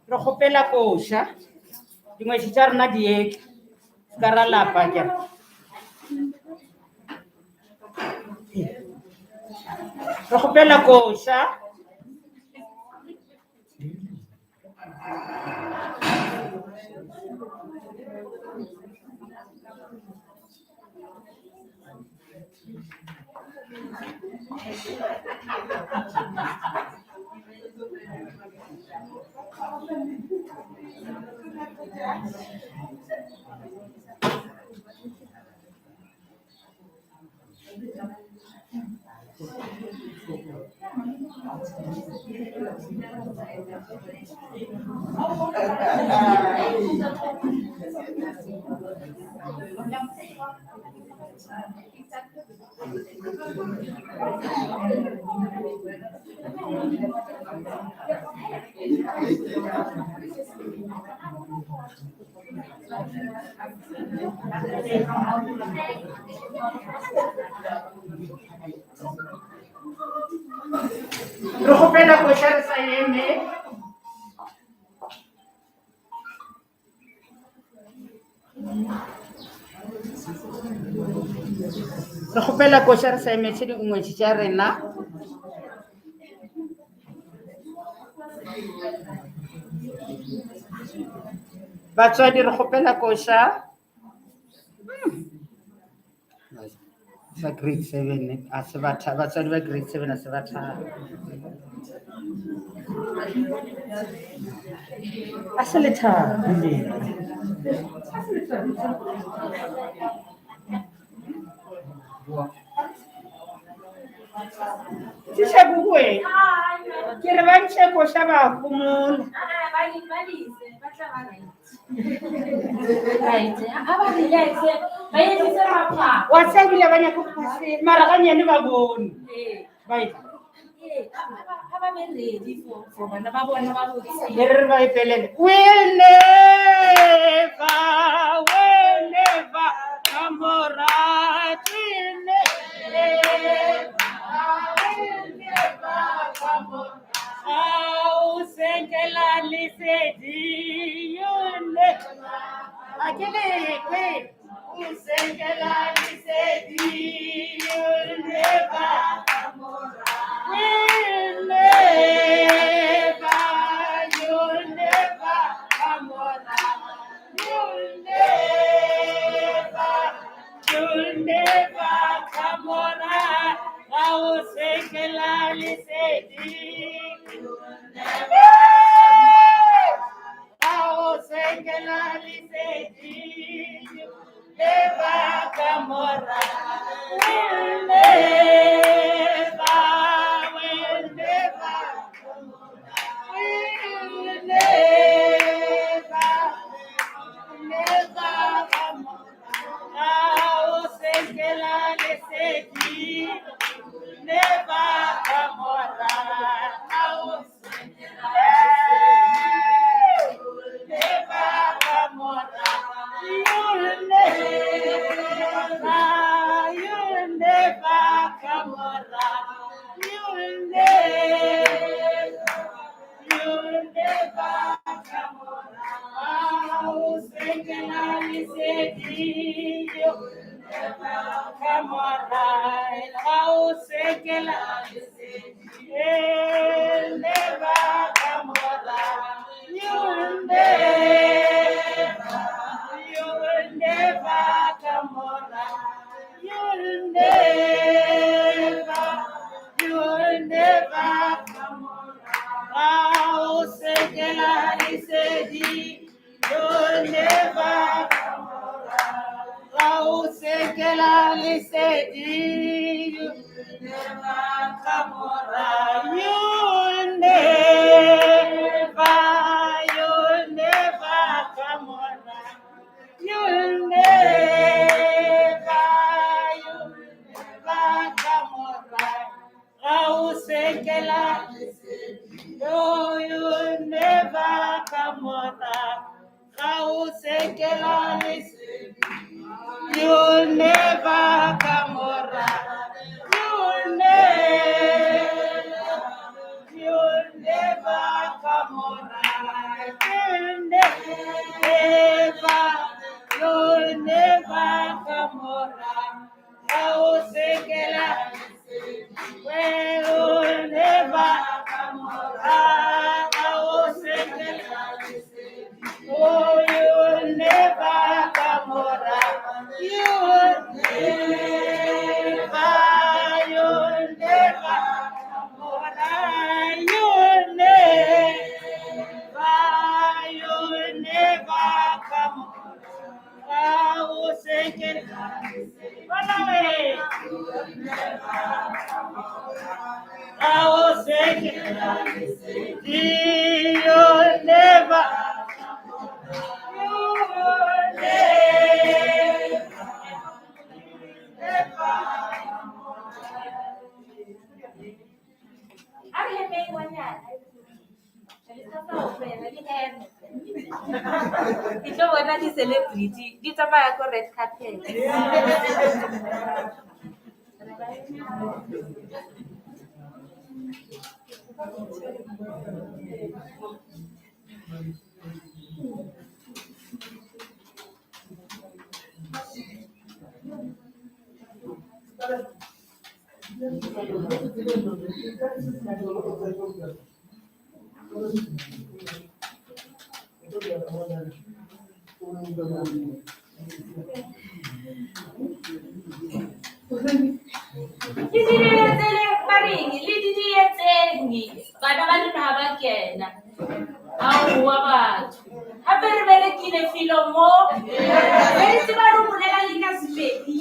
Rokopela kosha, dingwe tsa rona di ka ra lapa ke rokopela kosha Re kgopela koša re sa eme. Re kgopela koša re sa emetše dingwetši tša rena. Batswadi re kgopela koša ba grade 7 a se batha batswadi ba grade 7 a se batha a se lethabile Tisha bukwe ke re bantse koša ba kumola wa tsebile ba nyaka go se mara ga nyane ba bone bai re ba ipelele will never come right will never come au senkela lisedi yule akele kwe usenkela lisedi yule ba will never come you'll never come on au senkela lisedi au senkela lisedi never come on will never come on will never come on au senkela lisedi never come on au never come on you'll never come on you'll never come on au senkela lisedi come on au senkela lisedi never come on you'll never come on you'll never come on au senkela lisedi you'll never come on au senkela lisedi you'll never come on you'll never come on you'll never come on au senkela no, you'll never come on au senkela you'll never come on you'll never come on you'll never come on au senkela will never come on au senkela oh you'll never come on you'll never come on you'll never come on au senkela au senkela you'll never It's not one that is celebrity. di tsamaya ko red carpet. Bana ba lona ha ba kena aowa batho gape re berekile filo mo beretsi ba re bolela le ka sepedi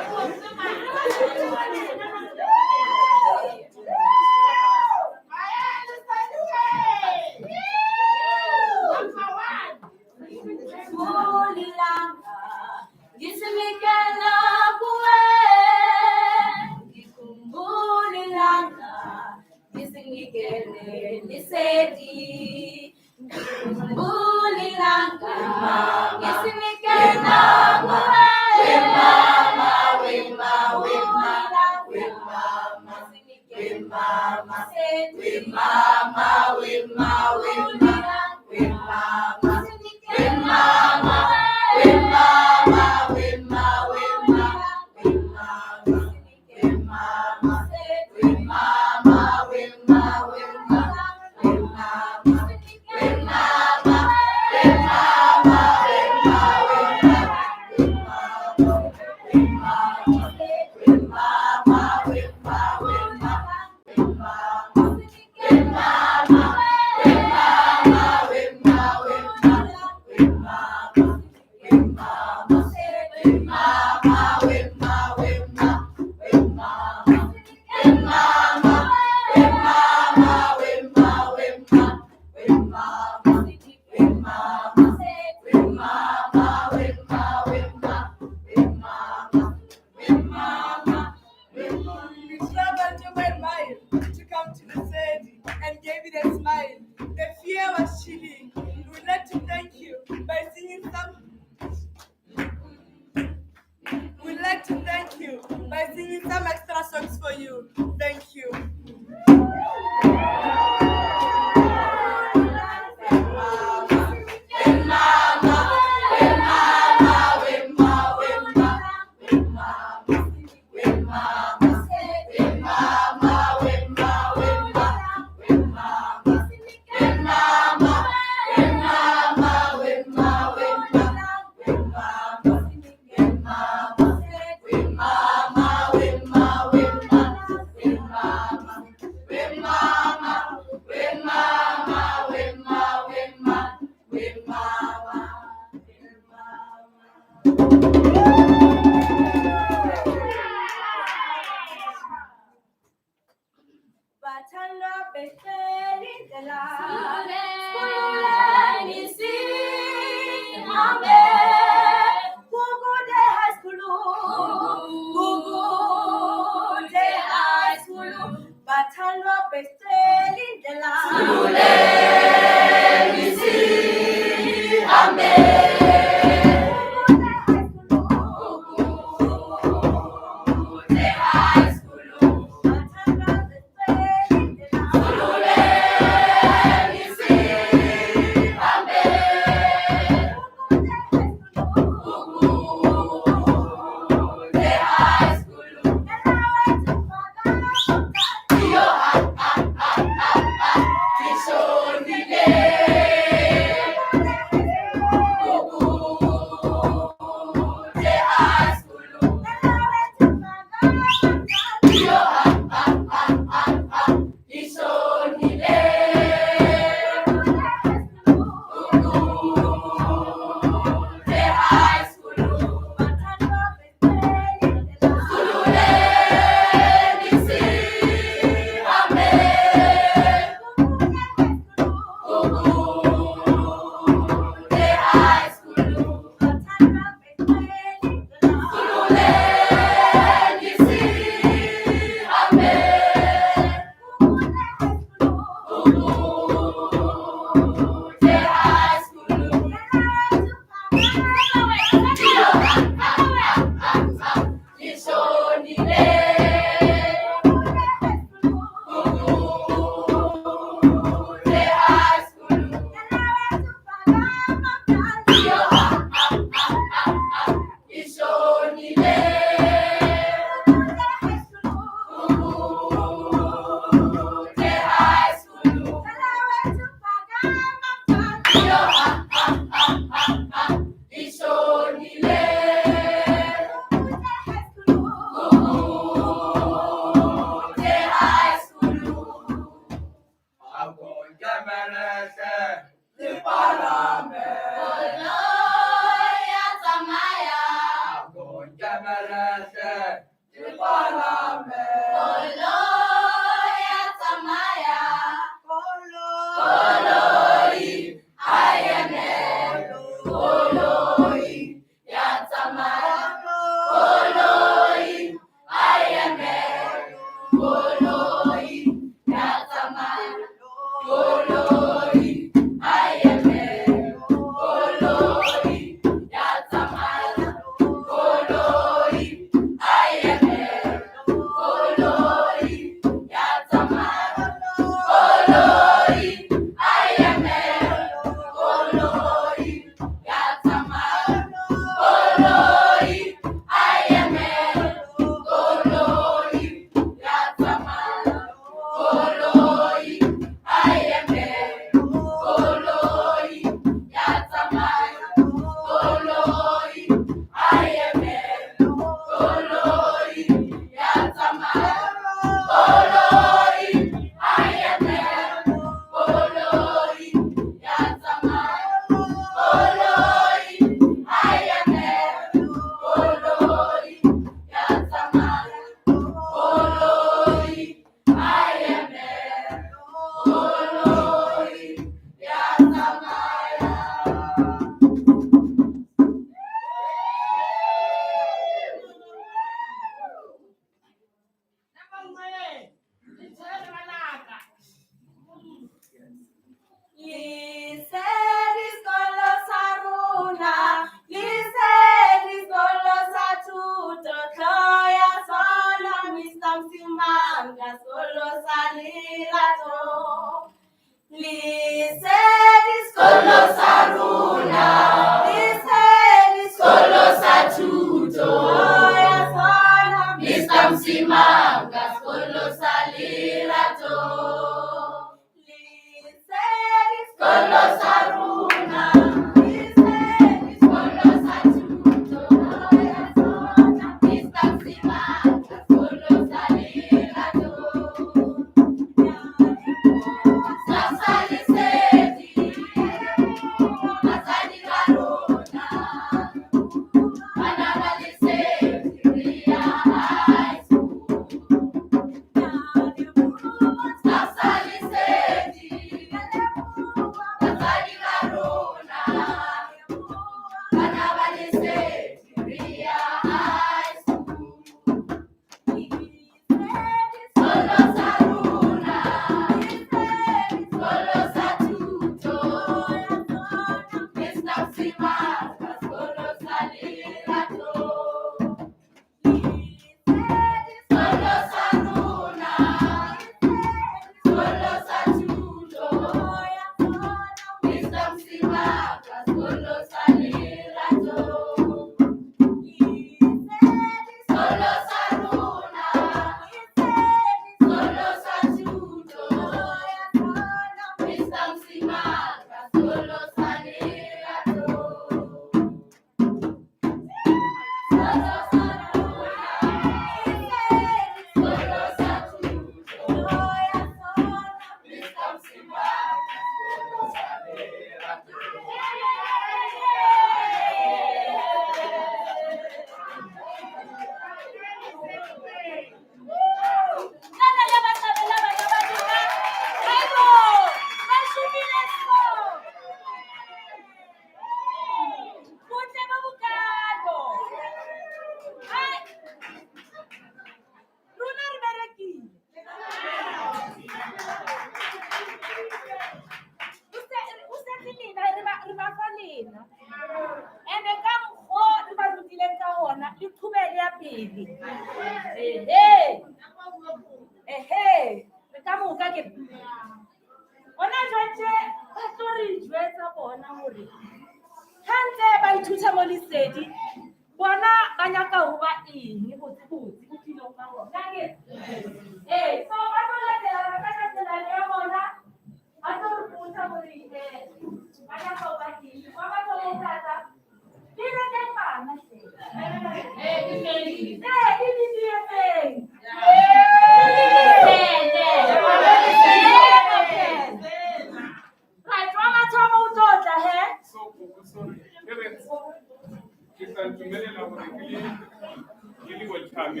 really welcome.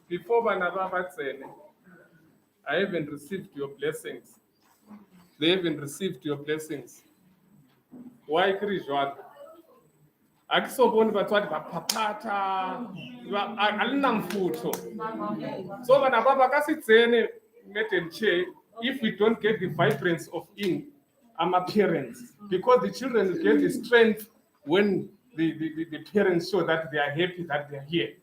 Before Banaba, I haven't received your blessings. They haven't received your blessings. Why Krijwan? Akisoboni batswadi baphaphata alina mfutho. So bana baba ka sitsene metenche if we don't get the vibrance of in our parents, because the children will get the strength when the parents show that they are happy that they are here.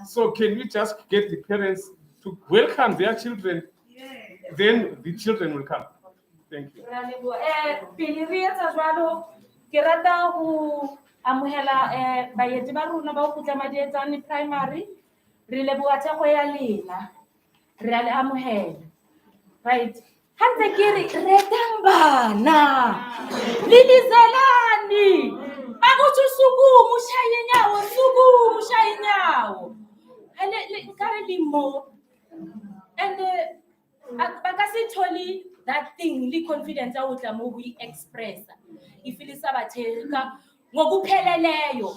So can we just get the parents to welcome their children, then the children will come. Thank you. Pele re etsa jwalo ke rata ho amohela baeti ba rona ba ho kgutla Madietsane primary re leboha thego ya lena re a le amohela right ha ntse ke re retang bana lilizelani akuthi sukumu shaye nyawo ale nkare limo and bakasitholi that thing li confidence awudla mo we express ifilisa batheka ngokupheleleyo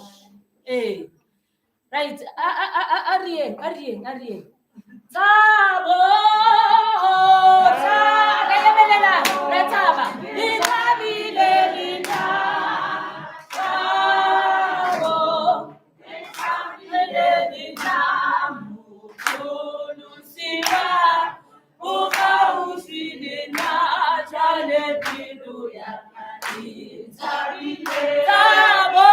right ariye Tabo lebelela rethaba lithabile lina Tabo lithabile lina Ulusiwa ukawusilina jale bindu ya lithabile Tabo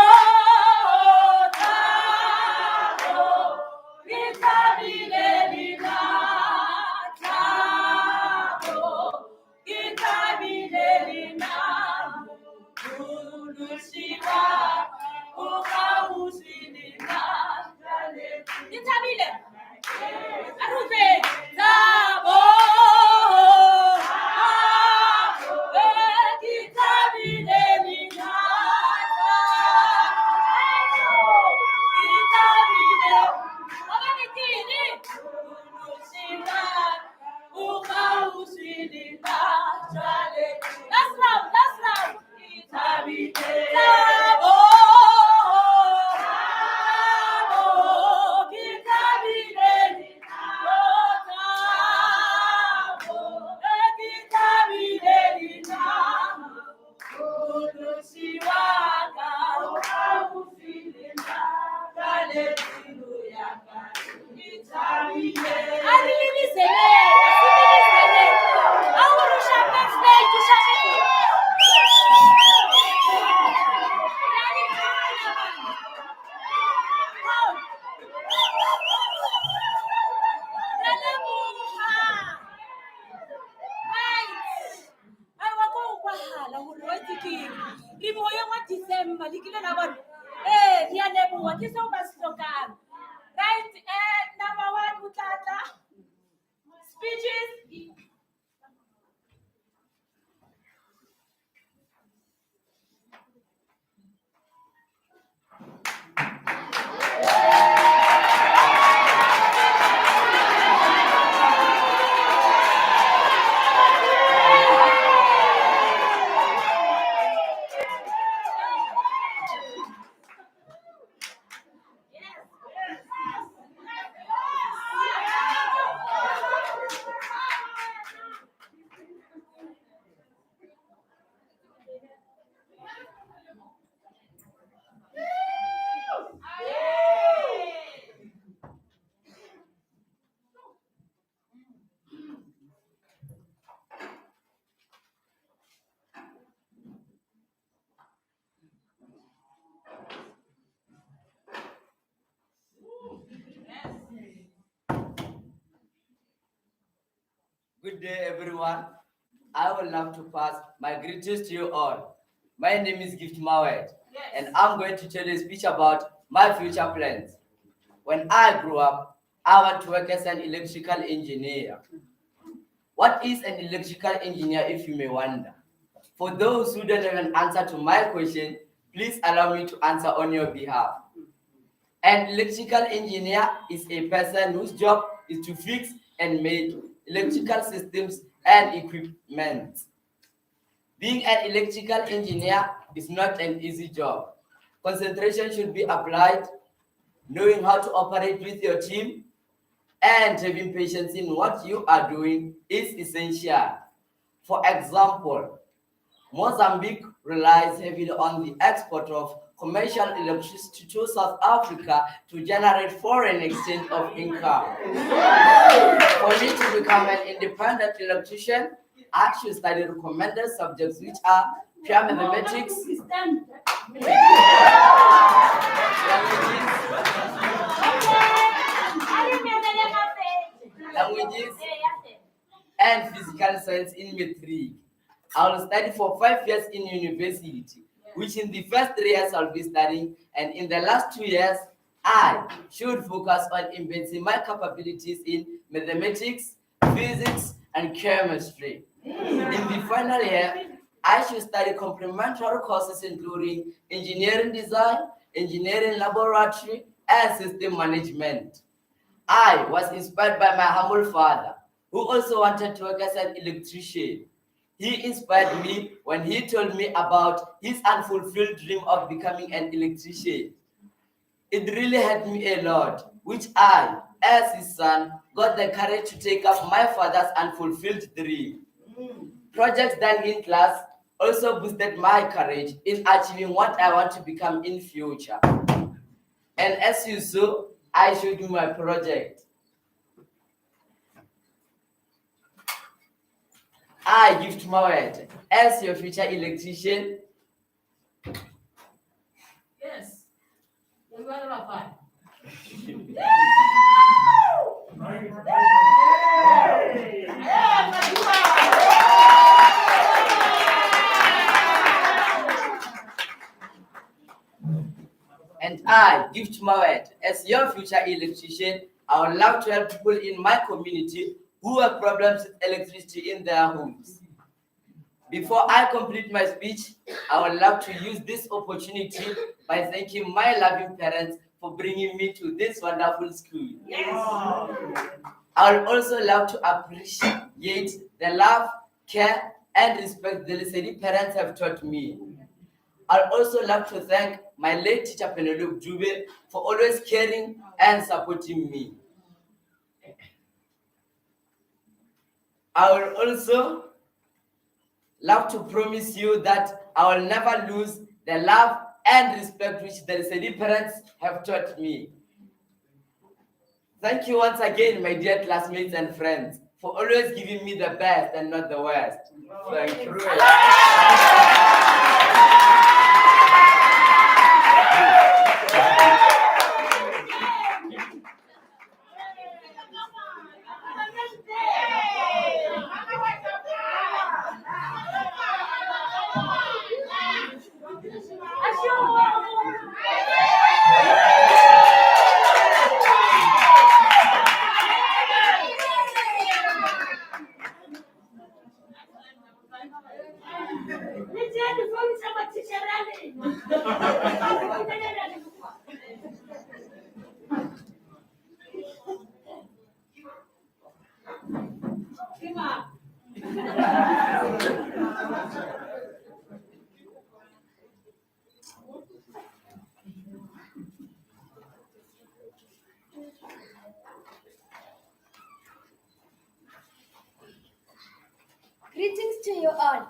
lithabile lina Tabo lithabile lina Ulusiwa ukawusilina jale lithabile Arube Tabo lithabile lina lithabile Abanikini Ulusiwa ukawusilina jale Last round lithabile Tabo lithabile lina Tabo lithabile lina Ulusiwa ukawusilina jale bindu yaka lithabile Arilizele awurusha backstage ushabe December dikile na bona di a leboha ke seo ba se hlokang right number 1 mutlatla speeches Good day, everyone. I would love to pass my greetings to you all. My name is Gift Mawet, and I'm going to tell you a speech about my future plans. When I grow up, I want to work as an electrical engineer. What is an electrical engineer, if you may wonder? For those who don't have an answer to my question, please allow me to answer on your behalf. An electrical engineer is a person whose job is to fix and make electrical systems and equipment. Being an electrical engineer is not an easy job, concentration should be applied, knowing how to operate with your team, and having patience in what you are doing is essential. For example, Mozambique relies heavily on the export of commercial electricity to South Africa to generate foreign exchange of income. For me to become an independent electrician, I should study recommended subjects which are pure mathematics, languages, and physical science in matric. I will study for 5 years in university, which in the first 3 years I'll be studying, and in the last 2 years, I should focus on enhancing my capabilities in mathematics, physics, and chemistry. In the final year, I should study complementary courses including engineering design, engineering laboratory, and system management. I was inspired by my humble father, who also wanted to work as an electrician. He inspired me when he told me about his unfulfilled dream of becoming an electrician. It really helped me a lot, which I, as his son, got the courage to take up my father's unfulfilled dream. Projects done in class also boosted my courage in achieving what I want to become in future. And as you saw, I showed you my project. I gift my word as your future electrician. Yes. You are a fine. And I gift my word as your future electrician. I would love to help people in my community who have problems with electricity in their homes. Before I complete my speech, I would love to use this opportunity by thanking my loving parents for bringing me to this wonderful school. Yes. I would also love to appreciate the love, care, and respect the Lesedi parents have taught me. I'd also love to thank my late teacher Penelope Jube for always caring and supporting me. I will also love to promise you that I will never lose the love and respect which the Lesedi parents have taught me. Thank you once again, my dear classmates and friends, for always giving me the best and not the worst. Thank you. Greetings to you all.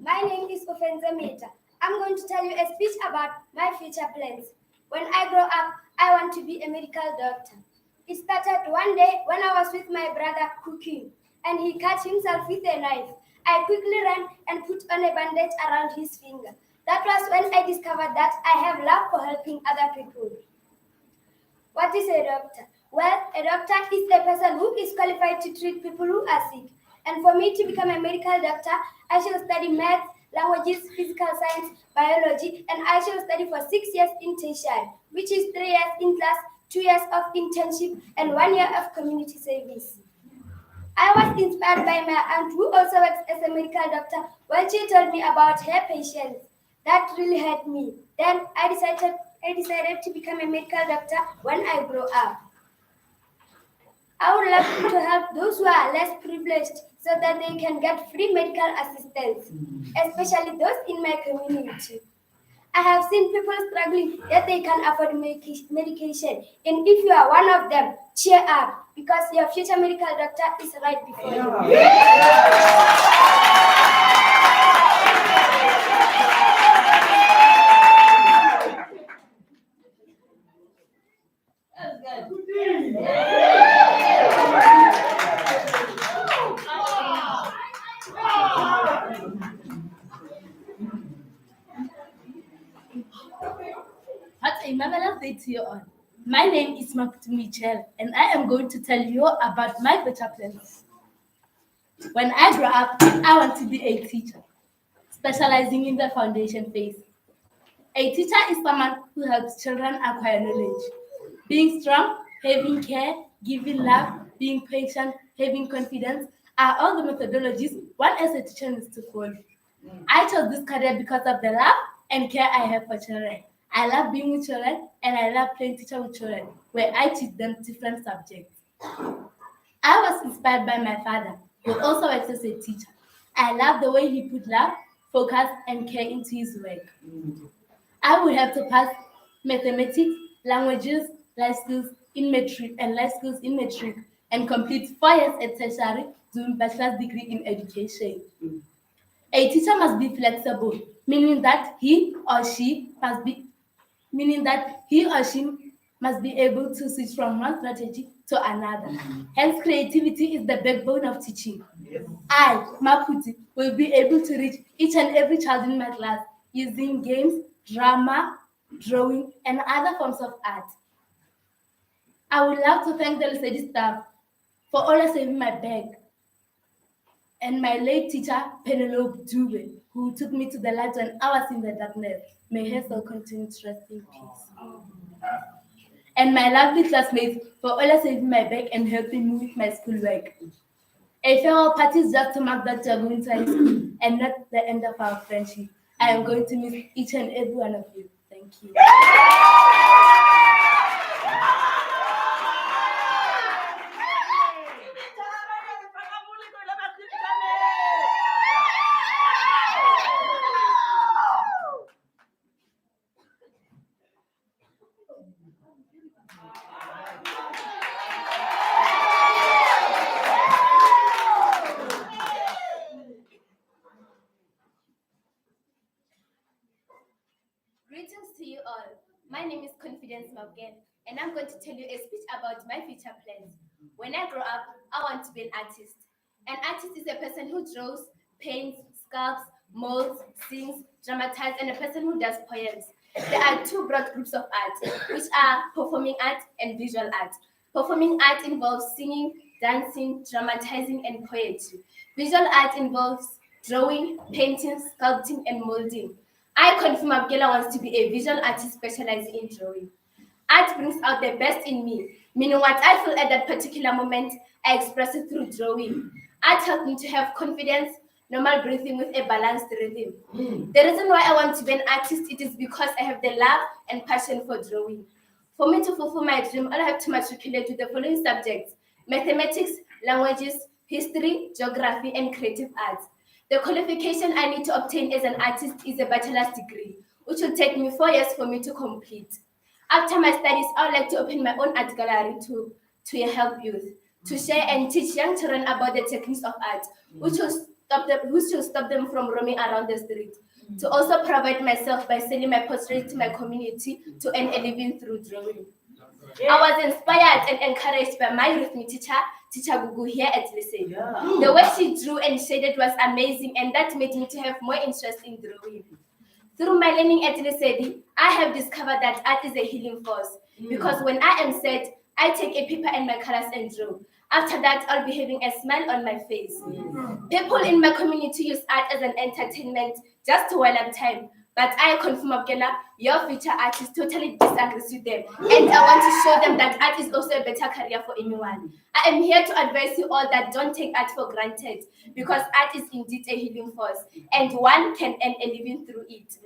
My name is Ofenza Meta. I'm going to tell you a speech about my future plans. When I grow up, I want to be a medical doctor. It started one day when I was with my brother cooking, and he cut himself with a knife. I quickly ran and put on a bandage around his finger. That was when I discovered that I have love for helping other people. What is a doctor? Well, a doctor is a person who is qualified to treat people who are sick. And for me to become a medical doctor, I shall study math, languages, physical science, biology, and I shall study for 6 years in tertiary, which is 3 years in class, 2 years of internship, and 1 year of community service. I was inspired by my aunt who also works as a medical doctor when she told me about her patients. That really helped me. Then I decided to become a medical doctor when I grow up. I would love to help those who are less privileged so that they can get free medical assistance, especially those in my community. I have seen people struggling yet they can afford medication. And if you are one of them, cheer up because your future medical doctor is right before you. What a marvelous day to you all. My name is Michelle, and I am going to tell you about my future plans. When I grow up, I want to be a teacher, specializing in the foundation phase. A teacher is someone who helps children acquire knowledge. Being strong, having care, giving love, being patient, having confidence are all the methodologies one as a teacher needs to follow. I chose this career because of the love and care I have for children. I love being with children and I love playing teacher with children, where I teach them different subjects. I was inspired by my father, who also works as a teacher. I love the way he put love, focus, and care into his work. I would have to pass mathematics, languages, life skills in metric, and complete 4 years at tertiary doing bachelor's degree in education. A teacher must be flexible, meaning that he or she must be able to switch from one strategy to another. Hence, creativity is the backbone of teaching. I, Maputi, will be able to reach each and every child in my class using games, drama, drawing, and other forms of art. I would love to thank the Lesedi staff for always saving my bag, and my late teacher, Penelope Dube, who took me to the light when I was in the darkness. May her soul continue to rest in peace. And my lovely classmates for always saving my bag and helping me with my schoolwork. A farewell party is just to mark that you are going to high school and not the end of our friendship. I am going to miss each and every one of you. Thank you. Greetings to you all. My name is Confidence Maugen, and I'm going to tell you a speech about my future plans. When I grow up, I want to be an artist. An artist is a person who draws, paints, sculpts, molds, sings, dramatizes, and a person who does poems. There are two broad groups of art, which are performing art and visual art. Performing art involves singing, dancing, dramatizing, and poetry. Visual art involves drawing, painting, sculpting, and molding. I confirm Abgela wants to be a visual artist specializing in drawing. Art brings out the best in me, meaning what I feel at that particular moment, I express it through drawing. Art helped me to have confidence, normal breathing with a balanced rhythm. The reason why I want to be an artist, it is because I have the love and passion for drawing. For me to fulfill my dream, I'll have to matriculate with the following subjects: mathematics, languages, history, geography, and creative arts. The qualification I need to obtain as an artist is a bachelor's degree, which will take me 4 years for me to complete. After my studies, I would like to open my own art gallery to help youth, to share and teach young children about the techniques of art, which will stop them from roaming around the street. To also provide myself by selling my portraits to my community to earn a living through drawing. I was inspired and encouraged by my rhythm teacher, Teacher Gugu here at Lesedi. The way she drew and shaded was amazing, and that made me to have more interest in drawing. Through my learning at Lesedi, I have discovered that art is a healing force, because when I am sad, I take a paper and my colors and draw. After that, I'll be having a smile on my face. People in my community use art as an entertainment just to while up time. But I confirm, Abgela, your future artist totally disagrees with them. And I want to show them that art is also a better career for anyone. I am here to advise you all that don't take art for granted, because art is indeed a healing force, and one can earn a living through it.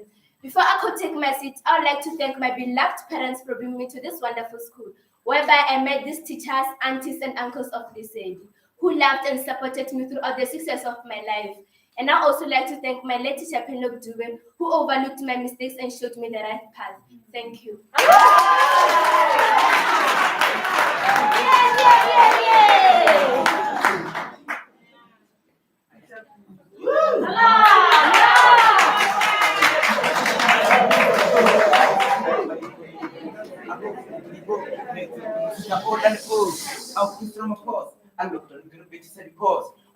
Before I could take my seat, I would like to thank my beloved parents for bringing me to this wonderful school, whereby I met these teachers, aunties, and uncles of Lesedi, who loved and supported me throughout the 6 years of my life. And I also like to thank my late teacher Penelope Dube, who overlooked my mistakes and showed me the right path. Thank you.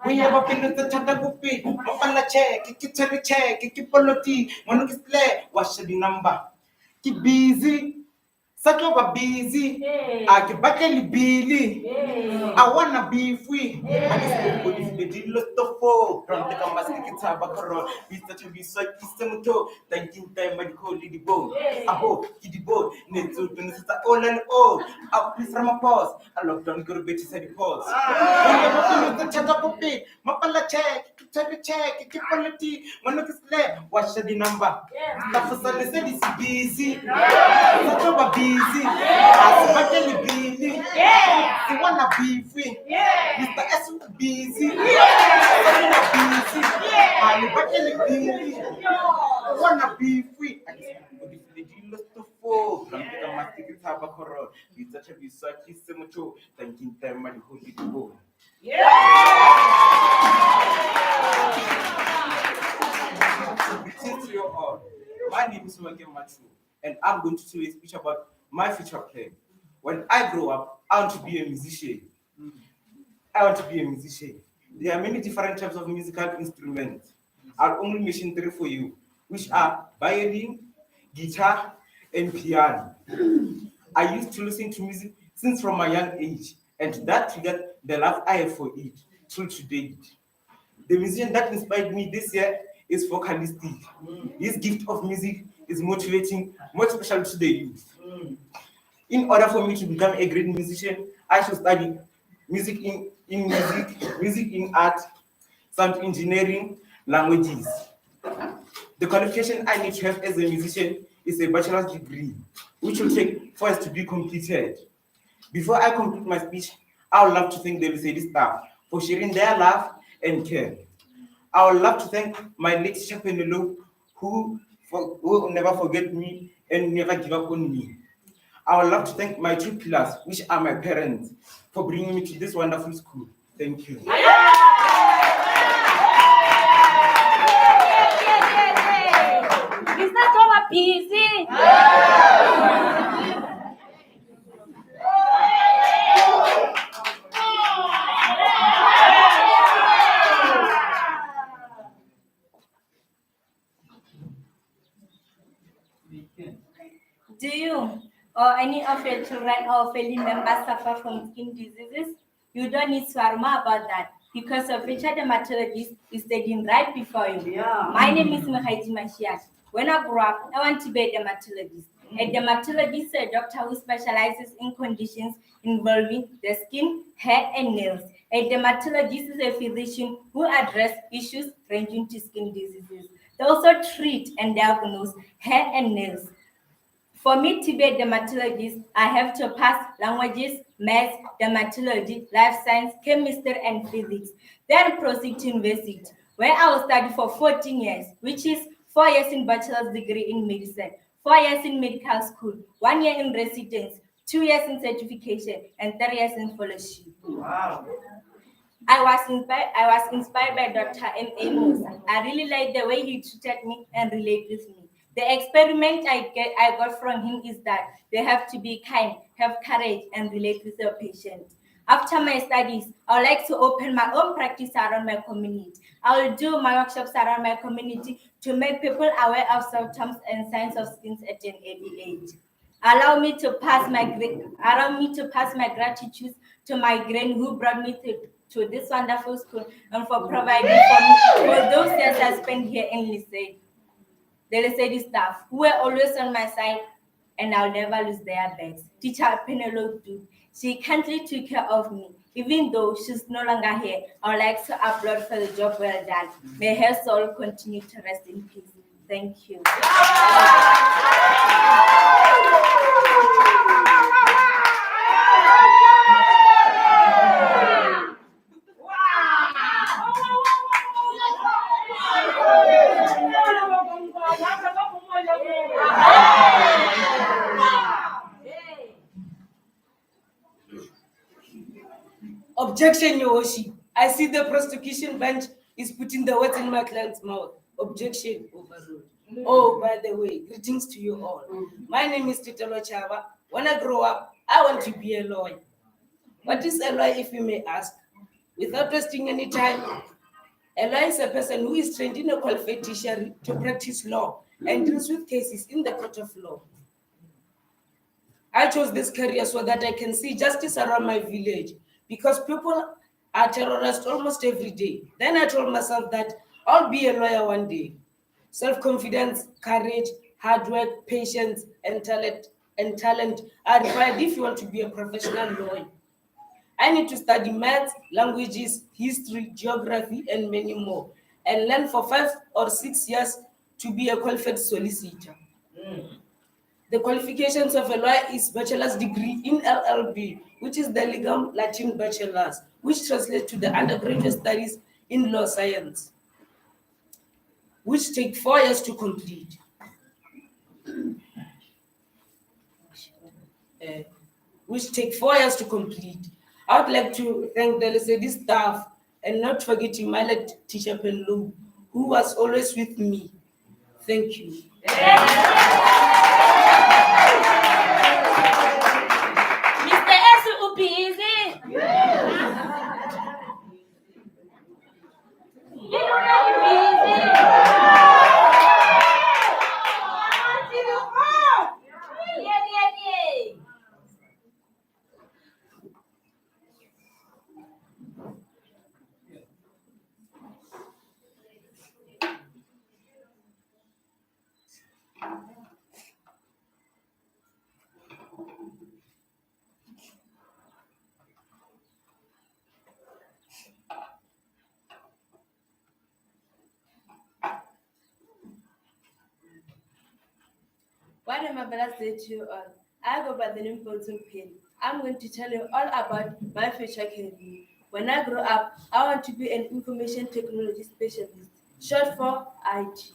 We have a pin the Tatabupi, Mopala check, Kitari check, Kipoloti, Monokisple, what's the number? Keep busy. Sato busy. I can back Billy. I wanna be free. I just put the deal of four from the Kamasaki Tabacaro. We start to be so Kisamuto, thanking time by the cold lady bone. I hope Kitty boat, need to Mr. All and all. I'll please from a pause. I love don't go to bed to say the pause. The Chatapupi, Mapala check, Kitari check, Kipolity, Monokisple, what's the number? The said is busy. Sato busy. As busy. You wanna be free. Mr. S busy. Busy. I'm busy. You wanna be free. I just the deal to fall from the Kamasiki Tabacoro. It's such a bizarre cemetery. Thanking them and who did go. Greetings to you all. My name is Wenge Matsu, and I'm going to tell you a speech about my future plan. When I grow up, I want to be a musician. I want to be a musician. There are many different types of musical instruments. I'll only mention three for you, which are violin, guitar, and piano. I used to listen to music since from a young age, and that triggered the love I have for it till today. The musician that inspired me this year is vocalistic. His gift of music is motivating, much special to the youth. In order for me to become a great musician, I should study music music in art, sound engineering, languages. The qualification I need to have as a musician is a bachelor's degree, which will take 4 years to be completed. Before I complete my speech, I would love to thank the Mercedes staff for sharing their love and care. I would love to thank my late teacher Penelope, who will never forget me and never give up on me. I would love to thank my two pillars, which are my parents, for bringing me to this wonderful school. Thank you. Is that all busy? Do you or any of your children or family members suffer from skin diseases? You don't need to worry about that because a future dermatologist is standing right before you. My name is Mekhaiti Mashiach. When I grew up, I want to be a dermatologist. A dermatologist is a doctor who specializes in conditions involving the skin, hair, and nails. A dermatologist is a physician who addresses issues ranging to skin diseases. They also treat and diagnose hair and nails. For me to be a dermatologist, I have to pass languages, maths, dermatology, life science, chemistry, and physics. Then proceed to university, where I will study for 14 years, which is 4 years in bachelor's degree in medicine, 4 years in medical school, 1 year in residence, 2 years in certification, and 3 years in fellowship. Wow. I was inspired by Dr. M.A. Musa. I really like the way he treated me and relate with me. The experiment I got from him is that they have to be kind, have courage, and relate with your patient. After my studies, I would like to open my own practice around my community. I will do my workshops around my community to make people aware of symptoms and signs of skin at an early age. Allow me to pass my gratitude to my grand who brought me to this wonderful school and for providing for those years I spent here in Lisette. The Lisette staff who were always on my side and I'll never lose their backs. Teacher Penelope, she kindly took care of me. Even though she's no longer here, I would like to applaud for the job well done. May her soul continue to rest in peace. Thank you. Objection, Your Worship. I see the prosecution bench is putting the words in my client's mouth. Objection overruled. Oh, by the way, greetings to you all. My name is Titelo Chava. When I grow up, I want to be a lawyer. What is a lawyer, if you may ask? Without wasting any time, a lawyer is a person who is trained in a qualified judiciary to practice law and deals with cases in the court of law. I chose this career so that I can see justice around my village because people are terrorized almost every day. Then I told myself that I'll be a lawyer one day. Self-confidence, courage, hard work, patience, and talent are required if you want to be a professional lawyer. I need to study maths, languages, history, geography, and many more, and learn for 5 or 6 years to be a qualified solicitor. The qualifications of a lawyer is bachelor's degree in LLB, which is the legal Latin bachelor's, which translates to the undergraduate studies in law science, which take 4 years to complete. I would like to thank the LSD staff and not forgetting my late teacher Penlu, who was always with me. Thank you. Mr. S. Upizi. What am I gonna say to you all? I go by the name Bonson Pin. I'm going to tell you all about my future career. When I grow up, I want to be an information technology specialist, short for IT.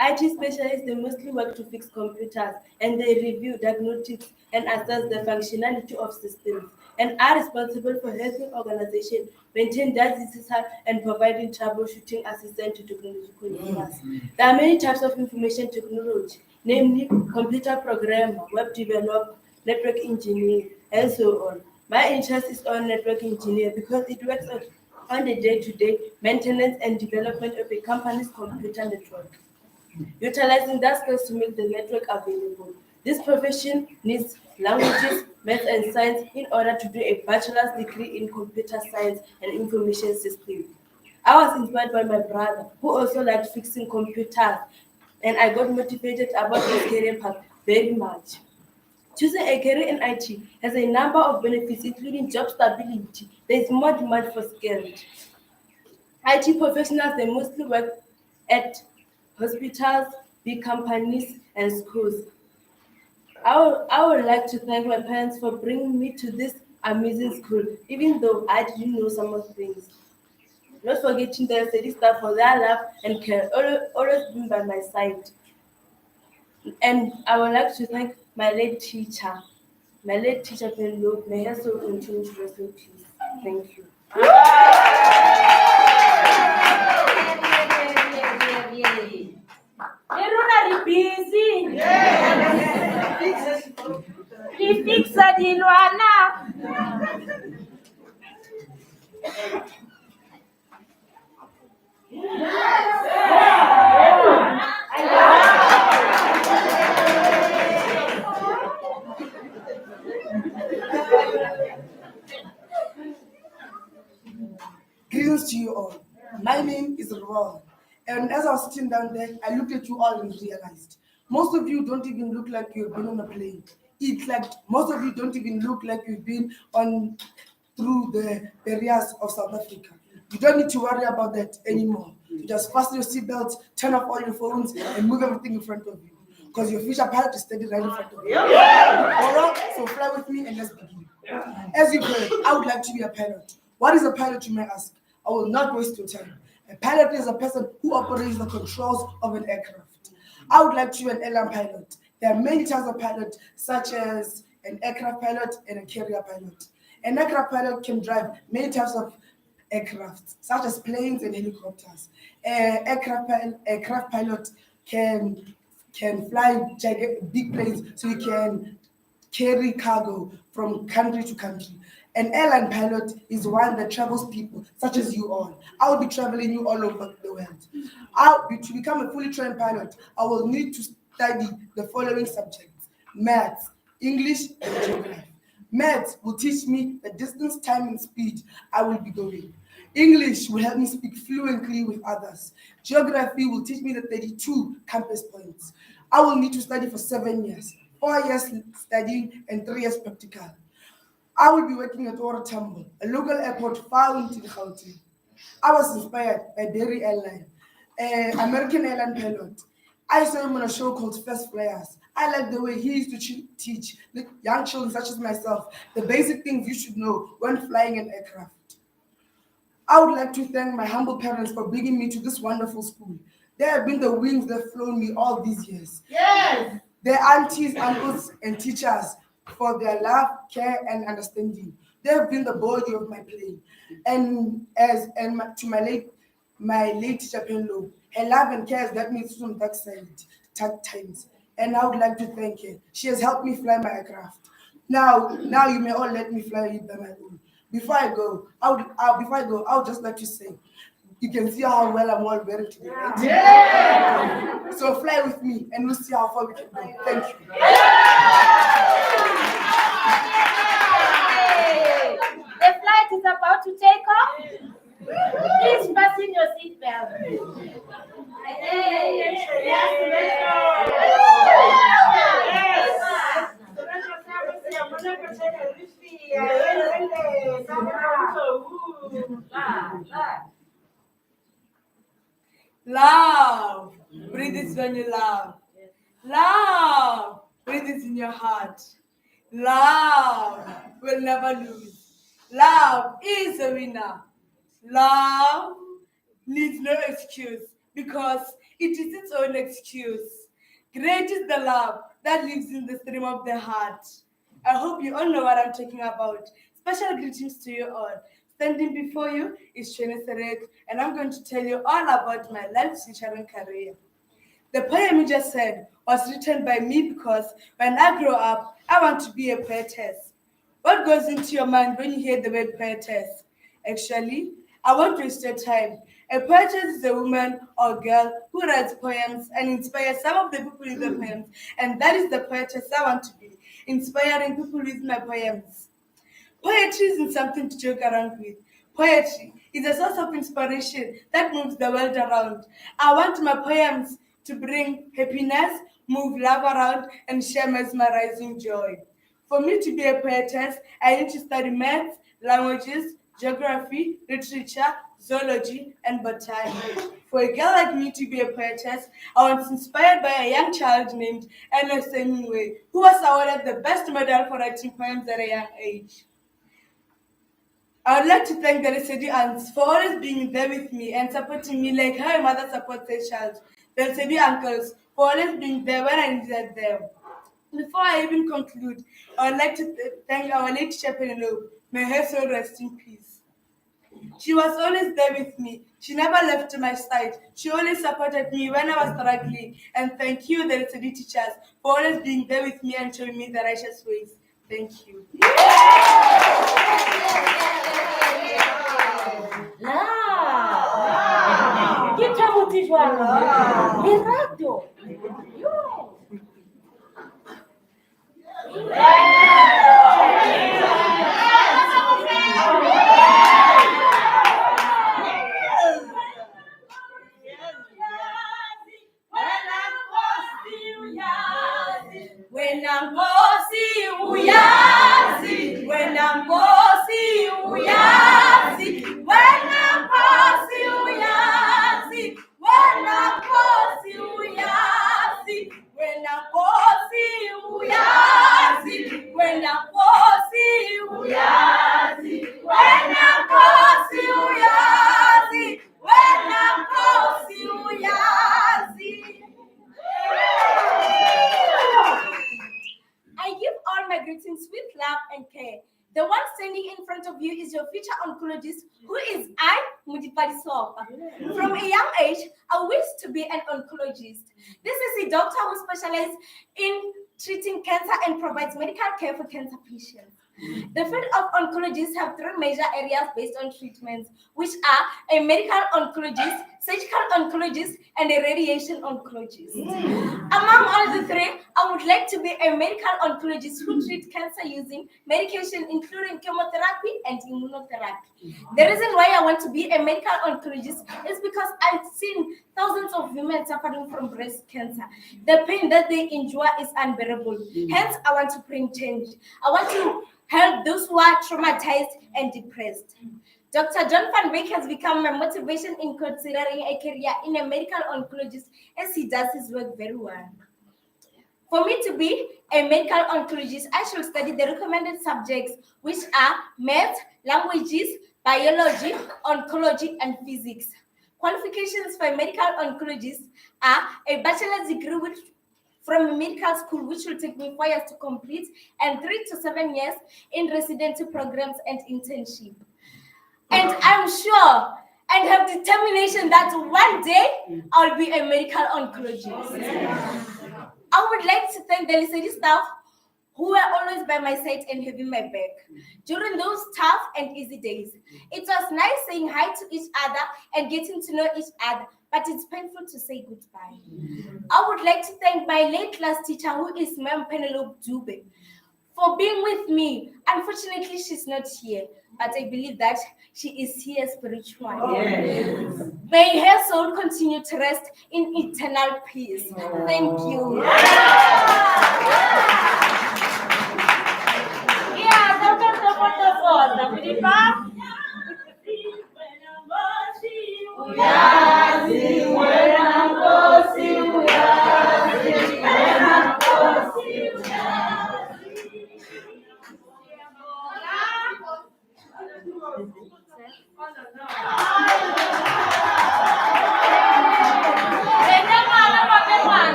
IT specialists, they mostly work to fix computers and they review diagnostics and assess the functionality of systems and are responsible for helping organizations maintain data system and providing troubleshooting assistance to technology consumers. There are many types of information technology, namely computer programmer, web developer, network engineer, and so on. My interest is on network engineer because it works on the day-to-day maintenance and development of a company's computer network, utilizing that skills to make the network available. This profession needs languages, math, and science in order to do a bachelor's degree in computer science and information systems. I was inspired by my brother, who also liked fixing computers, and I got motivated about this career path very much. Choosing a career in IT has a number of benefits, including job stability. There is more demand for skilled IT professionals. They mostly work at hospitals, big companies, and schools. I would like to thank my parents for bringing me to this amazing school, even though I didn't know some of the things. Not forgetting the study staff for their love and care, always been by my side. And I would like to thank my late teacher, Penlo. May her soul continue to rest in peace. Thank you. Eruna busy. Lifixa dilwana. Greetings to you all. My name is Ron. And as I was sitting down there, I looked at you all and realized most of you don't even look like you've been on a plane. It's like most of you don't even look like you've been on through the areas of South Africa. You don't need to worry about that anymore. You just fasten your seatbelts, turn off all your phones, and move everything in front of you. Because your future pilot is standing right in front of you. All right, so fly with me and let's begin. As you've heard, I would like to be a pilot. What is a pilot, you may ask? I will not waste your time. A pilot is a person who operates the controls of an aircraft. I would like to be an airline pilot. There are many types of pilots, such as an aircraft pilot and a carrier pilot. An aircraft pilot can drive many types of aircraft, such as planes and helicopters. Aircraft pilot can fly big planes, so he can carry cargo from country to country. An airline pilot is one that travels people, such as you all. I will be traveling you all over the world. To become a fully trained pilot, I will need to study the following subjects: maths, English, and geography. Maths will teach me the distance, time, and speed I will be going. English will help me speak fluently with others. Geography will teach me the 32 compass points. I will need to study for 7 years, 4 years studying and 3 years practical. I will be working at Tambo, a local airport far into the Gauteng. I was inspired by Berry Airline, an American airline pilot. I saw him on a show called First Flyers. I like the way he used to teach young children such as myself the basic things you should know when flying an aircraft. I would like to thank my humble parents for bringing me to this wonderful school. They have been the wings that have flown me all these years. Yes. Their aunties, uncles, and teachers for their love, care, and understanding. They have been the body of my play. To my late teacher Penlo, her love and care has led me through some dark times. And I would like to thank her. She has helped me fly my aircraft. Now you may all let me fly it by my own. Before I go, I would just like to say, you can see how well I'm all wearing today. Right? Yeah. So fly with me and we'll see how far we can go. Thank you. The flight is about to take off. Please fasten your seatbelt. Love. Breathe it when you love. Love. Breathe it in your heart. Love will never lose. Love is a winner. Love needs no excuse because it is its own excuse. Great is the love that lives in the stream of the heart. I hope you all know what I'm talking about. Special greetings to you all. Standing before you is Shane Serek, and I'm going to tell you all about my life, future, and career. The poem you just said was written by me because when I grow up, I want to be a poetess. What goes into your mind when you hear the word poetess? Actually, I won't waste your time. A poetess is a woman or girl who writes poems and inspires some of the people in the poems, and that is the poetess I want to be, inspiring people with my poems. Poetry isn't something to joke around with. Poetry is a source of inspiration that moves the world around. I want my poems to bring happiness, move love around, and share mesmerizing joy. For me to be a poetess, I need to study maths, languages, geography, literature, zoology, and botany. For a girl like me to be a poetess, I was inspired by a young child named Anna Hemingway, who was awarded the best medal for writing poems at a young age. I would like to thank the Lesedi aunts for always being there with me and supporting me like how a mother supports a child. The Lesedi uncles for always being there when I needed them. Before I even conclude, I would like to thank our late teacher Penelope. May her soul rest in peace. She was always there with me. She never left my side. She always supported me when I was struggling. And thank you, the Lesedi teachers, for always being there with me and showing me the righteous ways. Thank you. Ke tla motse jwang? Lerato. Yo. Wena Nkosi uyazi, wena Nkosi uyazi, wena Nkosi uyazi, wena Nkosi uyazi, wena Nkosi uyazi, wena Nkosi uyazi, wena Nkosi uyazi, wena Nkosi uyazi. I give all my greetings with love and care. The one standing in front of you is your future oncologist, who is I, Mudipadi Sopa. From a young age, I wished to be an oncologist. This is a doctor who specializes in treating cancer and provides medical care for cancer patients. The field of oncologists have three major areas based on treatments, which are a medical oncologist, surgical oncologist, and a radiation oncologist. Among all the three, I would like to be a medical oncologist who treats cancer using medication, including chemotherapy and immunotherapy. The reason why I want to be a medical oncologist is because I've seen thousands of women suffering from breast cancer. The pain that they endure is unbearable. Hence, I want to bring change. I want to help those who are traumatized and depressed. Dr. John Van Wyk has become my motivation in considering a career in a medical oncologist, as he does his work very well. For me to be a medical oncologist, I should study the recommended subjects, which are math, languages, biology, oncology, and physics. Qualifications for a medical oncologist are a bachelor's degree from a medical school, which will take me 4 years to complete, and 3 to 7 years in residency programs and internship. And I'm sure and have determination that one day I'll be a medical oncologist. I would like to thank the Lesedi staff who were always by my side and having my back during those tough and easy days. It was nice saying hi to each other and getting to know each other, but it's painful to say goodbye. I would like to thank my late class teacher, who is Ma'am Penelope Dube, for being with me. Unfortunately, she's not here, but I believe that she is here spiritually. Yes. May her soul continue to rest in eternal peace. Thank you.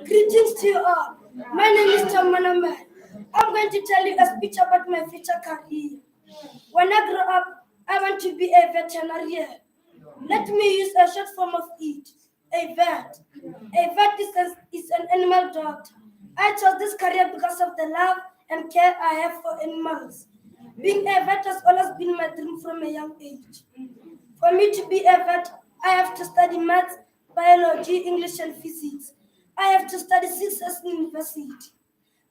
Greetings to you all. My name is Tom Manama. I'm going to tell you a speech about my future career. When I grow up, I want to be a veterinarian. Let me use a short form of it. A vet. A vet is an animal doctor. I chose this career because of the love and care I have for animals. Being a vet has always been my dream from a young age. For me to be a vet, I have to study maths, biology, English, and physics. I have to study 6 years in university.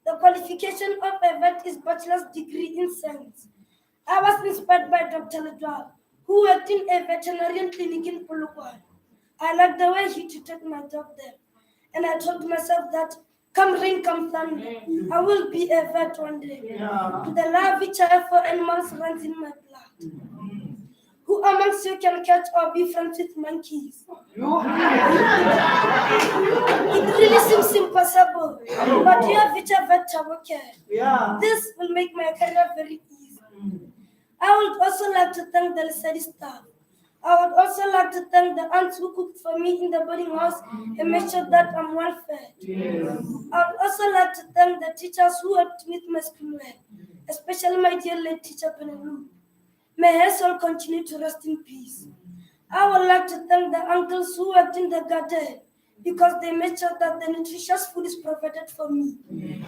The qualification of a vet is bachelor's degree in science. I was inspired by Dr. Ledwal, who worked in a veterinarian clinic in Polokwane. I liked the way he treated my dog there. And I told myself that come rain, come thunder, I will be a vet one day. The love which I have for animals runs in my blood. Who amongst you can catch or be friends with monkeys? It really seems impossible, but you have a vet care. This will make my career very easy. I would also like to thank the Lesedi staff. I would also like to thank the aunts who cooked for me in the boarding house and made sure that I'm well fed. I would also like to thank the teachers who helped me with my schoolwork, especially my dear late teacher Penelope. May her soul continue to rest in peace. I would like to thank the uncles who worked in the garden because they made sure that the nutritious food is provided for me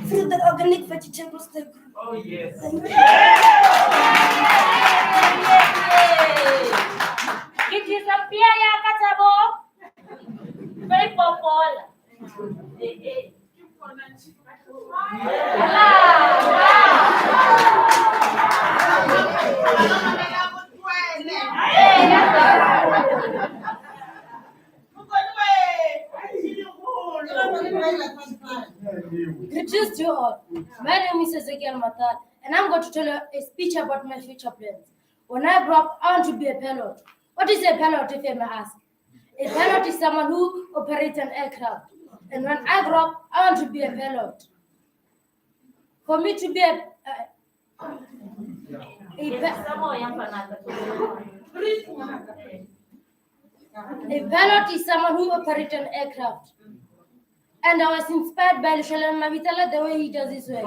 through the organic vegetables they grew. Oh, yes. Thank you. It is a Pia Katabo. Very popular. Greetings to you all. My name is Ezekiel Matar, and I'm going to tell you a speech about my future plans. When I grow up, I want to be a pilot. What is a pilot, if you may ask? A pilot is someone who operates an aircraft. And when I grow up, I want to be a pilot. For me to be a pilot is someone who operates an aircraft. And I was inspired by Lushalan Mavitala, the way he does his work.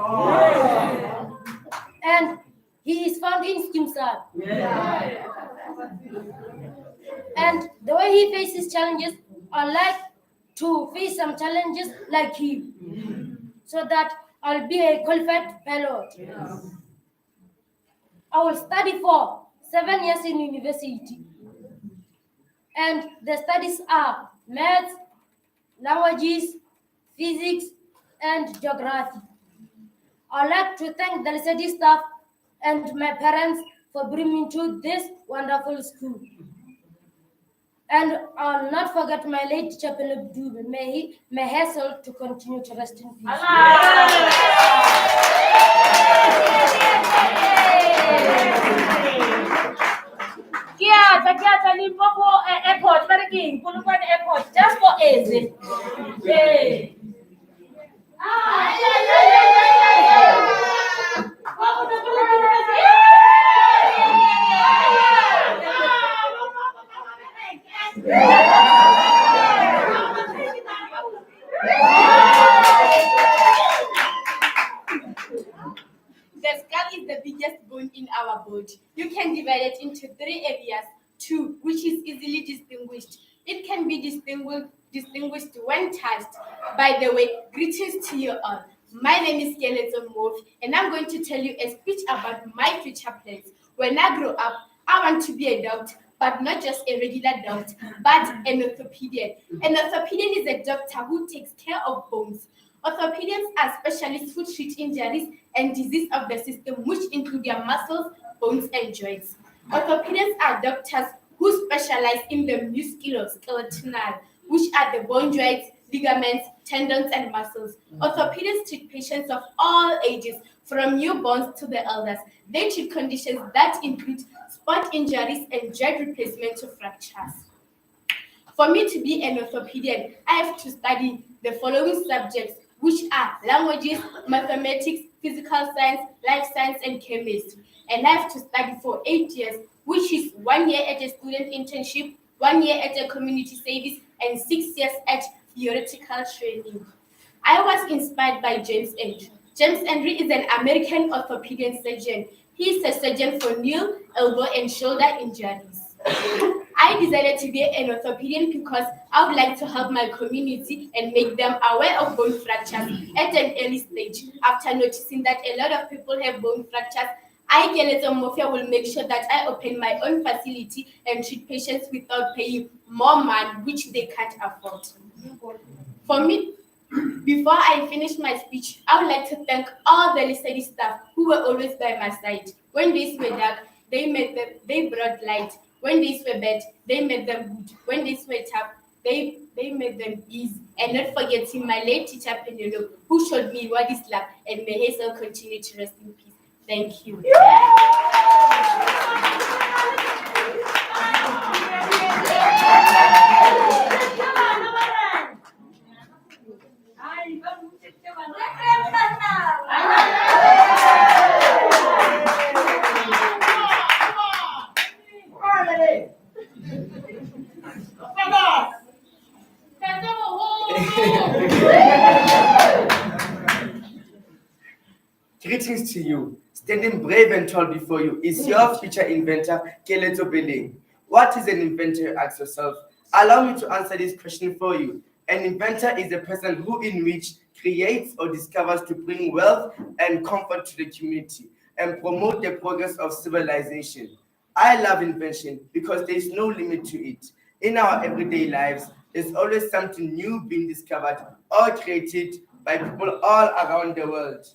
And he is found in Skimsar. And the way he faces challenges, I like to face some challenges like him, so that I'll be a qualified pilot. I will study for 7 years in university. And the studies are maths, languages, physics, and geography. I'd like to thank the study staff and my parents for bringing me to this wonderful school. And I'll not forget my late teacher, Philip Dube. May her soul to continue to rest in peace. Kia Limpopo airport, Paraking, Pulukan airport, just for Eze. Hey. The skull is the biggest bone in our body. You can divide it into 3 areas, 2, which is easily distinguished. It can be distinguished when touched. By the way, greetings to you all. My name is Skeleton Wolf, and I'm going to tell you a speech about my future plans. When I grow up, I want to be a doctor, but not just a regular doctor, but an orthopedian. An orthopedian is a doctor who takes care of bones. Orthopedians are specialists who treat injuries and disease of the system, which include their muscles, bones, and joints. Orthopedians are doctors who specialize in the musculoskeletal, which are the bone joints, ligaments, tendons, and muscles. Orthopedians treat patients of all ages, from newborns to the elders. They treat conditions that include sport injuries and joint replacement to fractures. For me to be an orthopedian, I have to study the following subjects, which are languages, mathematics, physical science, life science, and chemistry. And I have to study for 8 years, which is 1 year at a student internship, 1 year at a community service, and 6 years at theoretical training. I was inspired by James Andrew. James Andrew is an American orthopedic surgeon. He is a surgeon for knee, elbow, and shoulder injuries. I decided to be an orthopedian because I would like to help my community and make them aware of bone fractures at an early stage. After noticing that a lot of people have bone fractures, I, Skeleton Mafia, will make sure that I open my own facility and treat patients without paying more money, which they can't afford. For me, before I finish my speech, I would like to thank all the study staff who were always by my side. When days were dark, they brought light. When days were bad, they made them good. When days were tough, they made them easy. And not forgetting my late teacher Penelope, who showed me what is love, and may his soul continue to rest in peace. Thank you. Greetings to you. Standing brave and tall before you is your future inventor, Keleto Beling. What is an inventor? Ask yourself. Allow me to answer this question for you. An inventor is a person who in which creates or discovers to bring wealth and comfort to the community and promote the progress of civilization. I love invention because there is no limit to it. In our everyday lives, there's always something new being discovered or created by people all around the world.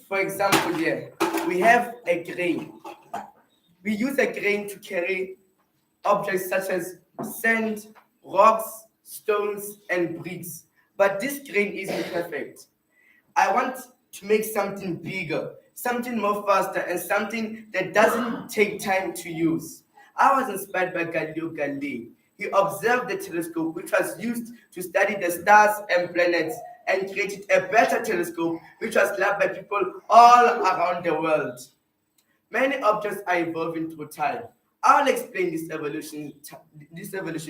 For example, here, we have a crane. We use a crane to carry objects such as sand, rocks, stones, and bricks. But this crane isn't perfect. I want to make something bigger, something more faster, and something that doesn't take time to use. I was inspired by Galileo Galilei. He observed the telescope, which was used to study the stars and planets, and created a better telescope, which was loved by people all around the world. Many objects are evolving through time. I'll explain this evolution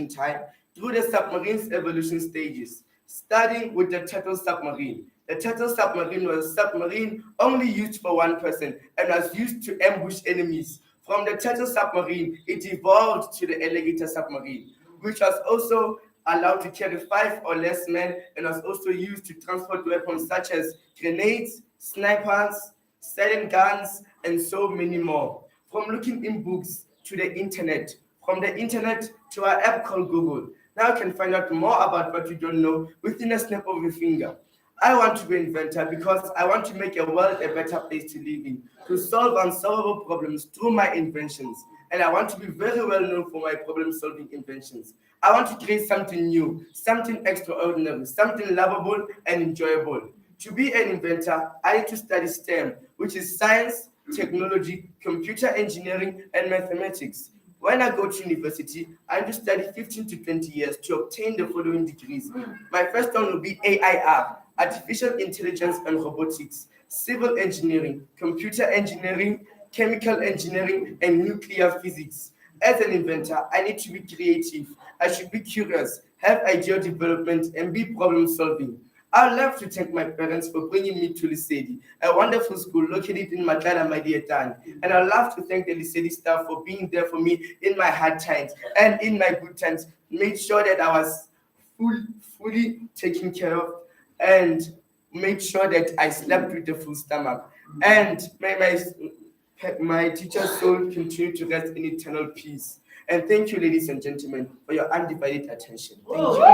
time through the submarine's evolution stages, starting with the turtle submarine. The turtle submarine was a submarine only used for one person and was used to ambush enemies. From the turtle submarine, it evolved to the alligator submarine, which was also allowed to carry 5 or less men and was also used to transport weapons such as grenades, snipers, silent guns, and so many more. From looking in books to the internet, from the internet to our app called Google, now you can find out more about what you don't know within a snap of a finger. I want to be an inventor because I want to make a world a better place to live in, to solve unsolvable problems through my inventions. And I want to be very well known for my problem-solving inventions. I want to create something new, something extraordinary, something lovable and enjoyable. To be an inventor, I need to study STEM, which is science, technology, computer engineering, and mathematics. When I go to university, I need to study 15 to 20 years to obtain the following degrees. My first one will be AIR, Artificial Intelligence and Robotics, Civil Engineering, Computer Engineering, Chemical Engineering, and Nuclear Physics. As an inventor, I need to be creative. I should be curious, have idea development, and be problem solving. I'd love to thank my parents for bringing me to Lisedi, a wonderful school located in Matlala, Madiatan. And I'd love to thank the Lisedi staff for being there for me in my hard times and in my good times. Made sure that I was fully taken care of and made sure that I slept with a full stomach. And may my teacher's soul continue to rest in eternal peace. And thank you, ladies and gentlemen, for your undivided attention. Thank you.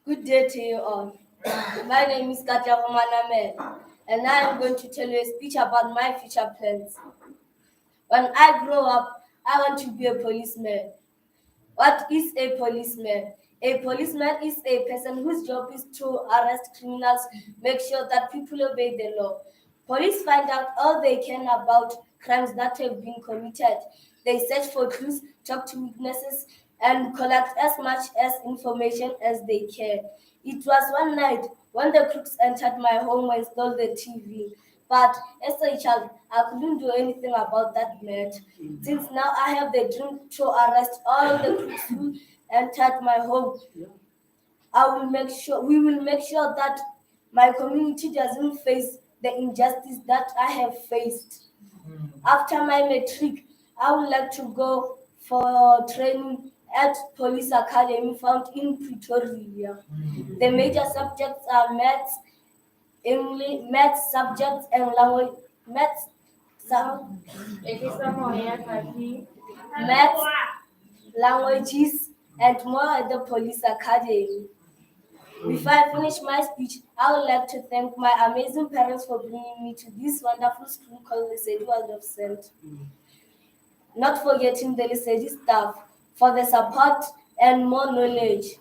Good day to you all. My name is Katja Romanamel, and I am going to tell you a speech about my future plans. When I grow up, I want to be a policeman. What is a policeman? A policeman is a person whose job is to arrest criminals, make sure that people obey the law. Police find out all they can about crimes that have been committed. They search for clues, talk to witnesses, and collect as much as information as they can. It was one night when the crooks entered my home and stole the TV. But as a child, I couldn't do anything about that matter. Since now I have the dream to arrest all the crooks who entered my home, we will make sure that my community doesn't face the injustice that I have faced. After my matric, I would like to go for training at Police Academy found in Pretoria. The major subjects are maths, English, maths subjects and language, maths, maths, languages, and more at the Police Academy. Before I finish my speech, I would like to thank my amazing parents for bringing me to this wonderful school called the Waldorf Center. Not forgetting the Lisedi staff for the support and more knowledge.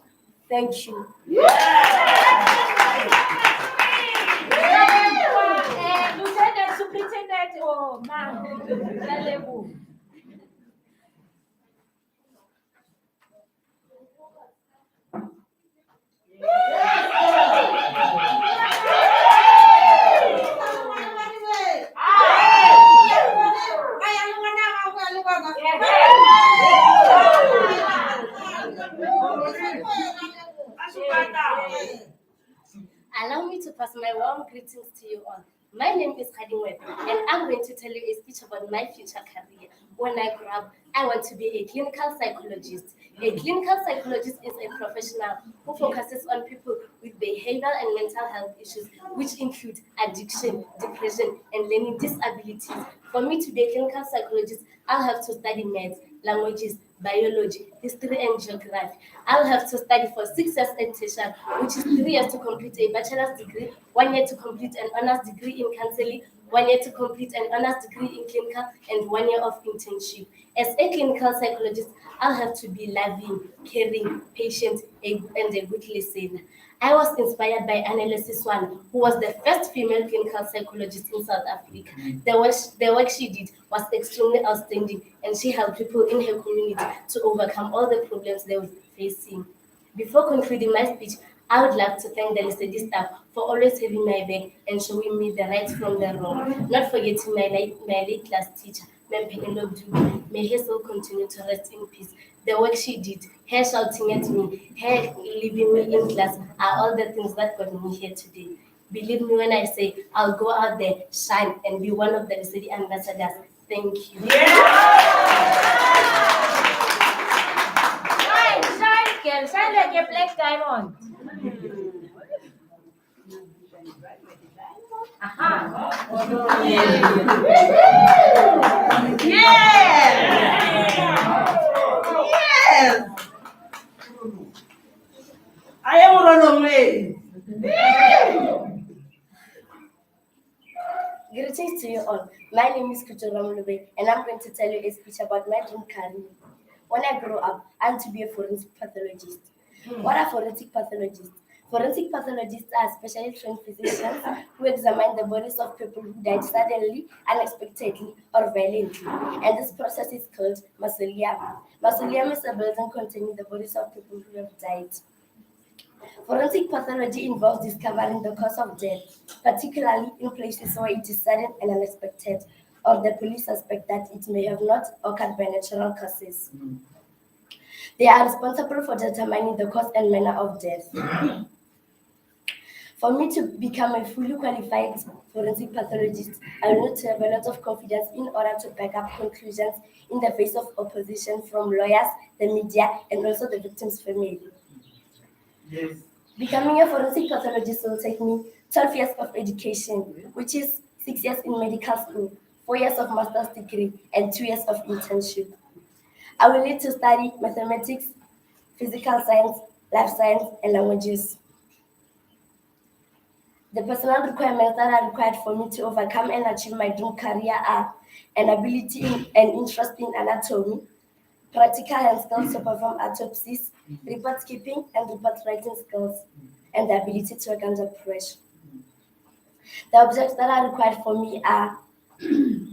Thank you. Lieutenant Superintendent or ma'am. Allow me to pass my warm greetings to you all. My name is Khadingwe, and I'm going to tell you a speech about my future career. When I grow up, I want to be a clinical psychologist. A clinical psychologist is a professional who focuses on people with behavioral and mental health issues, which include addiction, depression, and learning disabilities. For me to be a clinical psychologist, I'll have to study maths, languages, biology, history, and geography. I'll have to study for 6 years at tertiary, which is 3 years to complete a bachelor's degree, 1 year to complete an honors degree in counseling, 1 year to complete an honors degree in clinical, and 1 year of internship. As a clinical psychologist, I'll have to be loving, caring, patient, and a good listener. I was inspired by Analysis One, who was the first female clinical psychologist in South Africa. The work she did was extremely outstanding, and she helped people in her community to overcome all the problems they were facing. Before concluding my speech, I would like to thank the Lesedi staff for always having my back and showing me the right from the wrong. Not forgetting my late class teacher, Ma'am Penelope Dube. May her soul continue to rest in peace. The work she did, her shouting at me, her leaving me in class, are all the things that got me here today. Believe me when I say I'll go out there, shine, and be one of the Lesedi ambassadors. Thank you. Shine, girl. Shine like a black diamond. Yes. I am Ronome. Greetings to you all. My name is Kuto Ramulube, and I'm going to tell you a speech about my dream career. When I grow up, I want to be a forensic pathologist. What are forensic pathologists? Forensic pathologists are specially trained physicians who examine the bodies of people who died suddenly, unexpectedly, or violently. And this process is called mausoleum. Mausoleum is a building containing the bodies of people who have died. Forensic pathology involves discovering the cause of death, particularly in places where it is sudden and unexpected, or the police suspect that it may have not occurred by natural causes. They are responsible for determining the cause and manner of death. For me to become a fully qualified forensic pathologist, I will need to have a lot of confidence in order to back up conclusions in the face of opposition from lawyers, the media, and also the victim's family. Yes. Becoming a forensic pathologist will take me 12 years of education, which is 6 years in medical school, 4 years of master's degree, and 2 years of internship. I will need to study mathematics, physical science, life science, and languages. The personal requirements that are required for me to overcome and achieve my dream career are an ability and interest in anatomy, practical hand skills to perform autopsies, report keeping and report writing skills, and the ability to work under pressure. The objects that are required for me are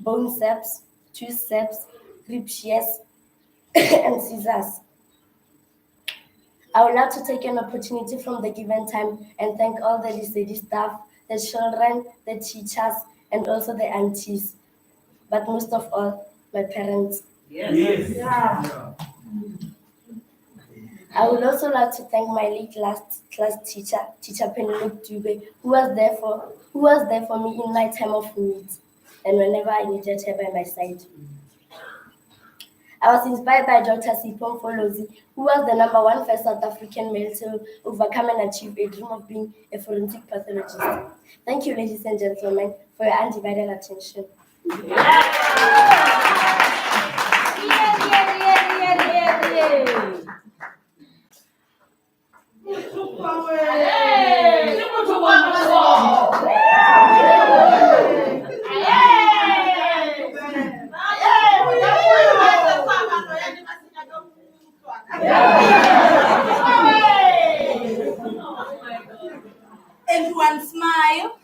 bone saps, tooth saps, rib shears, and scissors. I would like to take an opportunity from the given time and thank all the Lesedi staff, the children, the teachers, and also the aunties, but most of all, my parents. Yes. Yeah. I would also like to thank my late class teacher, Teacher Penelope Dube, who was there for me in my time of need and whenever I needed her by my side. I was inspired by Dr. Sipho Mfolozi, who was the #1 first South African male to overcome and achieve a dream of being a forensic pathologist. Thank you, ladies and gentlemen, for your undivided attention. Everyone smile.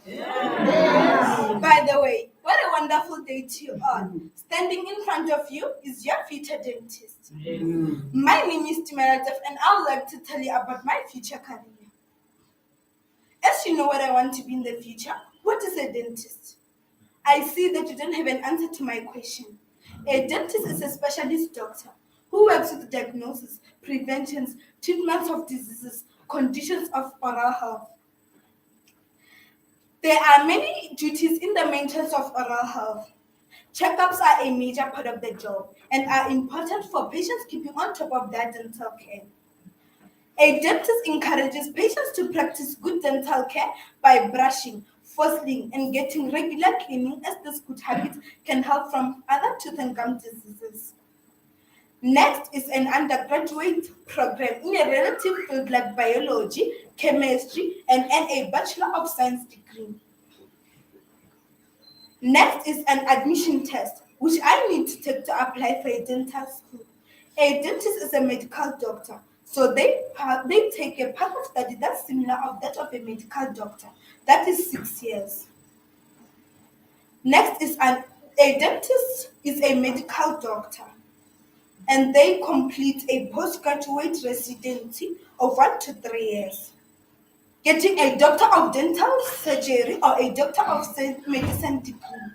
By the way, what a wonderful day to you all. Standing in front of you is your future dentist. My name is Timeratef and I would like to tell you about my future career. As you know what I want to be in the future, what is a dentist? I see that you don't have an answer to my question. A dentist is a specialist doctor who works with diagnosis, preventions, treatments of diseases, conditions of oral health. There are many duties in the maintenance of oral health. Checkups are a major part of the job and are important for patients keeping on top of their dental care. A dentist encourages patients to practice good dental care by brushing, flossing, and getting regular cleaning, as this good habit can help from other tooth and gum diseases. Next is an undergraduate program in a relative field like biology, chemistry, and a Bachelor of Science degree. Next is an admission test, which I need to take to apply for a dental school. A dentist is a medical doctor, so they take a path of study that's similar of that of a medical doctor. That is 6 years. Next is a dentist is a medical doctor, and they complete a postgraduate residency of 1 to 3 years. Getting a doctor of dental surgery or a doctor of medicine diploma.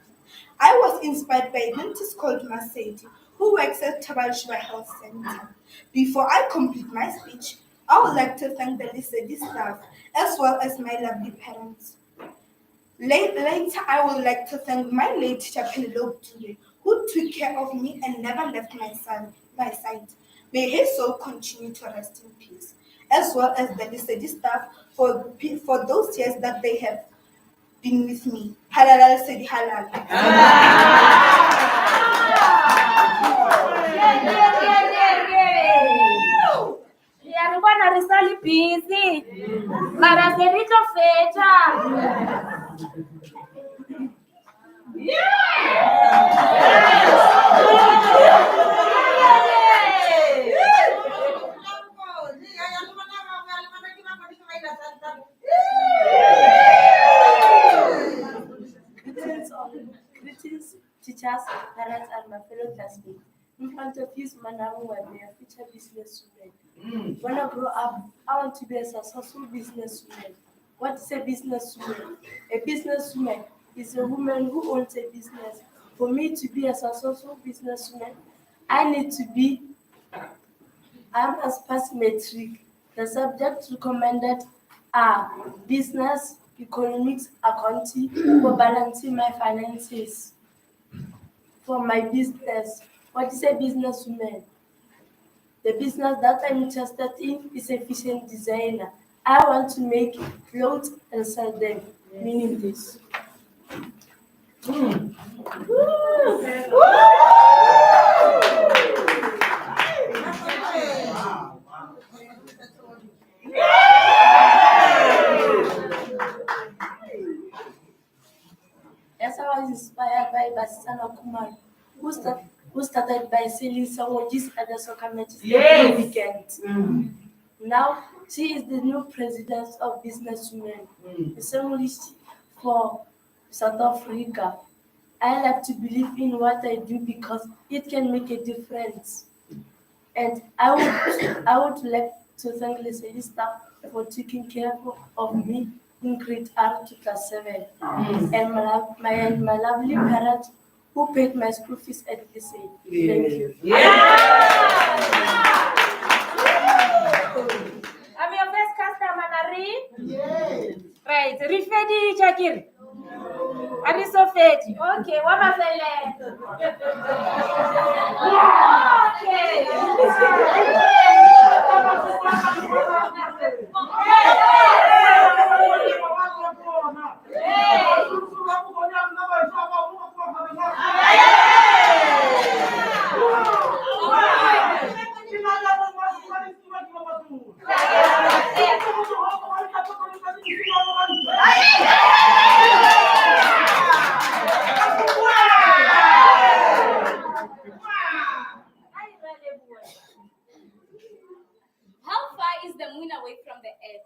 I was inspired by a dentist called Masedi, who works at Tabalshwa Health Center. Before I complete my speech, I would like to thank the Lisedi staff as well as my lovely parents. Later, I would like to thank my late teacher Penelope Ture, who took care of me and never left my side. May his soul continue to rest in peace, as well as the Lisedi staff for those years that they have been with me. Halal Lisedi halal. Ya ngibona risali busy. Mara serito feta. Greetings, teachers, parents, and my fellow classmates. In front of you is Manamu Wabe, a future businesswoman. When I grow up, I want to be a successful businesswoman. What is a businesswoman? A businesswoman is a woman who owns a business. For me to be a successful businesswoman, I need to be as pass metric. The subjects recommended are business, economics, accounting for balancing my finances. For my business, what is a businesswoman? The business that I'm interested in is a fashion designer. I want to make clothes and sell them, meaning this. As I was inspired by Basana Kumar, who started by selling sandwiches at the soccer matches every weekend. Now she is the new president of Businesswomen, established for South Africa. I like to believe in what I do because it can make a difference. And I would like to thank Leslie staff for taking care of me in grade R to class 7. And my lovely parents who paid my school fees at Leslie. Thank you. I'm your first customer, Nari. Right, Rifedi Jakir. Are you so fetchy? Okay, what am I How far is the moon away from the earth?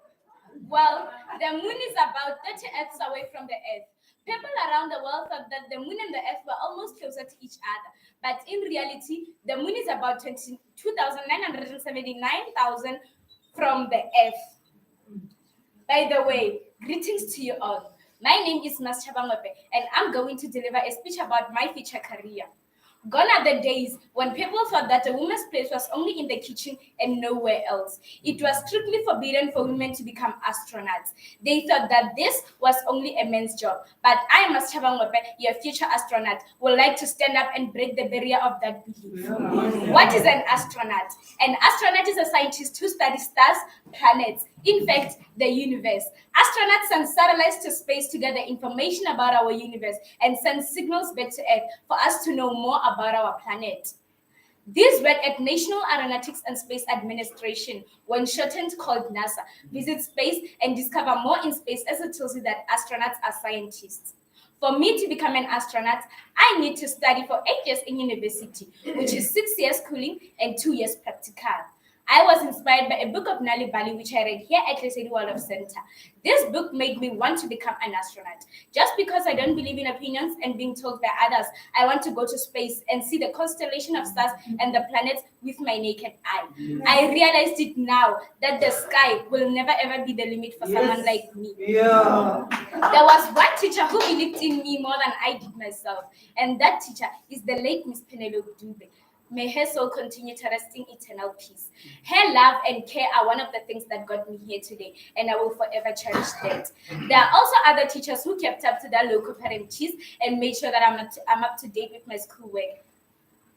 Well, the moon is about 30 Earths away from the earth. People around the world thought that the moon and the earth were almost closer to each other. But in reality, the moon is about 22,979,000 from the earth. By the way, greetings to you all. My name is Mas Chabangwepe, and I'm going to deliver a speech about my future career. Gone are the days when people thought that a woman's place was only in the kitchen and nowhere else. It was strictly forbidden for women to become astronauts. They thought that this was only a man's job. But I, Mas Chabangwepe, your future astronaut, would like to stand up and break the barrier of that belief. What is an astronaut? An astronaut is a scientist who studies stars, planets, in fact, the universe. Astronauts send satellites to space to gather information about our universe and send signals back to Earth for us to know more about our planet. These work at National Aeronautics and Space Administration, when shortened called NASA, visit space and discover more in space as it tells you that astronauts are scientists. For me to become an astronaut, I need to study for 8 years in university, which is 6 years schooling and 2 years practical. I was inspired by a book of Nali Bali, which I read here at Lesedi Waldorf Center. This book made me want to become an astronaut. Just because I don't believe in opinions and being told by others, I want to go to space and see the constellation of stars and the planets with my naked eye. I realized it now that the sky will never ever be the limit for someone like me. Yeah. There was one teacher who believed in me more than I did myself, and that teacher is the late Miss Penelope Dube. May her soul continue to rest in eternal peace. Her love and care are one of the things that got me here today, and I will forever cherish that. There are also other teachers who kept up to their local parentees and made sure that I'm up to date with my schoolwork.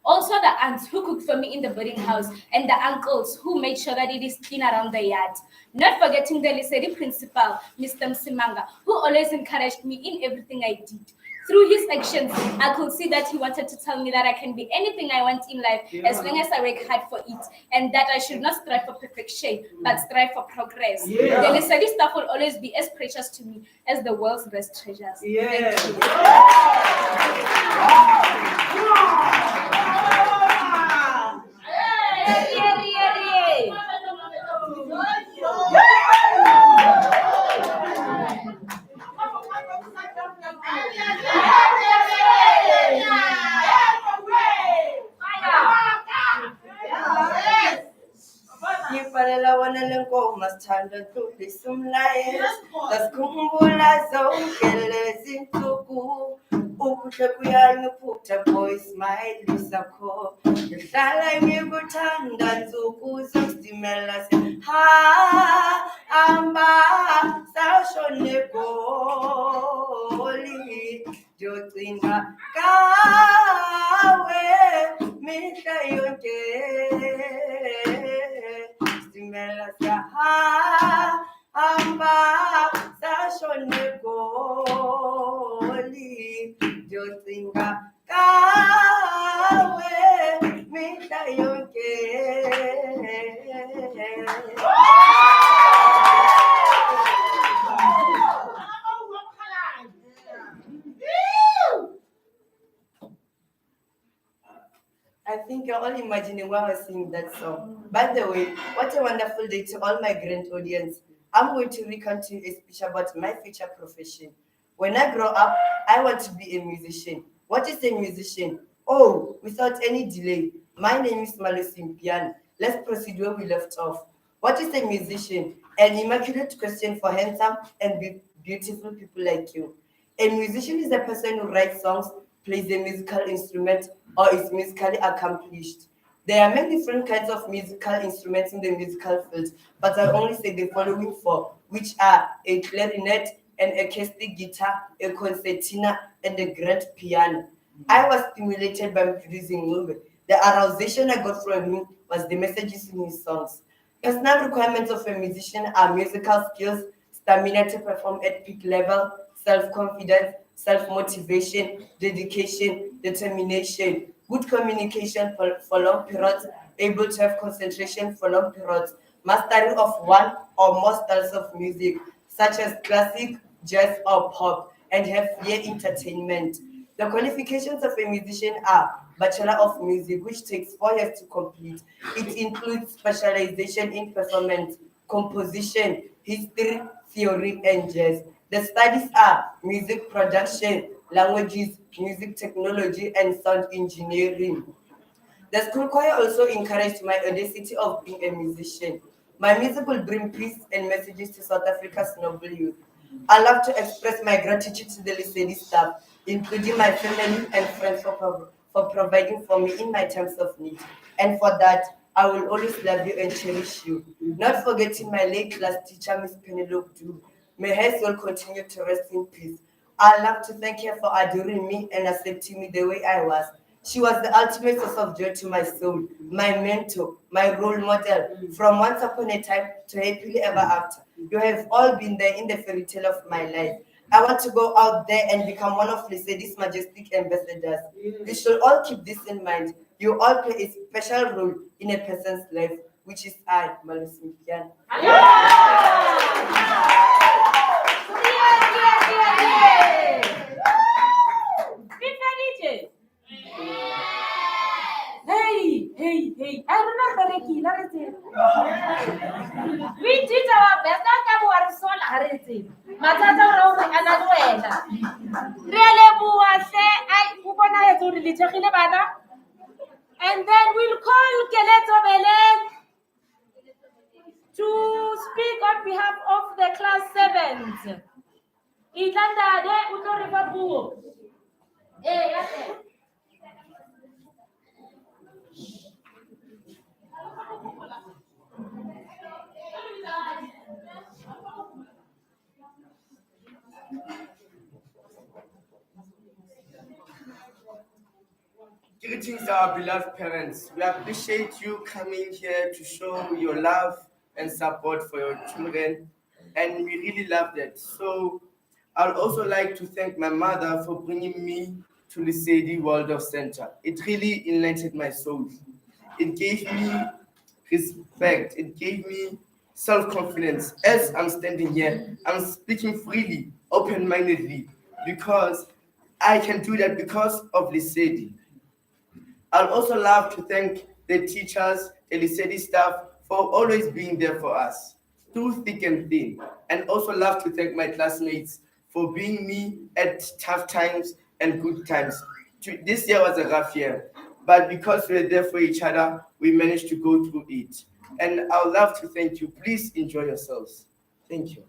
Also, the aunts who cooked for me in the boarding house, and the uncles who made sure that it is clean around the yard. Not forgetting the Lesedi principal, Mr. Msimanga, who always encouraged me in everything I did. Through his actions, I could see that he wanted to tell me that I can be anything I want in life as long as I work hard for it, and that I should not strive for perfection, but strive for progress. The Lesedi staff will always be as precious to me as the world's best treasures. Thank you. Ngifanele wona lenkomo sithanda ntulisa umlayezo ngasikhumbula zonke lezi nsuku ukuhle kuyangiphutha boy smile sakho ngihlala ngikuthanda nsuku zokusimela hamba sashone goli ndiyocinga kawe mihla yonke simela hamba sashone goli ndiyocinga kawe mihla yonke. I think you're all imagining why I was singing that song. By the way, what a wonderful day to all my grand audience. I'm going to recount to you a speech about my future profession. When I grow up, I want to be a musician. What is a musician? Oh, without any delay, my name is Malusim Pian. Let's proceed where we left off. What is a musician? An immaculate question for handsome and beautiful people like you. A musician is a person who writes songs, plays a musical instrument, or is musically accomplished. There are many different kinds of musical instruments in the musical field, but I'll only say the following four, which are a clarinet, an acoustic guitar, a concertina, and a grand piano. I was stimulated by producing Ngube. The arousation I got from him was the messages in his songs. Personal requirements of a musician are musical skills, stamina to perform at peak level, self-confidence, self-motivation, dedication, determination, good communication for long periods, able to have concentration for long periods, mastery of one or more styles of music, such as classic, jazz, or pop, and have fair entertainment. The qualifications of a musician are Bachelor of Music, which takes 4 years to complete. It includes specialization in performance, composition, history, theory, and jazz. The studies are music production, languages, music technology, and sound engineering. The school choir also encouraged my audacity of being a musician. My music will bring peace and messages to South Africa's noble youth. I love to express my gratitude to the Lesedi staff, including my family and friends for providing for me in my times of need. And for that, I will always love you and cherish you. Not forgetting my late class teacher, Miss Penelope Dube. May her soul continue to rest in peace. I love to thank her for adoring me and accepting me the way I was. She was the ultimate source of joy to my soul, my mentor, my role model, from once upon a time to happily ever after. You have all been there in the fairy tale of my life. I want to go out there and become one of Lesedi's majestic ambassadors. We should all keep this in mind. You all play a special role in a person's life, which is I, Malusim Pian. I remember we did our best. I was so hurried. Matata Anna. Really, and then we'll call Keleto Belen to speak on behalf of the class 7s. Itanda de Utoribabu. Greetings, our beloved parents. We appreciate you coming here to show your love and support for your children, and we really love that. So, I'd also like to thank my mother for bringing me to Lisedi Waldorf Center. It really enlightened my soul. It gave me respect. It gave me self-confidence. As I'm standing here, I'm speaking freely, open-mindedly, because I can do that because of Lisedi. I'd also love to thank the teachers, the Lisedi staff for always being there for us, through thick and thin. And also love to thank my classmates for being me at tough times and good times. This year was a rough year, but because we were there for each other, we managed to go through it. And I would love to thank you. Please enjoy yourselves. Thank you.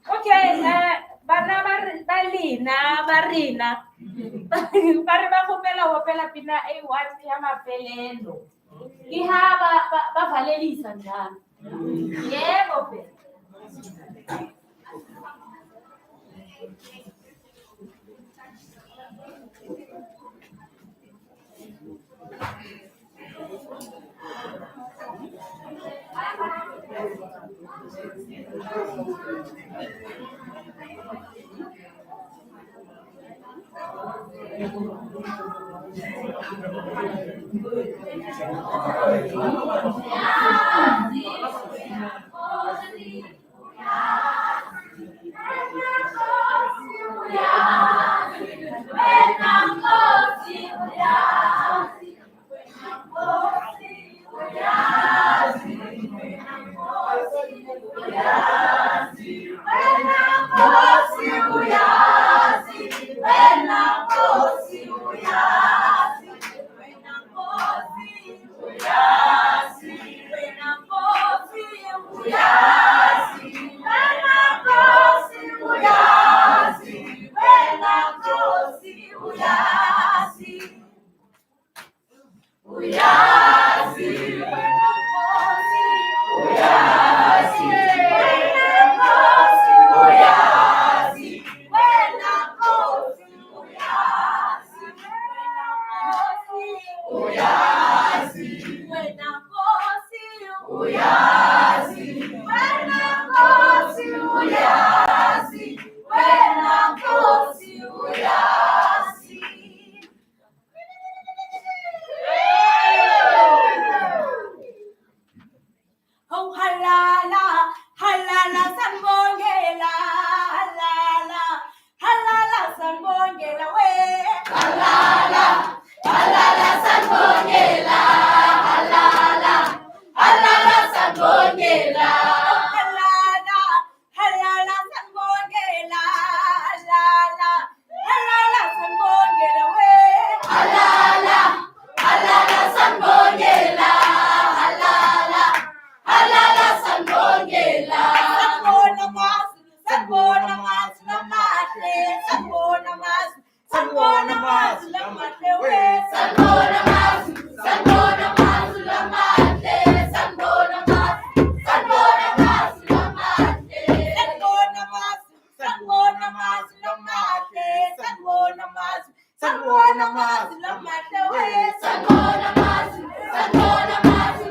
Okay, Marina. Pare ba kopela hopela pina e what ya mafelelo. Ke ha ba valelisa njalo. Yebo phela. Oh halala, halala sanbongela, halala, halala sanbongela we. Halala, halala sanbongela, halala, halala sanbongela. Halala, halala sanbongela, halala, halala sanbongela we. Halala, halala sanbongela, halala. Halala sanbongela. Sanbona mazu la mate. Sanbona mazu la mate we. Sanbona mazu la mate. Sanbona mazu la mate. Sanbona mazu la mate. Sanbona mazu la mate we. Sanbona mazu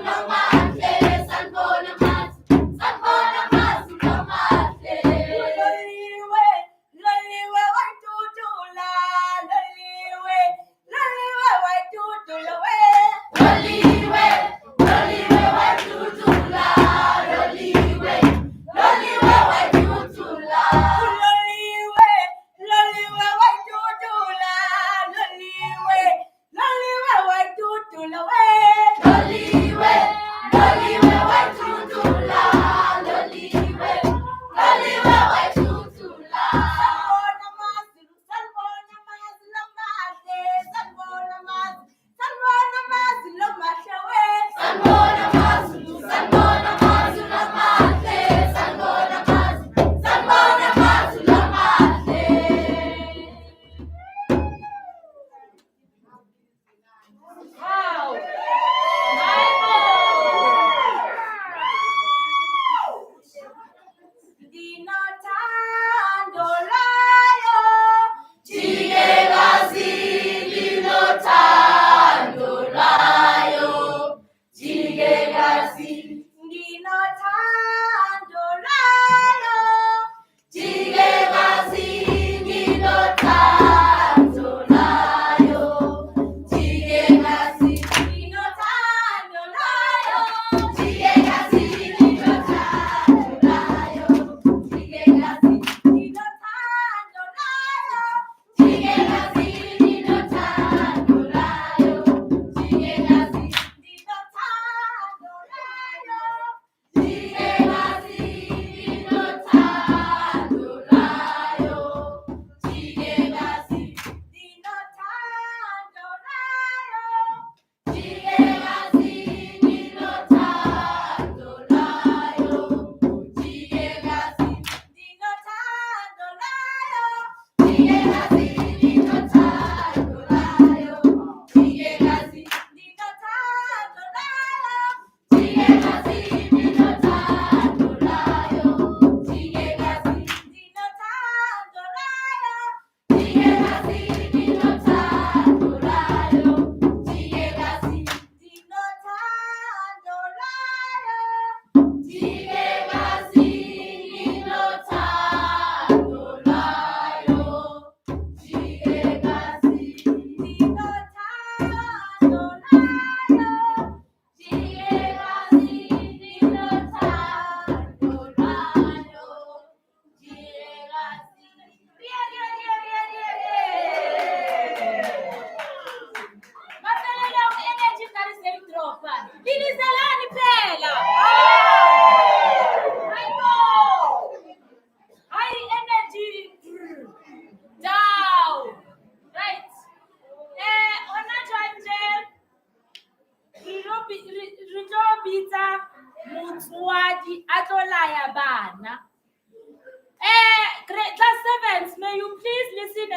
la mate. Sanbona mazu la mate. Loliwe wa tutula. Loliwe wa tutula we. Loliwe wa tutula. Loliwe wa tutula. Loliwe wa tutula. Loliwe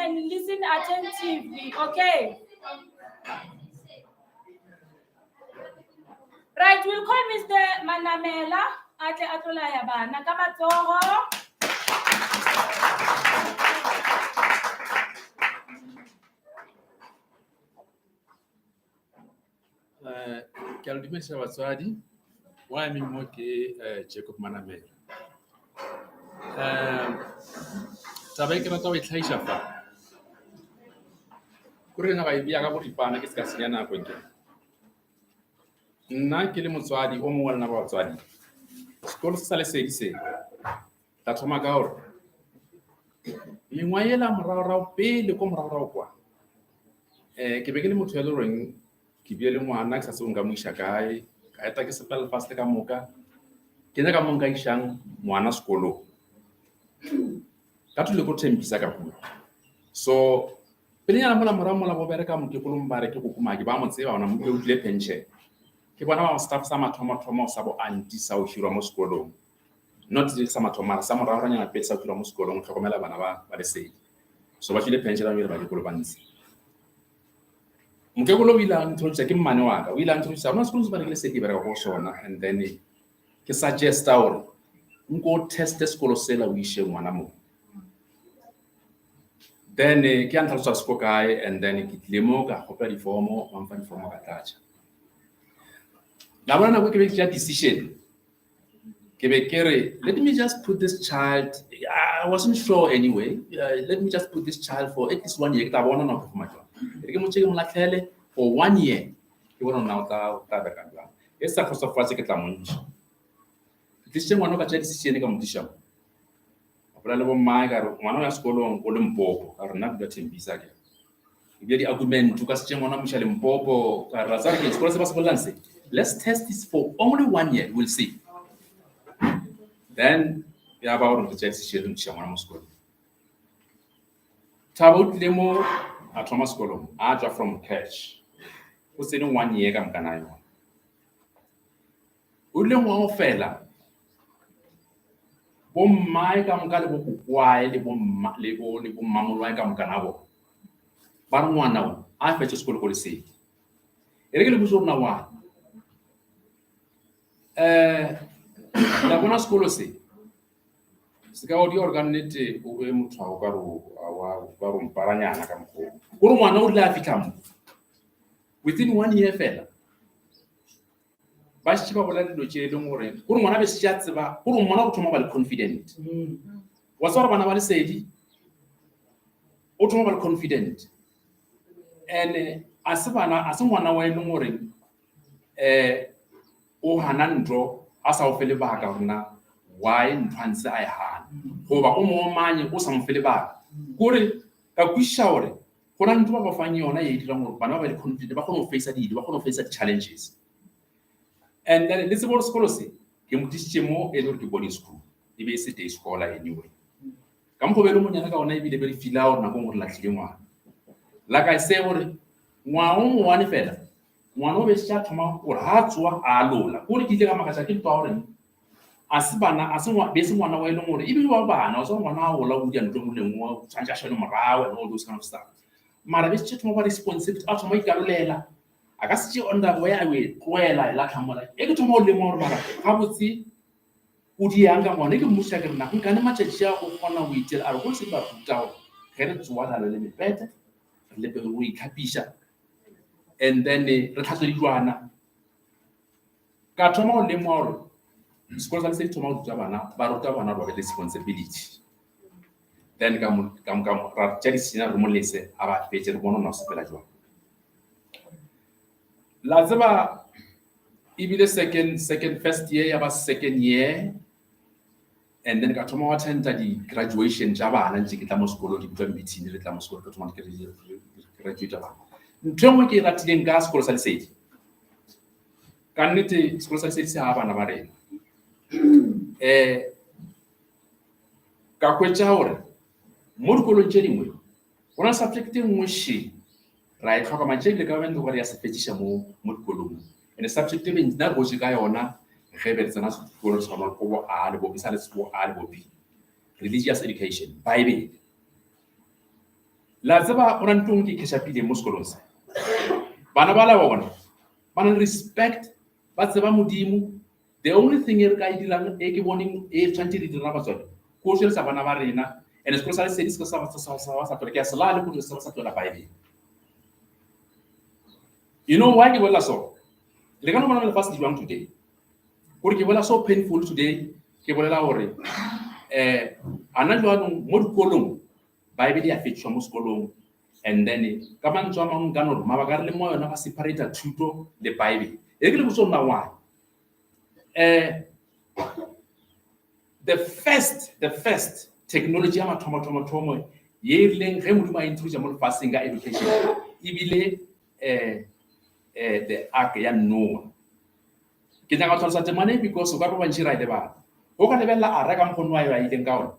and listen attentively, okay? Right, we'll call Mr. Manamela. Atle atolaya bana ka matsogo. Ke a le dumedisa batswadi wa emeng mo ke Jacob Manamela. Taba e ke rata go e tlhagiša fa kore na ba e bea ka boripana ke se ka senya nako ke nna ke le motswadi o mongwe le nna ba batswadi sekolo se sa lesedi se tla thoma ka gore mengwa ela moraorao pele ko moraorao kwa ke be ke le motho ya le goreng ke bie le ngwana ke sa tsebong ka mo iša kae ka eta ke sepela lefatshe ka moka ke ne ka mo nka išang ngwana sekolong ka thule ko thempisa ka pula so pelenyana mola morago mola bo bereka mokekolong ba re ke kokomaki ba mo tseba ona mo ke utlwile pension ke bona ba staff sa mathomo sa bo anti sa o hirwa mo sekolong not sa mathomo sa moraoranyana pele sa o hirwa mo sekolong go tlhokomela bana ba lesedi so ba tswile pension ba ba dikolo ba ntsi mokekolo o ile a introduce ke mmane wa ka o ile a introduce rona sekolo se ba rekile se ke bereka go sona and then ke suggesta gore nko teste sekolo sela o ishe ngwana mo then ke a ntlhalosa se ko kae and then ke tlile mo ka gopela difomo ba mfa difomo ka tlatša la bona nako ke be ke tšea decision ke be ke re let me just put this child I wasn't sure anyway let me just put this child for at least 1 year ke tla bona na go fuma jwa ke mo tšee ke mo latlhele for 1 year ke bona na o tla bereka jwang e sa kgotsofatse ke tla mo ntšha ke tlisitše ngwana o ka tšea decision ka mo tliša bola le bo mmae ka re ngwana ya sekolong o le Mpopo ka re nna dula Thembisa ke ebile di-argument o ka se tšee ngwana o moša le Mpopo ka re ratsa re ke sekolo se ba se bolelang se let's test this for only 1 year we'll see then ya ba gore re tšea decision re moša ngwana mo sekolong Thabo o tlile mo a thoma sekolong a tswa from cash o tsene 1 year ka mokana yona o le ngwa o fela bo mmae ka moka le bo kokwae le bo mmamolo wa ka moka na bo ba re ngwana o a fetse sekolo ko lesedi e re ke le botse rona wa la bona sekolo se ka o di organite o be motho a ka ro mparanyana ka mokgo gore ngwana o ile a fitlha mo within 1 year fela ba se ba bola dilo tše le gore gore ngwana be se ja tseba gore ngwana o thoma ba le confident wa tsara bana ba le sedi o thoma ba le confident and a se ngwana wa ile gore o hana ntro a sa o fele baka rona why ntwantse a hana goba o mo manye o sa mo fele baka gore ka kwisha gore gona ntho ba ba fang yona e dira gore bana ba le confident ba kgone go face ba kgone go face challenges and then let's go sekolo se ke mo tšitše mo e le gore ke boarding school e be se day scholar anyway ka mo go be le monyana ka ona e bile be re fila gore nako gore latlhile ngwana la ka se gore ngwana o moane fela ngwana o be se tša thoma gore ha tswa a lola gore ke ile ka makatša ke twa gore a se ngwana wa e leng gore e bile wa bana o sa ngwana a gola o dia ntlo mo lengwe o tshwantša šone morago and all those kind of stuff mara be se thoma ba responsibility a thoma ikalolela a ka se tše onda boya we tloela la tlhamola e ke thoma o lema gore mara ga botse o di yang ka ngwana ke mmuša ke rena nka ne matšatši a go kgona go itela a re go se ba ruta gore ge re tsoana le mepete re lepe go itlhapiša and then re tlhatswe dilwana ka thoma go lema gore sekolo sa le se di thoma go ba ruta bana ba be responsibility then ka ra tša disena re mo lese a ba fetse re bona o na o sepela jwang la tseba ebile first year ya ba second year and then ka thoma wa attenda di-graduation tša bana ntse ke tla mo sekolo di bitswa meeting le tla mo sekolo ka thoma ke graduate bana ntho e nngwe ke e ratileng ka sekolo sa lesedi ka nnete sekolo sa lesedi se ha bana ba rena ka hwetša gore mo dikolong tše dingwe go na subject e nngwe she ra e tlhoka matšhe le government gore ya se fetiša mo dikolong and subject e bentsi na goje ka yona ge be re tsena sekolo se tshwana go bo a le bo bisa le se bo a le bo b religious education bible La tseba ona ntong ke keshapile mo sekolong se. Bana ba la bona. Bana respect ba tseba modimo. The only thing e re ka e dirang e ke boneng e tshwantse di dira batswadi. Ko tshwelesa bana ba rena and sekolo sa lesedi se sa tlola ke a se lale ko se sa tlola Bible. You know why ke bolela so? Le kana bona lefatshe di jwang today. Gore ke bolela so painful today ke bolela hore ana jwanong mo dikolong Bible ya fetshwa mo sekolong and then ka mantswe a mangwe ka nore mabaka re le mo yona ba separata thuto le Bible. E ke le botso nna why? The first technology ya mathomo ye rileng ge modimo a introduce mo lefatsheng ka education ebile the ark ya Noah. Ke nyaka go tlhalosa temane because o ka re ba ntšhira ile bana go ka lebella a reka mokgone wa yo a ileng ka ona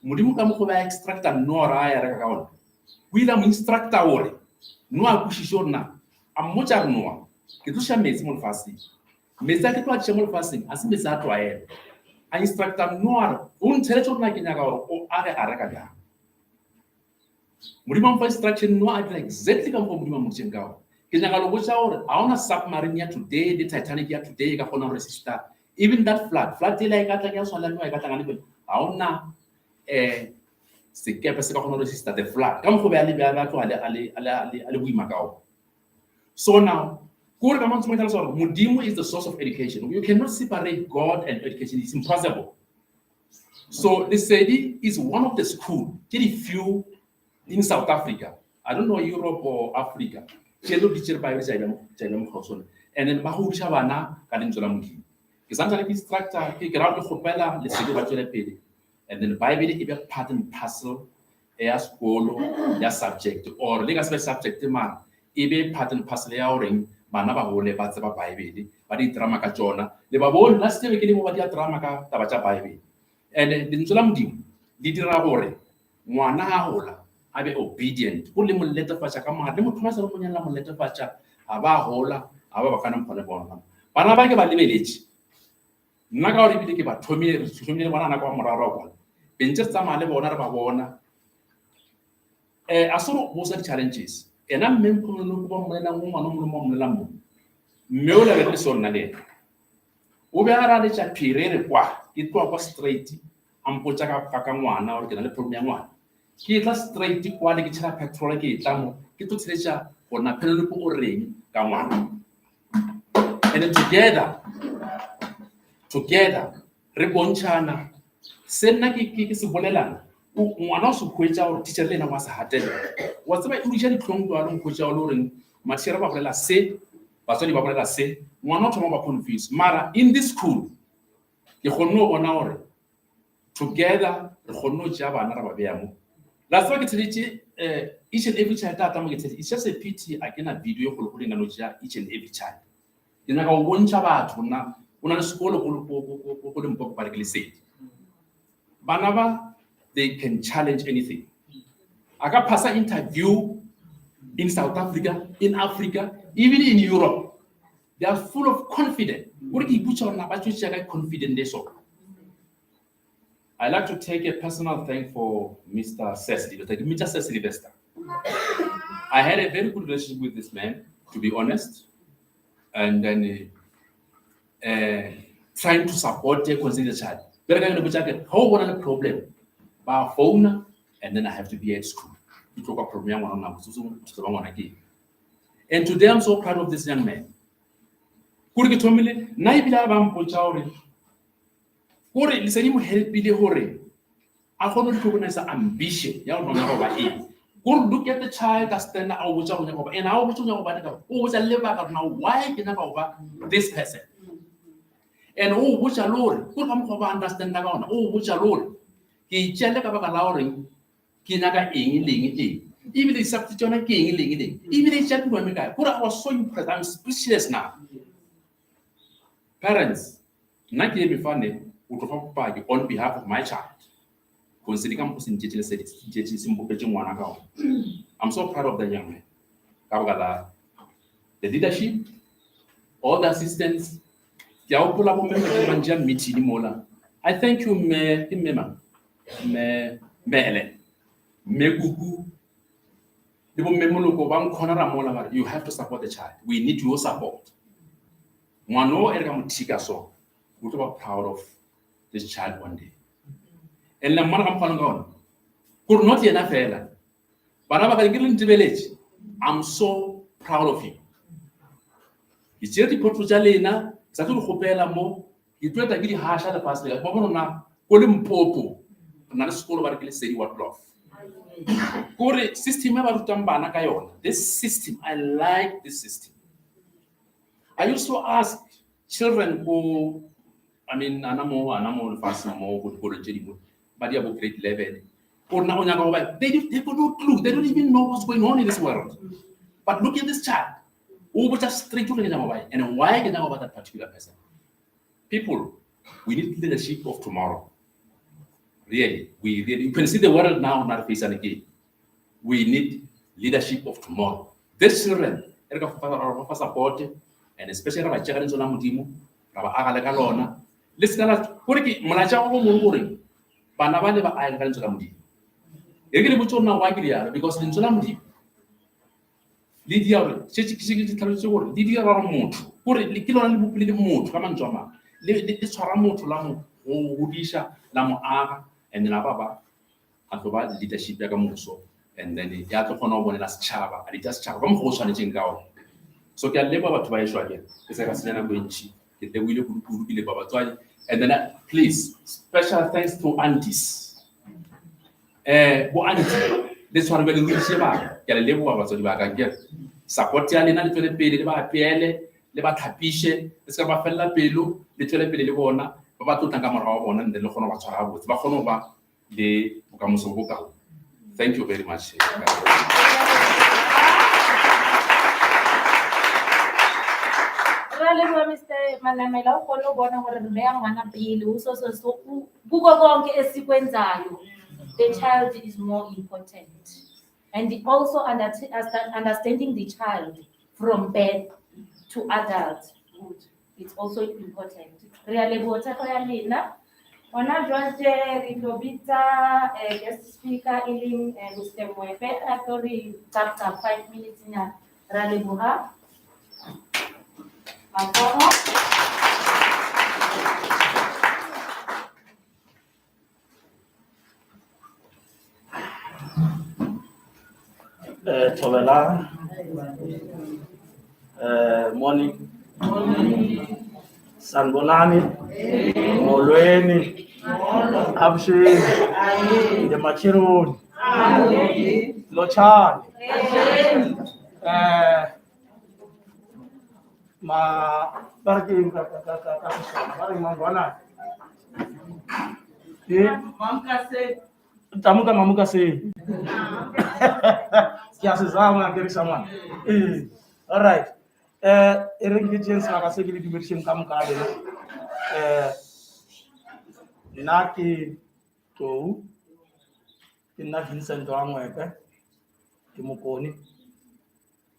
modimo ka mokgo ba extracta Noah a ya reka ka ona o ile mo instructor hore Noah a kwešiše gore na a mmotša re Noah ke tloša metsi mo lefatsheng metsi a ke tlo a tšea mo lefatsheng a se metsi a tlwaela a instructor Noah o ntsheletše gore na ke nyaka gore o age a reka bjang modimo a mfa instruction Noah a dira exactly ka mokgwa modimo a mmotšeng ka ona ke nyaka lo botša gore a ona submarine ya today le Titanic ya today ka kgona gore sister even that flood ile e ka tla ke a tshwana le Noah e ka tla ngane pele a ona sekepe se ka kgona gore sister the flood ka mokgwa be a tloga a le boima ka ona. So now kore ka mantswe mo tlhalosa gore modimo is the source of education. You cannot separate God and education. It's impossible. So Lesedi is one of the school very few in South Africa. I don't know Europe or Africa. Chelo teacher Bible China mo and then ba go tsha bana ka lentswe la modimo. Ke santse ke instructor ke ra go gopela Lesedi ba tswele pele and then Bible e be part and parcel ya sekolo ya subject or le ka subject man e be part and parcel ya oreng bana ba hole ba tseba Bible ba di drama ka tsona le ba bone last week ke le mo ba di drama ka taba tsa Bible and lentswe la modimo di dira gore ngwana a hola a be obedient go le mo letefatsa ka mara le motho a se mo nyalla mo letefatsa a ba hola a ba kana mphone bona bana ba ke ba lebeletse nna ka hore bile ke ba thomile bona na ka moraro bona bentse tsa male bona re ba bona a soro bo sa challenges ena mmempho no go ba mmela ngwana mo mo mmela mo mme o le sona le o be ara le tsa phirere kwa ke twa kwa straight ampotsa ka ngwana o ke na le problem ya ngwana ke tla straight kwa le ke tshela petrol ke tla mo ke to tsheletsa bona Penelope o reng ka ngwana and then together re bontshana sena ke se bolelana ngwana o se khwetsa gore teacher le ena wa se hatela wa tseba e dija ditlhong twa le khwetsa o le gore matshera ba bolela se batswadi ba bolela se ngwana o thoma ba confuse mara in this school ke kgonne o bona gore together re kgonne o ja bana ra ba beya mo la tswa ke tsheditse each and every child ta mo ke tsheditse it's just a pity a kena video go le ngano ja each and every child ke naka o bontsha batho na una le sekolo go le mpoko ba re ke Lesedi bana ba they can challenge anything. I got pass an interview in South Africa, in Africa, even in Europe. They are full of confidence. I like to take a personal thank for Mr. Sylvester. I had a very good relationship with this man, to be honest, and then trying to support the consider child. But I'm going to how one problem. Phone and then I have to be at school. To talk about problem and today I'm so proud of this young man. Kuri ke thomile na ibila ba mpotsa hore gore Lesedi mo helpile hore a gone go recognize ambition ya go nna ba e gore look at the child that stand out botsa go nyaka ba and how botsa go ba ka o botsa le ba ka now why ke nyaka go ba this person and o botsa lore go ka mo ba understand ka ona o botsa lore ke itšele ka baka la gore ke nyaka eng ebile substitute yona ke eng ebile e tšea tuba me kae gore I was so impressed. I'm speechless now. Parents nna ke eme fane o tlo fa bopaki on behalf of my child considering ka mo se ntšetše Lesedi se mbopetse ngwana ka ona. I'm so proud of the young man ka baka la the leadership, all the assistants ke a opola bo mmemme ke ba njea meeting mola. I thank you me Mele, me Gugu, You have to support the child. We need your support. Ngwano e re ka mo thika so, o tlo ba proud of this child one day. And la mana ka mfana ngona. Kur not yena fela. Bana ba ka ngileng tibeletse. I'm so proud of you. It's just the portfolio lena, sa tlo gopela mo, ke tlo ta ke di hasha le pass le. Ba bona ko le Mpopo. Na le sekolo ba re ke le sedi waldorf. Kore system ya ba rutang bana ka yona. This system, I like this system. I used to ask children who, anamo fast mo go jedi but they grade 11. Or now they've got no clue. They don't even know what's going on in this world. But look at this child. Who just straight to the and why get about that particular person? People, we need leadership of tomorrow. Really, you can see the world now not facing again. We need leadership of tomorrow. These children, support, and especially our children in Mudimo, our Agalaga Lona. Listen, Kuriki, Malacha Munguri, Panavani, I can to Mudi. You get put on now, why because in Sulamudi. Lydia, Lydia Ramon, Puri, Likilon, Mood, come on, Joma. This Haramo to Lamu, Udisha, Lamu Aga, and then Ababa, and provide leadership Yagamuso, and then the Yatokono one as Chava, and it just Chava, Hosan Jingao. So can live about twice again. It's like a Sena Winchi, the will be about twice. And then, please, special thanks to aunties. Auntie, this one will reach him out. Get a level of what you can get. Support Yanina to the pay, the PL, the Batapishe, the Sabafella Pelu, the Telepelivona, Babatu Tangamara, and the Lokono Wachara with Bakonova, the Bukamusobuka. Thank you very much. Mr. Manamela, follow one over the Leamana Bill, so Google Gonke esikwenzayo. The child is more important. And also understanding the child from birth to adulthood. It's also important. Really, what I Ona George Ritobita, guest speaker, Ilim, Mr. Mwepe, actually, chapter 5 minutes in a Ralebuha. Tovela, morning, Sanbonani, Molweni, Abshi, the Machirun, Lochan, ma barking Mangwana. Tamuka Mamuka say. All right. Engagements are secondly division come card. Naki to Kina Vincent Amweka, Kimokoni,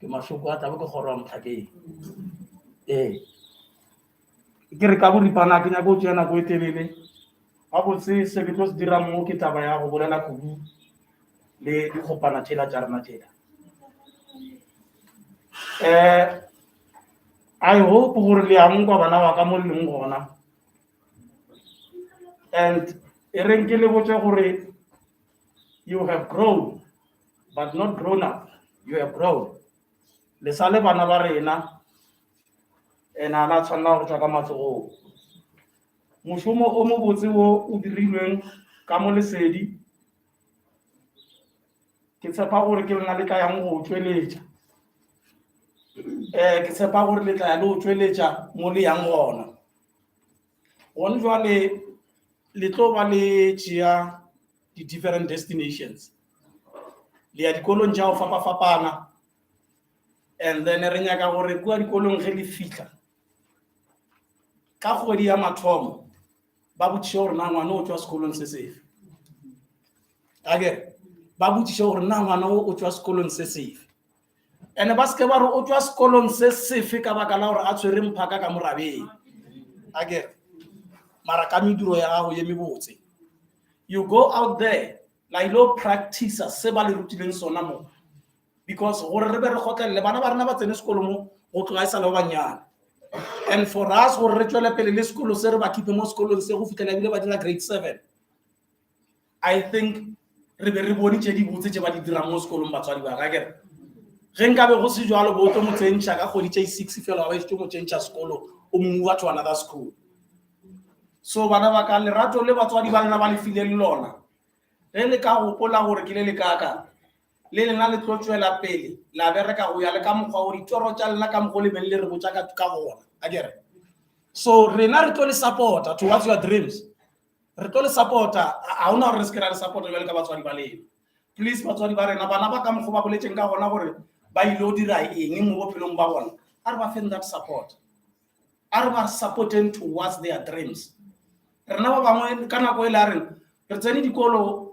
Kimashuka, Tabako Horam Taki. Kirikaburi Panakina go to Anagote. I would say Sevitos Diramoki Tabaya, Oborana Kubu, Le Hopanachela Jarnachela. I hope Liamunga and Erenkele, you have grown, but not grown up. You have grown. Le Saleba Navarena and Anachana Takamato. Mushumo Omo Boziwo Udriwen Kamole Sedi. Kitapa or Kilnalika Yango, Twelage. Kitapa or Little Twelage, Moli Yangon. One valley, Little Valley, Chia, the different destinations. The Adikolon Jao Fapana, and then Renyaga or Requad Colon Helifika. Kahori Amatom. Babu Chor now know to us colon safe. Again, Babu Chor now know to us colon safe. And a basketball to us colon safe, Kabakalar Atsurim Pakakamurabe. Again, Marakami Duroya, Yemi. You go out there, like low practice a several routines sonamo. because gore re be re gotlelele bana ba rena ba tsene sekolo mo go tloga e sa le ba banyane. And for us gore re tswele pele le sekolo se re ba keep mo sekolong se go fitlhela ebile ba dira grade 7, I think re be re bone tse di botse tse ba di dirang mo sekolong batswadi ba ka kere ge nka be go se jwalo bo tlo mo tsentšha ka kgodi tse 6 fela ba itse mo tsentšha sekolo o move to another school. So bana ba ka lerato le batswadi ba lena ba le file le lona ge le ka gopola gore ke le le kaka le lena le tlo tswela pele la bereka go ya le ka mokgwa o ditoro tša lena ka mokgwa le beng le re botsa ka gona akere. So rena re tlo le supporta towards your dreams, re tlo le supporta a ona re se ke ra le supporta jwale ka batswadi ba lena. Please batswadi ba rena bana ba ka mokgwa ba boletseng ka gona gore ba ile dira eng mo bophelong ba bona a re ba feng that support, a re ba supporting towards their dreams. Rena ba bangwe ka nako e le a rena re tsene dikolo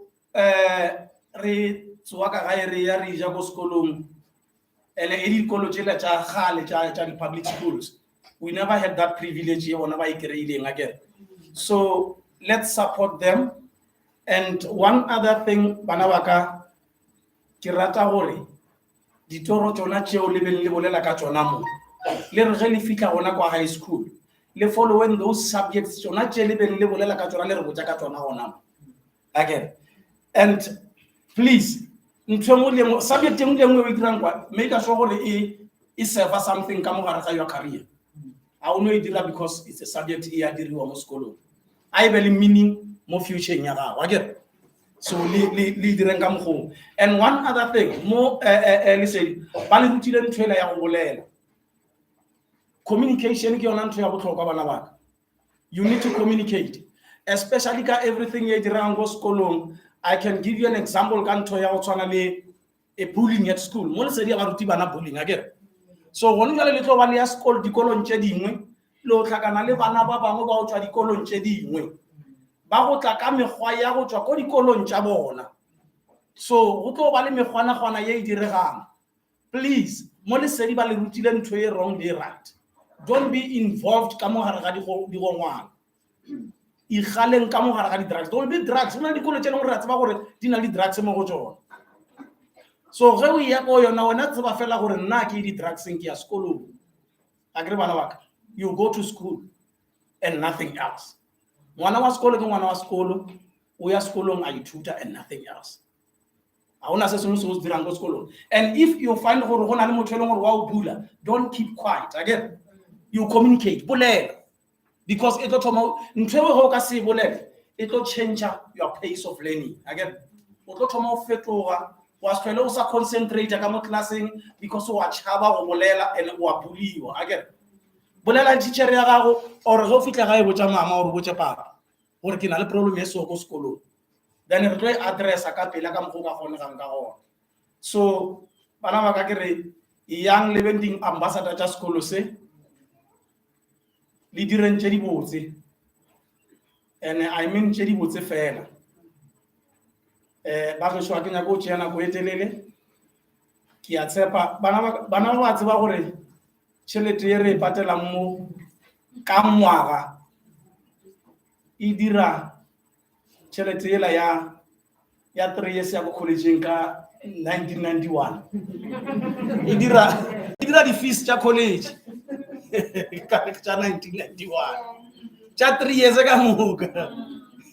re tsoa ka gae re ya re ja ko sekolong ene e dikolo tšela tša gale tša di-public schools. We never had that privilege ye bona ba e kry-ileng akere. So let's support them. And one other thing bana ba ka ke rata gore ditoro tsona tšeo le beng le bolela ka tsona mo le re ge le fitlha gona kwa high school le following those subjects tsona tše le beng le bolela ka tsona le re botsa ka tsona gona mo again. And please ntho subject engwe le engwe o e dirang kwa make sure gore e serve something ka mo gare ga your career. I only e dira because it's a subject e a diriwa mo sekolong a e be le meaning mo future ya gago akere. So le direng ka mogong. And one other thing mo listen ba le rutile ntho ela ya go bolela communication ke yona ntho ya botlhokwa bana ba ka. You need to communicate, especially ka everything ye dirang go sekolong. I can give you an example ka ntho ya go tshwana le a bullying at school mo le se di ba ruti bana bullying akere. So gone jale le tlo ba le ya sekolo dikolong tše dingwe le o tlhakana le bana ba bangwe ba go tswa dikolong tše dingwe ba go tla ka mekgwa ya go tswa ko dikolong tša bona. So go tlo ba le mekgwana ye e diregang. Please mo le sedi ba le rutile ntho ye wrong le right. Don't be involved ka mo gare ga digongwana igaleng ka mo gare ga di-drugs. Don't be drugs go na dikolo tše leng gore re tseba gore di na le drugs mo go tsona. So ge o ya ko yona wena tseba fela gore nna ke di-drugseng ke ya sekolong akere bana ba ka. You go to school and nothing else. Ngwana wa sekolo ke ngwana wa sekolo o ya sekolong a ithuta and nothing else. A ona se sengwe se o se dirang ko sekolong. And if you find gore go na le motho e leng gore wa o bula, don't keep quiet again. You communicate bolela because it tlo thoma ntho e go ka se bolela it tlo change your pace of learning again. O tlo thoma o fetoga wa se tlhole o sa concentrate ka mo classeng because wa tšhaba go bolela and wa buliwa again. Bolela teacher ya gago or go fitla ga e botsa mama or botsa papa gore ke na le problem e so go sekolong, then re tlo addressa ka pela ka mgo ka gone gang ka gona. So bana ba ka ke re young living ambassador tša sekolo se le direng tše di botse and I mean tše di botse fela. Ba ge shwa ke nyako tšea nako e telele ke a tshepa bana ba tseba gore tšhelete ye re patelang mo ka ngwaga e dira tšhelete ela ya 3 years ya go collegeng ka 1991 e dira di-fees tša college ka 1991 tša 3 years ka moka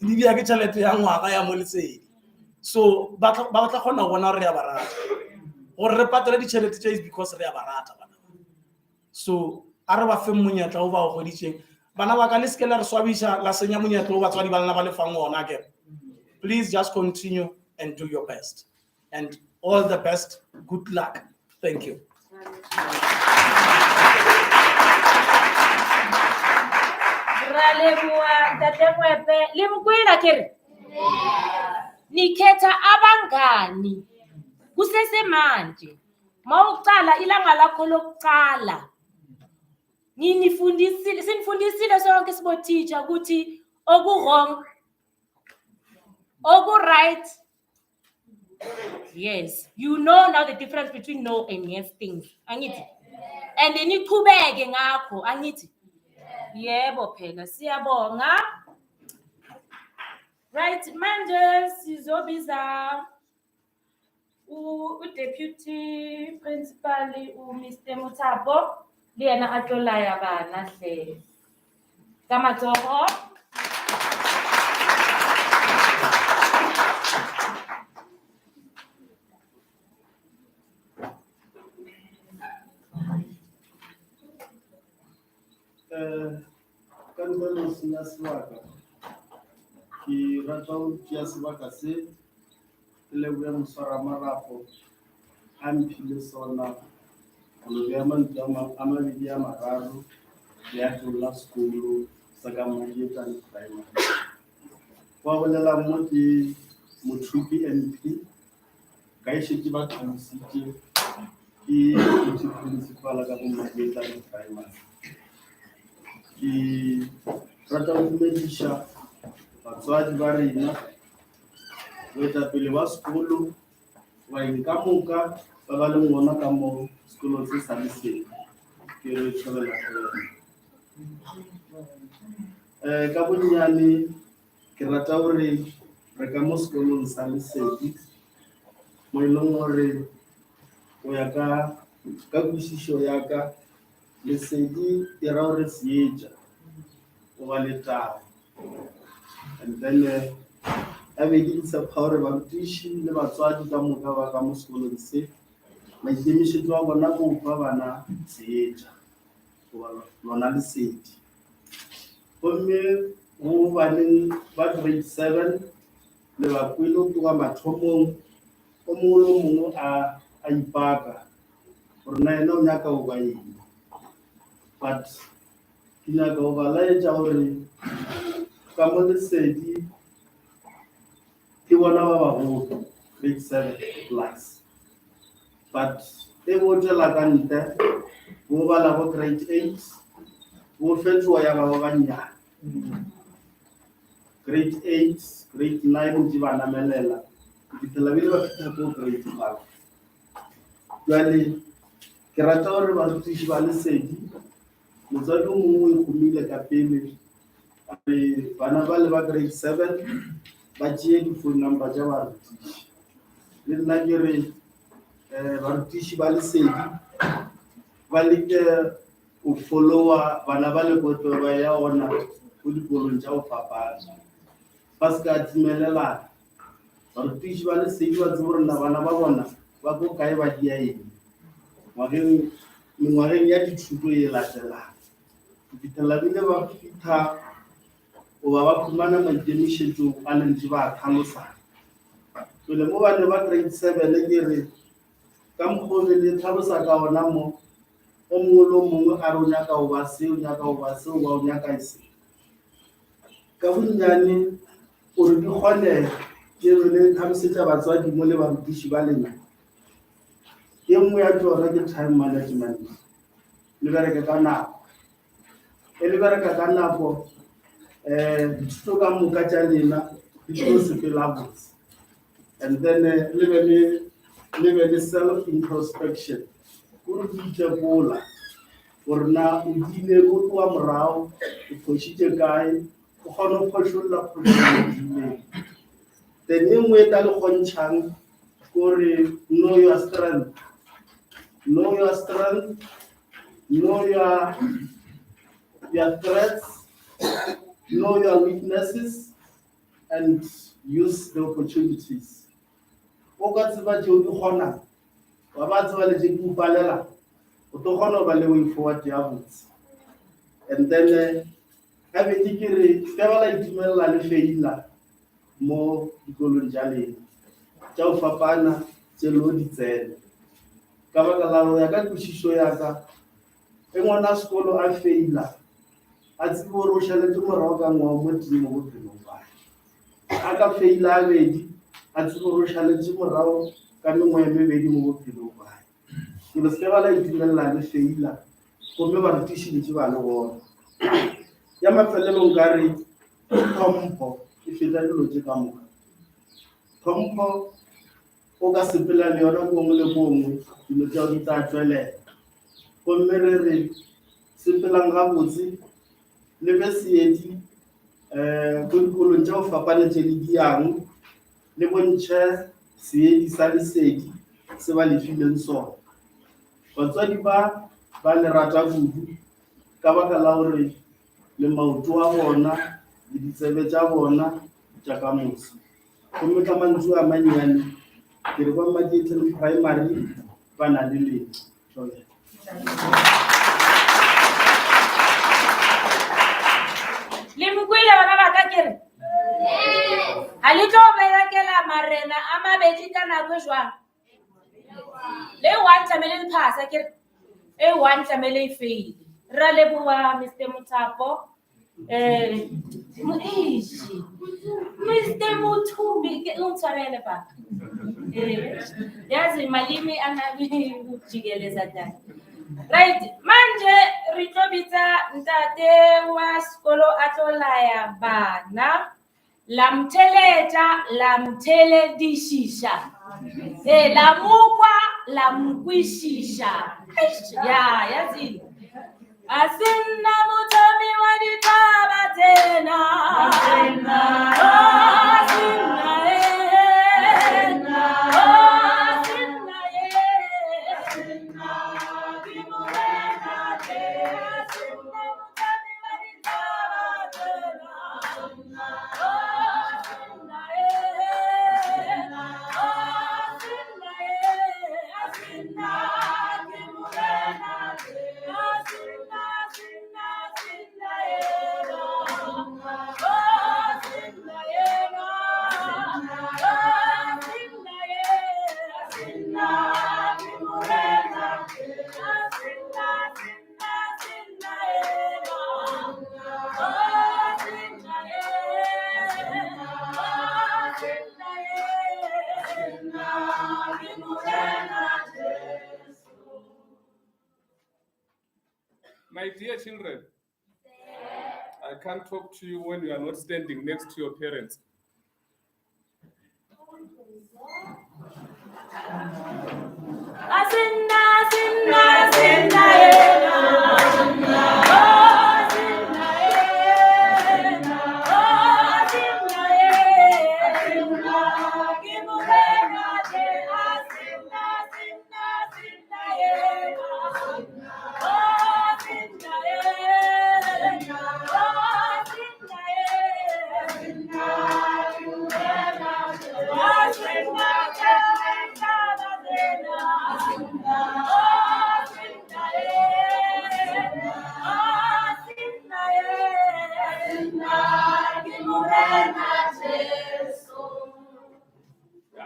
di bja ke tšhelete ya ngwaga ya mo lesedi. So ba tla kgona go bona re ya ba rata gore re patele ditšhelete tše because re ya ba rata bana. So a re ba fe monyetla o ba o goditšeng bana ba ka le seke la re swabiša la senya monyetla o batswadi ba lena ba le fang ona ke. Please just continue and do your best and all the best. Good luck. Thank you. Ralebua tatekwepe limkwila kere nikhetha abangani kusese manje mawuqala ilanga lakho lokuqala sinifundisile sonke sibo teacher ukuthi oku wrong oku right. Yes, you know now the difference between no and yes things angithi and niqhubeke ngakho angithi yebo phela siyabonga. Right manje sizobiza u-deputy principal Mr. Muthapo le yena a tlo laya bana hle ka matsogo. Ka ntle le ho senya sebaka, ke rata ho tšea sebaka se ke lebohe moswaramarapo a mphile sona go lo beha mantswe a mabedi a mararo le a tlolla sekolo sa ka Madietane Primary. Wa bolelang mo ke Mothupi MP ka e šetse ba thusitse ke deputy principal ka bo Madietane Primary. Ke rata ho dumedisha batswadi ba rena, boetapele ba sekolo, baeng ka moka ba ba leng gona ka mo sekolong se sa le seng, ke re tshwarela fela. Ka bonnyane ke rata gore re ka mo sekolong sa Lesedi mo e leng gore go ya ka kwešišo ya ka Lesedi e ra gore seetša o ba le taba, and then a be ke ditshepa gore barutiši le batswadi ka moka ba ka mo sekolong se maikemišetšo a bona go fa bana seetša goba lona Lesedi. Gomme go baneng ba grade 7 le bakwele go tloga mathomong o mongwe le o mongwe a ipaka gore na ena o nyaka go ba eng, but ke nyaka go ba laetša gore ka mo Lesedi ke bona ba bagolo grade 7 plus, but e bo tšwela ka ntle bo bala go grade 8 bo fetoga ya ba bannyane. Grade 8, grade 9 di ba namelela go fitlhela bile ba fitlha ko grade 5. Jwale ke rata gore barutiši ba Lesedi, motswadi o mongwe o ikgomile ka pele a re bana ba le ba grade 7 ba tšee di-phone number tša barutiši. Le nna ke re barutiši ba Lesedi ba leke go followa bana ba lekoto ba ya ona go dikolong tša go fapana, ba se ka timelelana. Barutiši ba Lesedi ba tsebe gore na bana ba bona ba ko kae ba dia eng mengwageng ya dithuto e latelang, go fitlhela bile ba fitlha goba ba khumana maikemišetšo a lentse ba tlhalosana. Pele mo bane ba grade 7 ke re ka mokgwa le tlhalosa ka ona mo o mongwe le o mongwe a re o nyaka go ba se, o nyaka go ba se, o ba o nyaka se. Ka bonnyane gore di kgonega ke re le tlhalosetša batswadi mo le barutiši ba lena, e nngwe ya tsona ke time management. Le bereke ka nako, e le bereka ka nako, dithuto ka moka tša lena di tlo sepela botse, and then le be le self introspection gore ke itekola gore na o dile mo tloa morago o phošitše kae, o kgone go phošolla phošolle. Then e nngwe e ka le kgontšhang gore know your strength, know your threats, know your weaknesses, and use the opportunities. O ka tseba tšeo di kgonang, wa ba tseba le tše ke upalela, o tlo kgona go ba le way forward ya botse. And then ka beke ke re ka ba la itumelela le feila mo dikolong tša lena tša go fapana tše lo di tsene, ka baka la go ya ka kwešišo ya ka e ngwana sekolo a feila a tsebe gore o šaletse morago ka ngwao mo tee mo bophelong bae, a ka feila a bedi a tsebe gore o šaletse morago ka mengwe e mebedi mo bophelong bae. Dilo se ba la itumelela le feila gomme barutiši ntse ba le gona. Ya mafelelong ka re tlhompho e feta dilo tše ka moka. Tlhompho o ka sepela le yona bongwe le bongwe, dilo tšeo di tla tšwelela. Gomme re re sepelang gabotse le be seedi ko dikolong tša go fapana tše di diang, le bontšhe seedi sa Lesedi se ba le fileng sona. Batswadi ba le rata kudu ka baka la hore le maoto a bona le ditsebe tsa bona tsa ka moso. Gomme ka mantswe a manyane ke re kwa Magetla Primary ba na le letho. Le mokwile bana ba ka kere ha le tlo berekela marena a mabedi ka nako e jwang le one tlamehile le phasa kere e one tlamehile e fail ra leboha Mr. Muthapo Mr. Muthumbi ke ungitshwarele baba yazi malimi anabi ukujikeleza tani. Right, manje re tlo bitsa ntate wa sekolo a tlo laya bana la mtheledishisha la mukwa la mkwishisha ya yazini asinna mutami wa ditaba tena asinna My dear children, I can't talk to you when you are not standing next to your parents.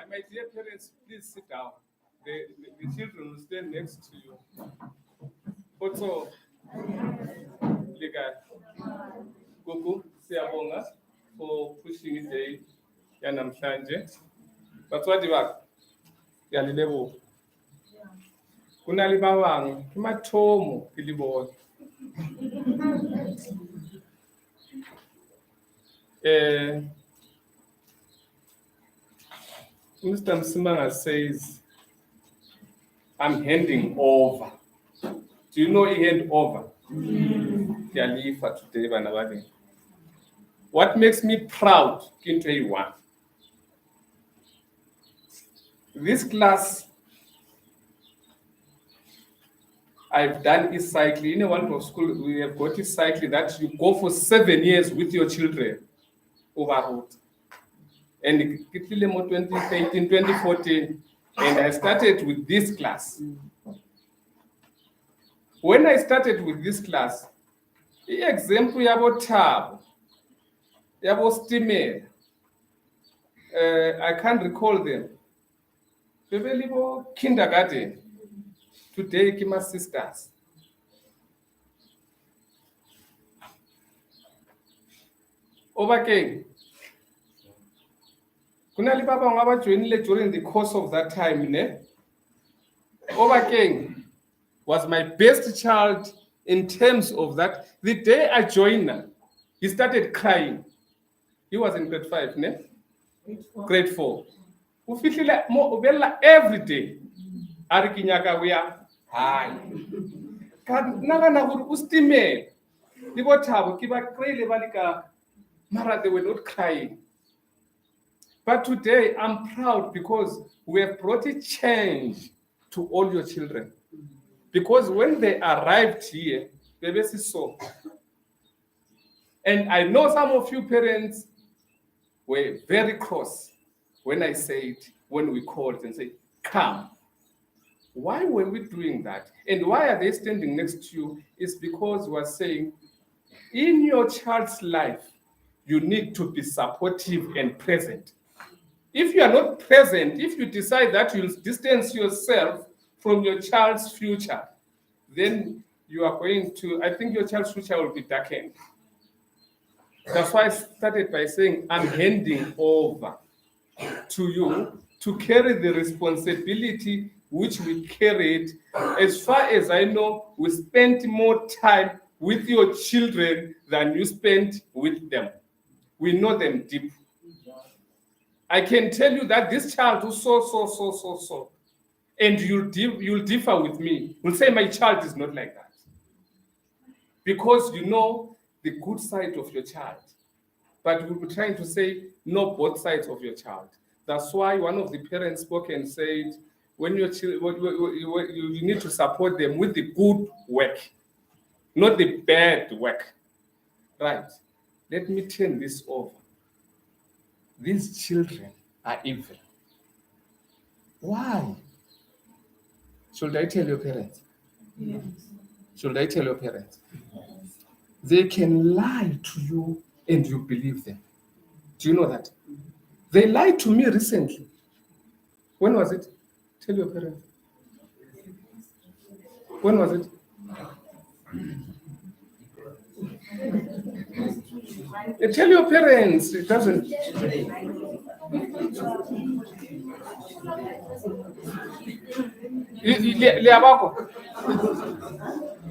My dear parents, please sit down. The children will stand next to you. Also, Liga, Gugu, siyabonga for pushing it day yanamhlanje. Batswadi ba yalilebo. Kuna libawang kimathomo kilibona. Mr. Msimanga says, I'm handing over. Do you know he hand over? Yalifa today, banabadi. What makes me proud, can tell you one. This class, I've done is cycling. In a waldorf school, we have got is cycling that you go for 7 years with your children overroad. And 2013, 2014, and I started with this class. When I started with this class, the example about tab, about steamer, I can't recall them. People kindergarten. Today, Kima sisters. Overcame. Kunali Baba ngaba joinile during the course of that time, ne? Overcame was my best child in terms of that. The day I joined her, he started crying. He was in grade 5, ne? Grade 4. Ufihlile mo ubella every day. Ari kinyaka we are high. Kan naga na ustimel. Libo thabo kiba krele balika mara they were not crying. But today I'm proud because we have brought a change to all your children. Because when they arrived here, they basically saw. And I know some of you parents were very cross when I said, when we called and said, come. Why were we doing that? And why are they standing next to you? It's because we're saying, in your child's life, you need to be supportive and present. If you are not present, if you decide that you'll distance yourself from your child's future, then you are going to, I think your child's future will be darkened. That's why I started by saying, I'm handing over to you to carry the responsibility which we carried. As far as I know, we spent more time with your children than you spent with them. We know them deep. I can tell you that this child who so, and you'll differ with me, will say my child is not like that. Because you know the good side of your child. But we'll be trying to say, know both sides of your child. That's why one of the parents spoke and said, when your you need to support them with the good work, not the bad work. Right. Let me turn this over. These children are evil. Why? Should I tell your parents? Yes. Should I tell your parents? They can lie to you and you believe them. Do you know that? They lied to me recently. When was it? Tell your parents. When was it? Tell your parents. It doesn't.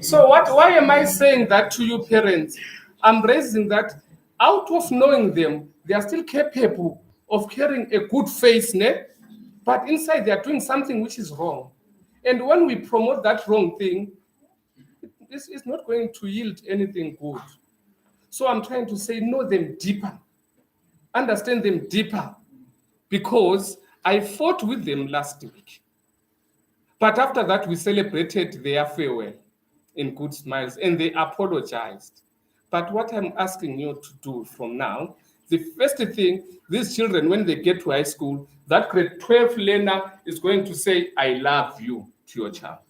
So why am I saying that to you parents? I'm raising that out of knowing them, they are still capable of carrying a good face, but inside they are doing something which is wrong. And when we promote that wrong thing, this is not going to yield anything good. So I'm trying to say, know them deeper, understand them deeper, because I fought with them last week. But after that, we celebrated their farewell in good smiles, and they apologized. But what I'm asking you to do from now, the first thing, these children, when they get to high school, that grade 12 learner is going to say, I love you to your child.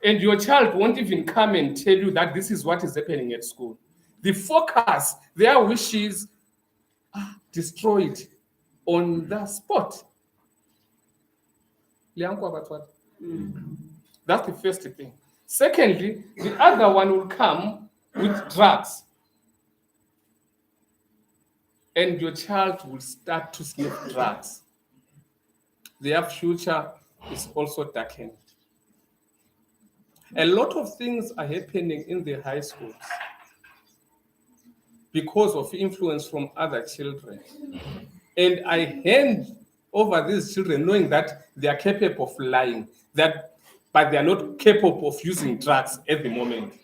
And your child won't even come and tell you that this is what is happening at school. The focus, their wishes are destroyed on the spot. That's the first thing. Secondly, the other one will come with drugs. And your child will start to sniff drugs. Their future is also darkened. A lot of things are happening in the high schools because of influence from other children. And I hand over these children knowing that they are capable of lying, but they are not capable of using drugs at the moment.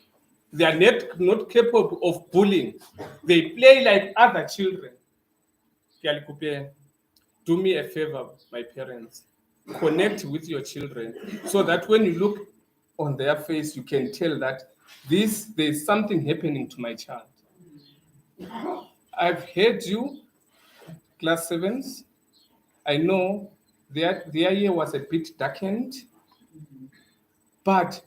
They are not capable of bullying. They play like other children. Do me a favor, my parents. Connect with your children so that when you look on their face, you can tell that there's something happening to my child. I've heard you, class 7s. I know their year was a bit darkened, but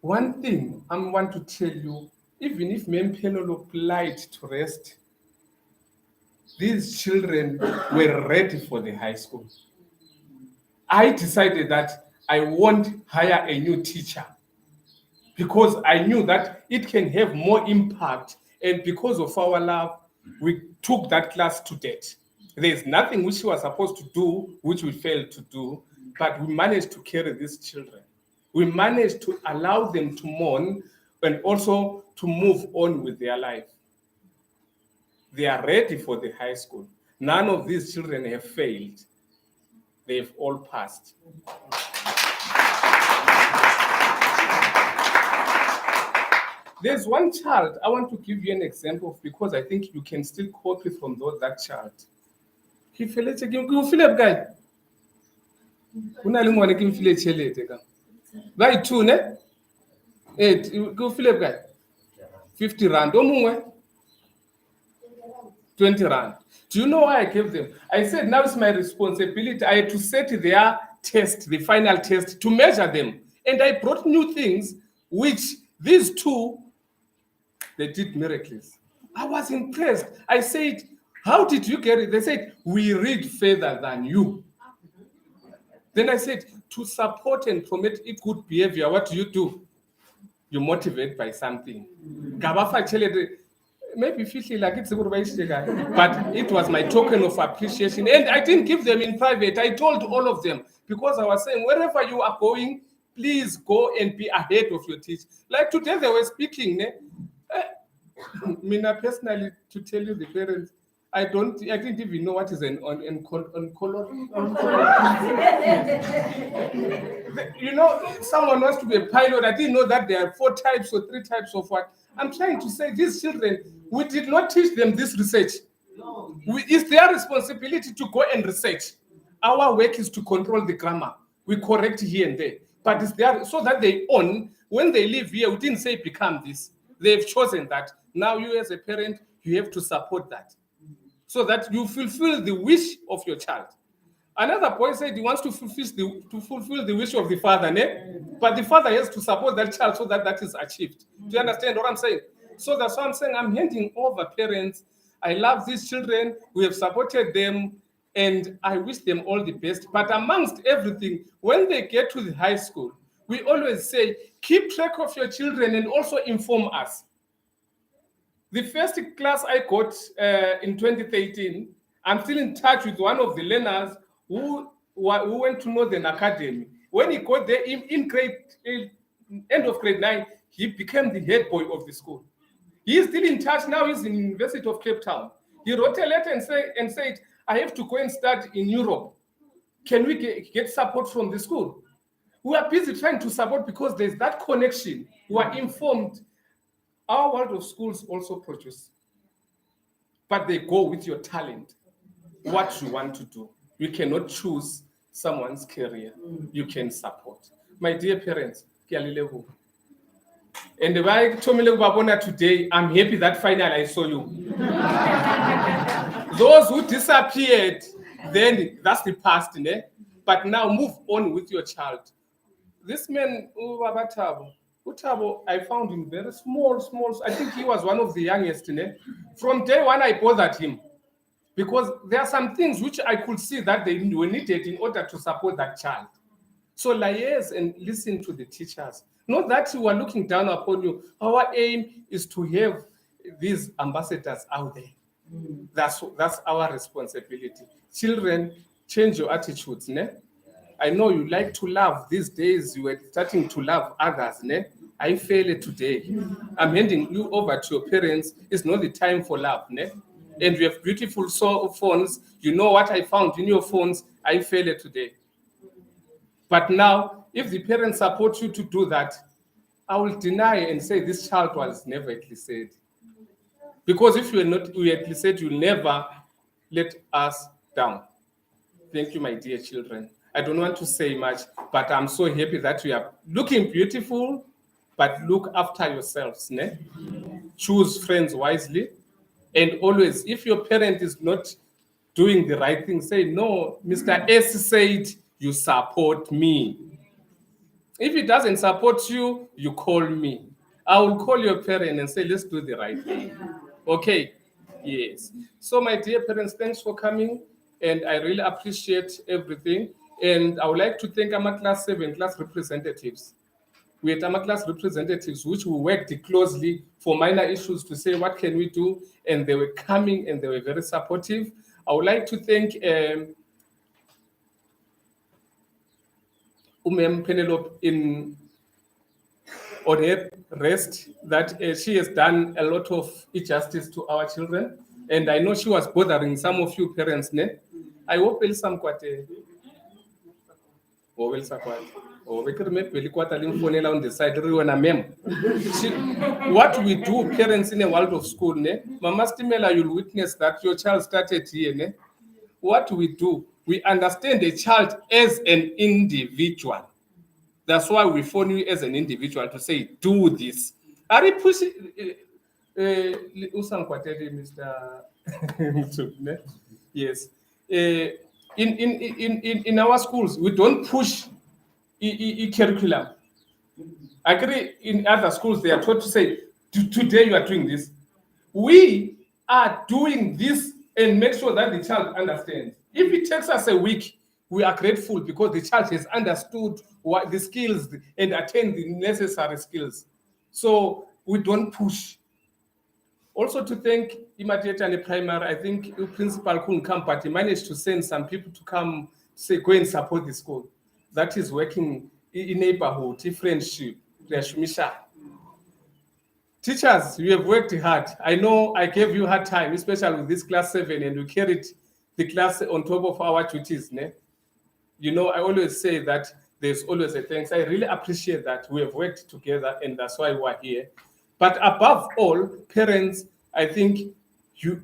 one thing I want to tell you, even if Mempelolo applied to rest, these children were ready for the high school. I decided that I won't hire a new teacher because I knew that it can have more impact. And because of our love, we took that class to date. There's nothing which we were supposed to do, which we failed to do, but we managed to carry these children. We managed to allow them to mourn and also to move on with their life. They are ready for the high school. None of these children have failed. They've all passed. There's one child I want to give you an example of because I think you can still copy from that child. Ke feletse ke o file bokae? Una le ngwane ke mfile tšhelete ka. Ba 2 ne? 8 ke o file bokae? 50 rand. O mongwe 20 rand. Do you know why I gave them? I said now it's my responsibility. I had to set their test, the final test, to measure them. And I brought new things, which these 2, they did miracles. I was impressed. I said, how did you get it? They said, we read further than you. Then I said, to support and promote good behavior, what do? You motivate by something. Maybe 50 like it's a good way, but it was my token of appreciation. And I didn't give them in private. I told all of them, because I was saying, wherever you are going, please go and be ahead of your teacher. Like today they were speaking. Mina personally, to tell you the parents, I didn't even know what is an color. You know, someone wants to be a pilot. I didn't know that there are 4 types or 3 types of what. I'm trying to say these children, we did not teach them this research. It's their responsibility to go and research. Our work is to control the grammar. We correct here and there. But it's there so that they own, when they live here, we didn't say become this. They've chosen that. Now you as a parent, you have to support that, so that you fulfill the wish of your child. Another boy said he wants to fulfill the wish of the father, but the father has to support that child so that is achieved. Do you understand what I'm saying? So that's why I'm saying I'm handing over parents. I love these children. We have supported them, and I wish them all the best. But amongst everything, when they get to the high school, we always say, keep track of your children and also inform us. The first class I got in 2013, I'm still in touch with one of the learners who went to Northern Academy. When he got there in end of grade 9, he became the head boy of the school. He is still in touch now. He's in the University of Cape Town. He wrote a letter and said, I have to go and start in Europe. Can we get support from the school? We are busy trying to support because there's that connection. We are informed. Our world of schools also produce, but they go with your talent, what you want to do. You cannot choose someone's career. You can support. My dear parents, and if I told me today, I'm happy that finally I saw you. Those who disappeared, then that's the past, but now move on with your child. This man, Utabo, I found him very small. I think he was one of the youngest. From day one, I bothered him because there are some things which I could see that they were needed in order to support that child. So liaise and listen to the teachers. Not that you are looking down upon you. Our aim is to have these ambassadors out there. That's our responsibility. Children, change your attitudes. I know you like to love. These days you are starting to love others. I fail it today. I'm handing you over to your parents. It's not the time for love. And you have beautiful phones. You know what I found in your phones. I fail it today. But now, if the parents support you to do that, I will deny and say this child was never said. Because if you are not said, you'll never let us down. Thank you, my dear children. I don't want to say much, but I'm so happy that you are looking beautiful, but look after yourselves. Choose friends wisely. And always, if your parent is not doing the right thing, say, no, Mr. S said, you support me. If he doesn't support you, you call me. I will call your parent and say, let's do the right thing. Okay? Yes. So, my dear parents, thanks for coming. And I really appreciate everything. And I would like to thank our class 7 class representatives. We had our class representatives, which we worked closely for minor issues to say, what can we do? And they were coming and they were very supportive. I would like to thank Penelope on her rest, that she has done a lot of injustice to our children. And I know she was bothering some of you parents. I hope we'll some quite on the side. What we do, parents in a world of school, Mama Stimela, you'll witness that your child started here. what we do, we understand the child as an individual. That's why we phone you as an individual to say, do this. Are you pushing? Mr. Yes. In our schools, we don't push curriculum. I agree. In other schools, they are taught to say, today you are doing this. We are doing this and make sure that the child understands. If it takes us a week, we are grateful because the child has understood what the skills and attained the necessary skills. So we don't push. Also to thank Imatietane Primary, I think the principal couldn't come, but he managed to send some people to come, say, go and support the school. That is working in neighborhood, in friendship, Teachers, you have worked hard. I know I gave you hard time, especially with this class 7, and we carried the class on top of our duties. Ne? You know, I always say that there's always a thanks. I really appreciate that we have worked together, and that's why we're here. But above all, parents, I think you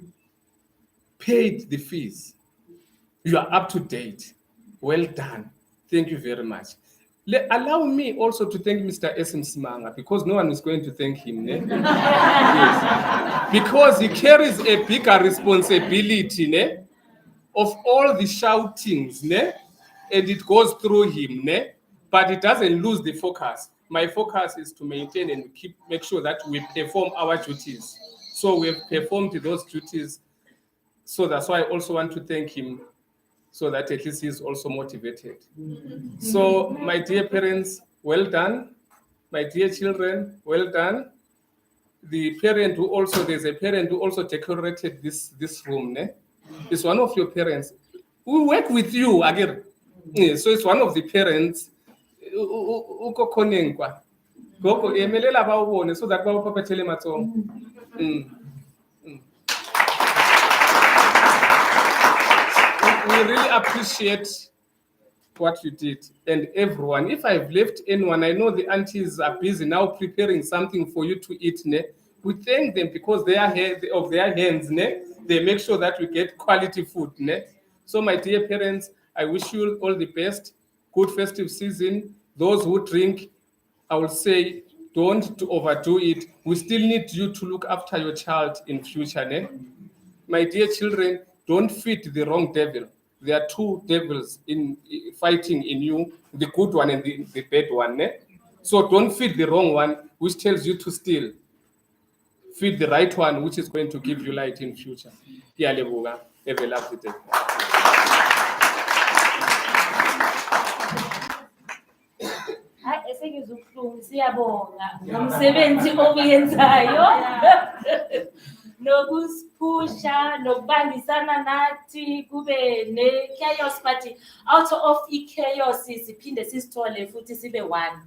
paid the fees. You are up to date. Well done. Thank you very much. Allow me also to thank Mr. Esim Simanga, because no one is going to thank him. Ne? Yes. Because he carries a bigger responsibility, ne? Of all the shoutings, ne? And it goes through him, ne? But it doesn't lose the focus. My focus is to maintain and make sure that we perform our duties. So we have performed those duties. So that's why I also want to thank him, so that at least he's also motivated. So my dear parents, well done. My dear children, well done. The parent who also, there's a parent who also decorated this room, ne? It's one of your parents. We work with you again. Yeah, so it's one of the parents. Gogo emelela ba ubone so that ba upapethele matsongo. We really appreciate what you did, and everyone. If I've left anyone, I know the aunties are busy now preparing something for you to eat. Ne? We thank them because they are of their hands. Ne? They make sure that we get quality food. Ne? So my dear parents, I wish you all the best. Good festive season. Those who drink, I will say, don't overdo it. We still need you to look after your child in future. Ne? My dear children, don't feed the wrong devil. There are two devils fighting in you, the good one and the bad one. Ne? So don't feed the wrong one, which tells you to steal. Feed the right one, which is going to give you light in future. Have a lovely day. Hayi esengizukuhlunga siyabonga ngomsebenzi obuyenzayo nokusipusha nokubambisana nathi kube ne-chaos, but out of i-chaos siphinde sisithole futhi sibe one.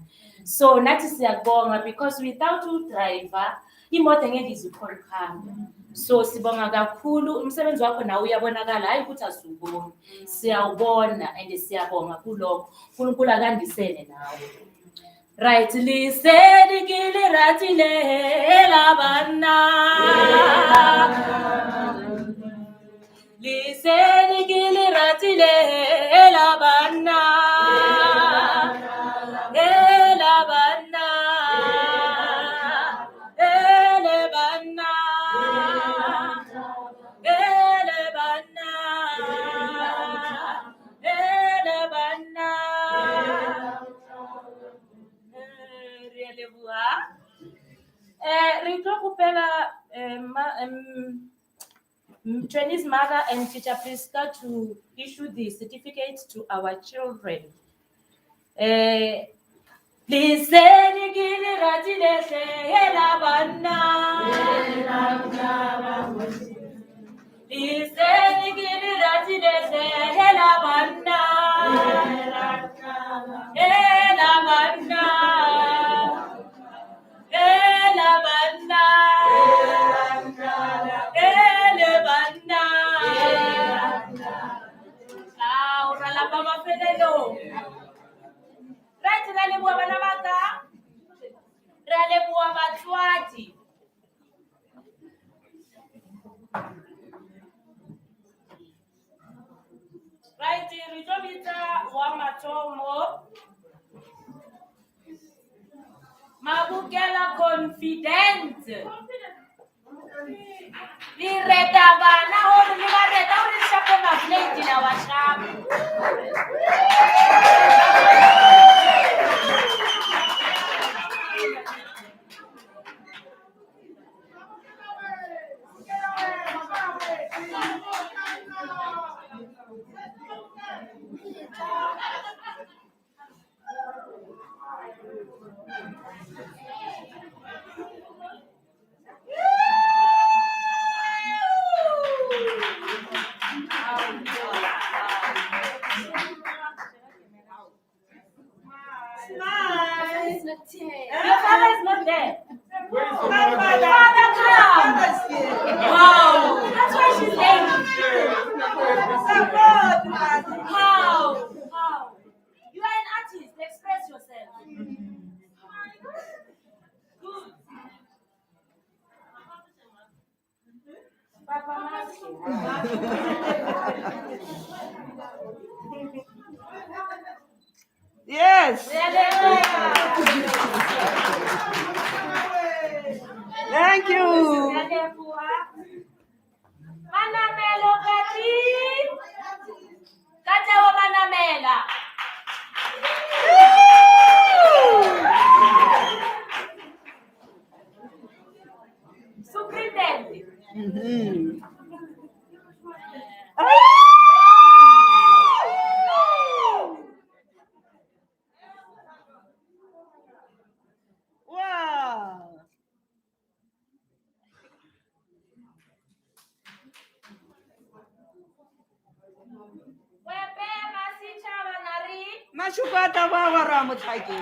So nathi siyabonga because without u-driver imoto ngeke izukhona ukuhamba. So sibonga kakhulu umsebenzi wakho nawe uyabonakala, hayi ukuthi asuboni. Siyawubona and siyabonga kulokho. uNkulunkulu akandisele nawe. Right, listen, gili ratile elabana. Listen, gili ratile elabana. Elabana. Elabana. Elabana. Elabana. Chinese mother and teacher Priska to issue the certificate to our children. Please say gili ratile elabana. Please say gili ratile elabana. Elabana. Elabana. Elabana. Ahora la mama pelelo. Right, rale bua bana baka. Rale bua batswadi. bitsa wa mathomo Mabukela confident. Li reta bana hore li ba reta hore le shape ma-plate na wa shape. Your father is not there. Father, come. Wow. That's why she's late. How? You are an artist. Express yourself. Good. Papa Yes. Thank you. Manamelo kati. Kata wa manamela. Superintendent. Wow. Wepe masichaba nari. Mashukata ba wa Ramothake.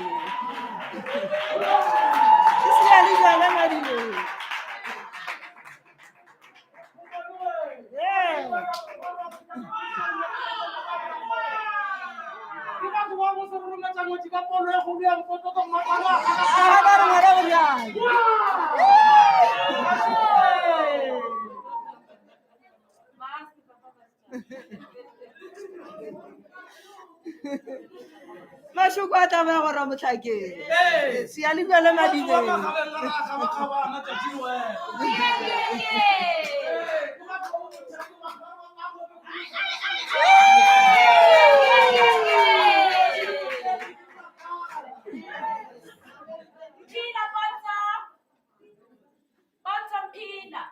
Isiali jala madile. Yeah. Mashukata ba wa Ramothake. Siali jala madile. Pina Bonta Pina.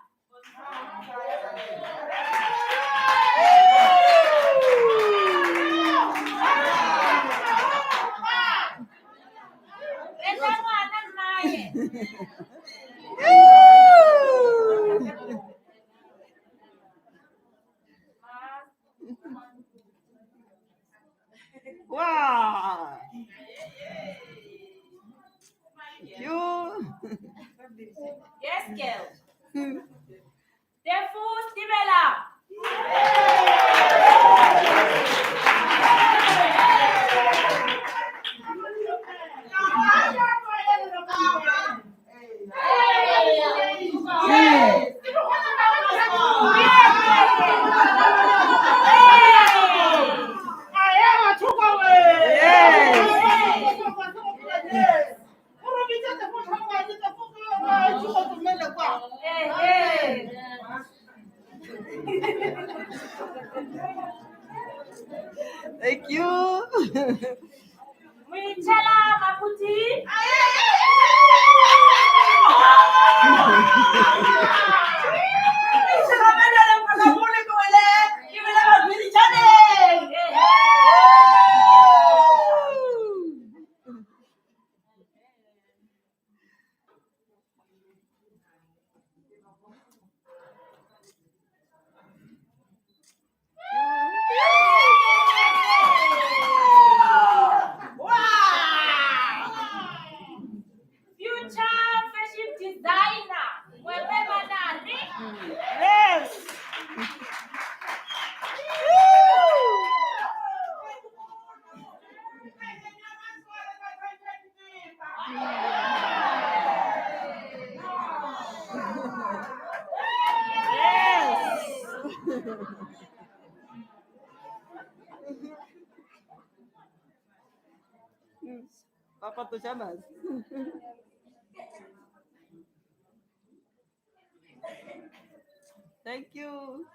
Wow. You. Yes, girl. Defu Stimela. Thank you. Michela Maputi. Future fashion designer. Wepe Manari. Yes. Papa pajamas. Thank you.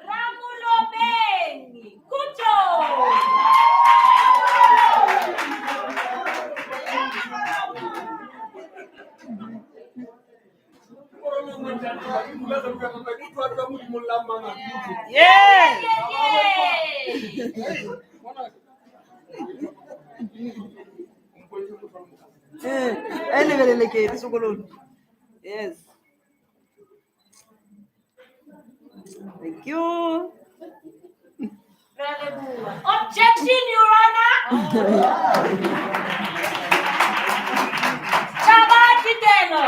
Ramulobeni, Kuto. Yes. Yes. Thank you. Objection, Your Honor. Chabati Deno.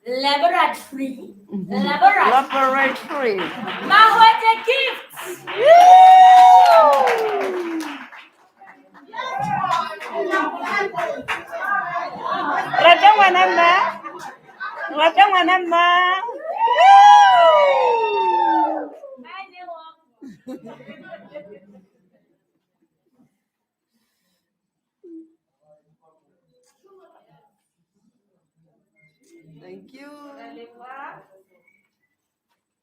Laboratory. Laboratory. Mahwete gifts. Rata ngwanama. Rata ngwanama. Thank you.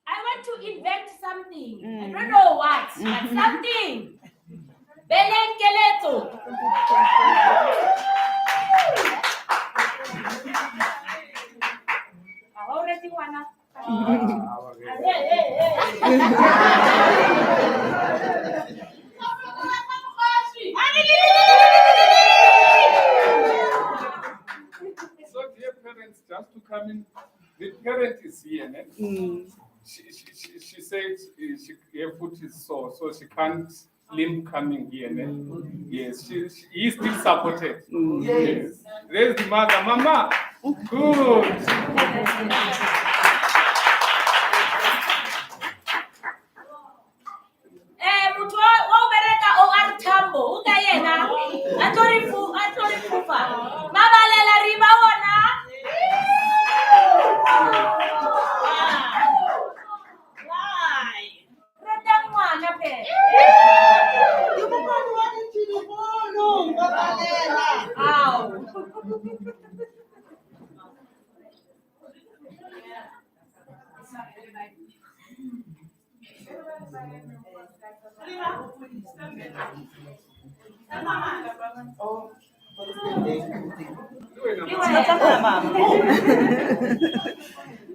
I want to invent something. I don't know what, but something. Belenkeleto. Already wanna. So, dear parents, just to come in, the parent is here. She said her foot is sore, so she can't limb coming here. Yes, she is still supported. Yes. There's the mother. Mama, good. Mtu wa ubereka o artambo ukayena atorifufa mabalela riba wona reta mwana pe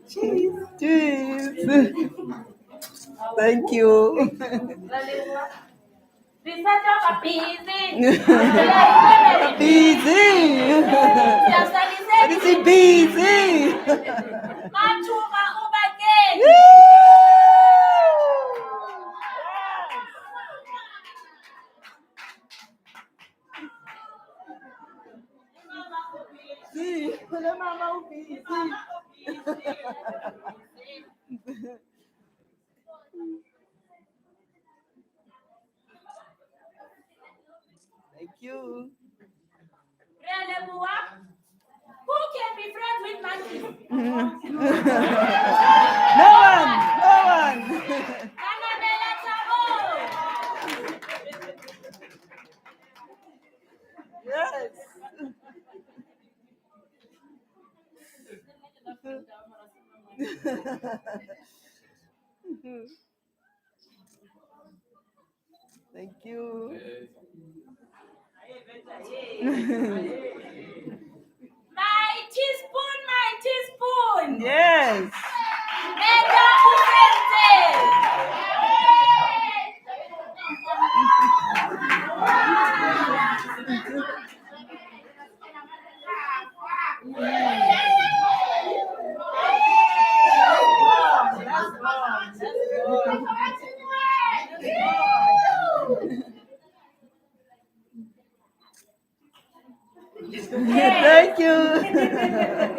Cheese. Thank you. Busy. Busy. Machuba ubageni. See, the mama will be Thank you. Who can be friends with monkeys? No one. No one. Yes. Thank you. My teaspoon. Yes. Mega ufente. Thank you.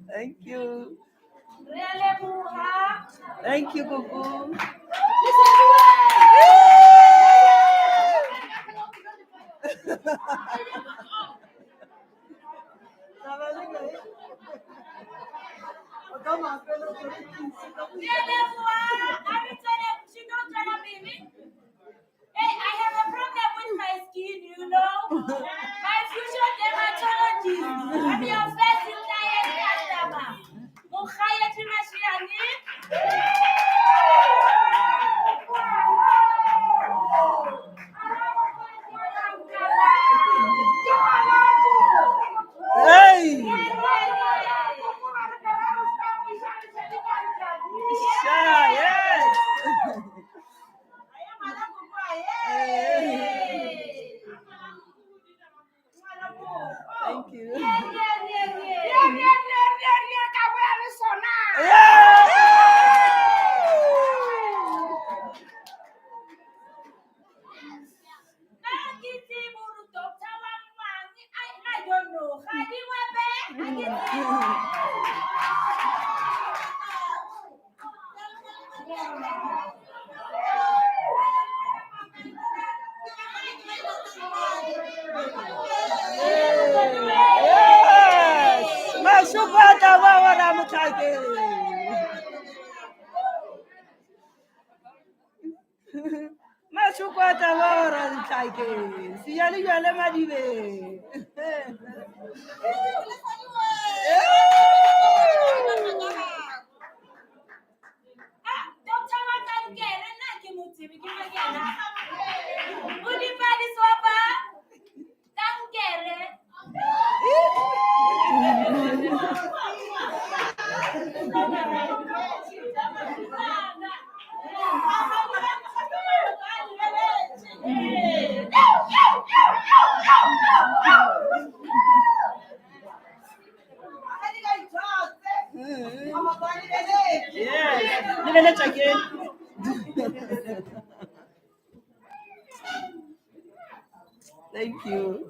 Thank you. Thank you, Gugu. Hey, I have a problem with my skin, you know. My future dermatologist. I'm your first client customer. Mukhayati Mashiani. Hey! Yes! Thank you. I don't know. Yes! Mashukwata wawa na mutake. Mashukwata wawa na mutake. Siyali yale madibe. Yes. Live it again. Thank you.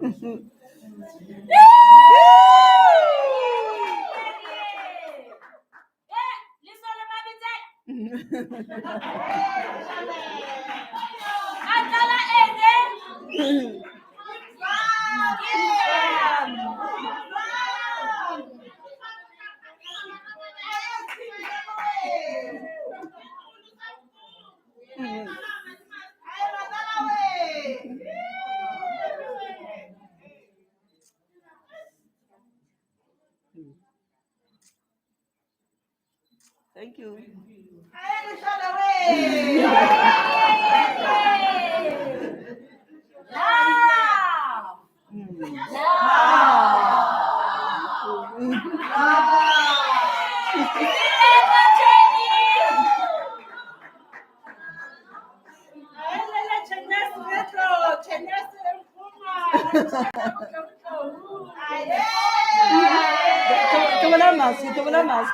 Thank you. Come on, mask. Come on, mask.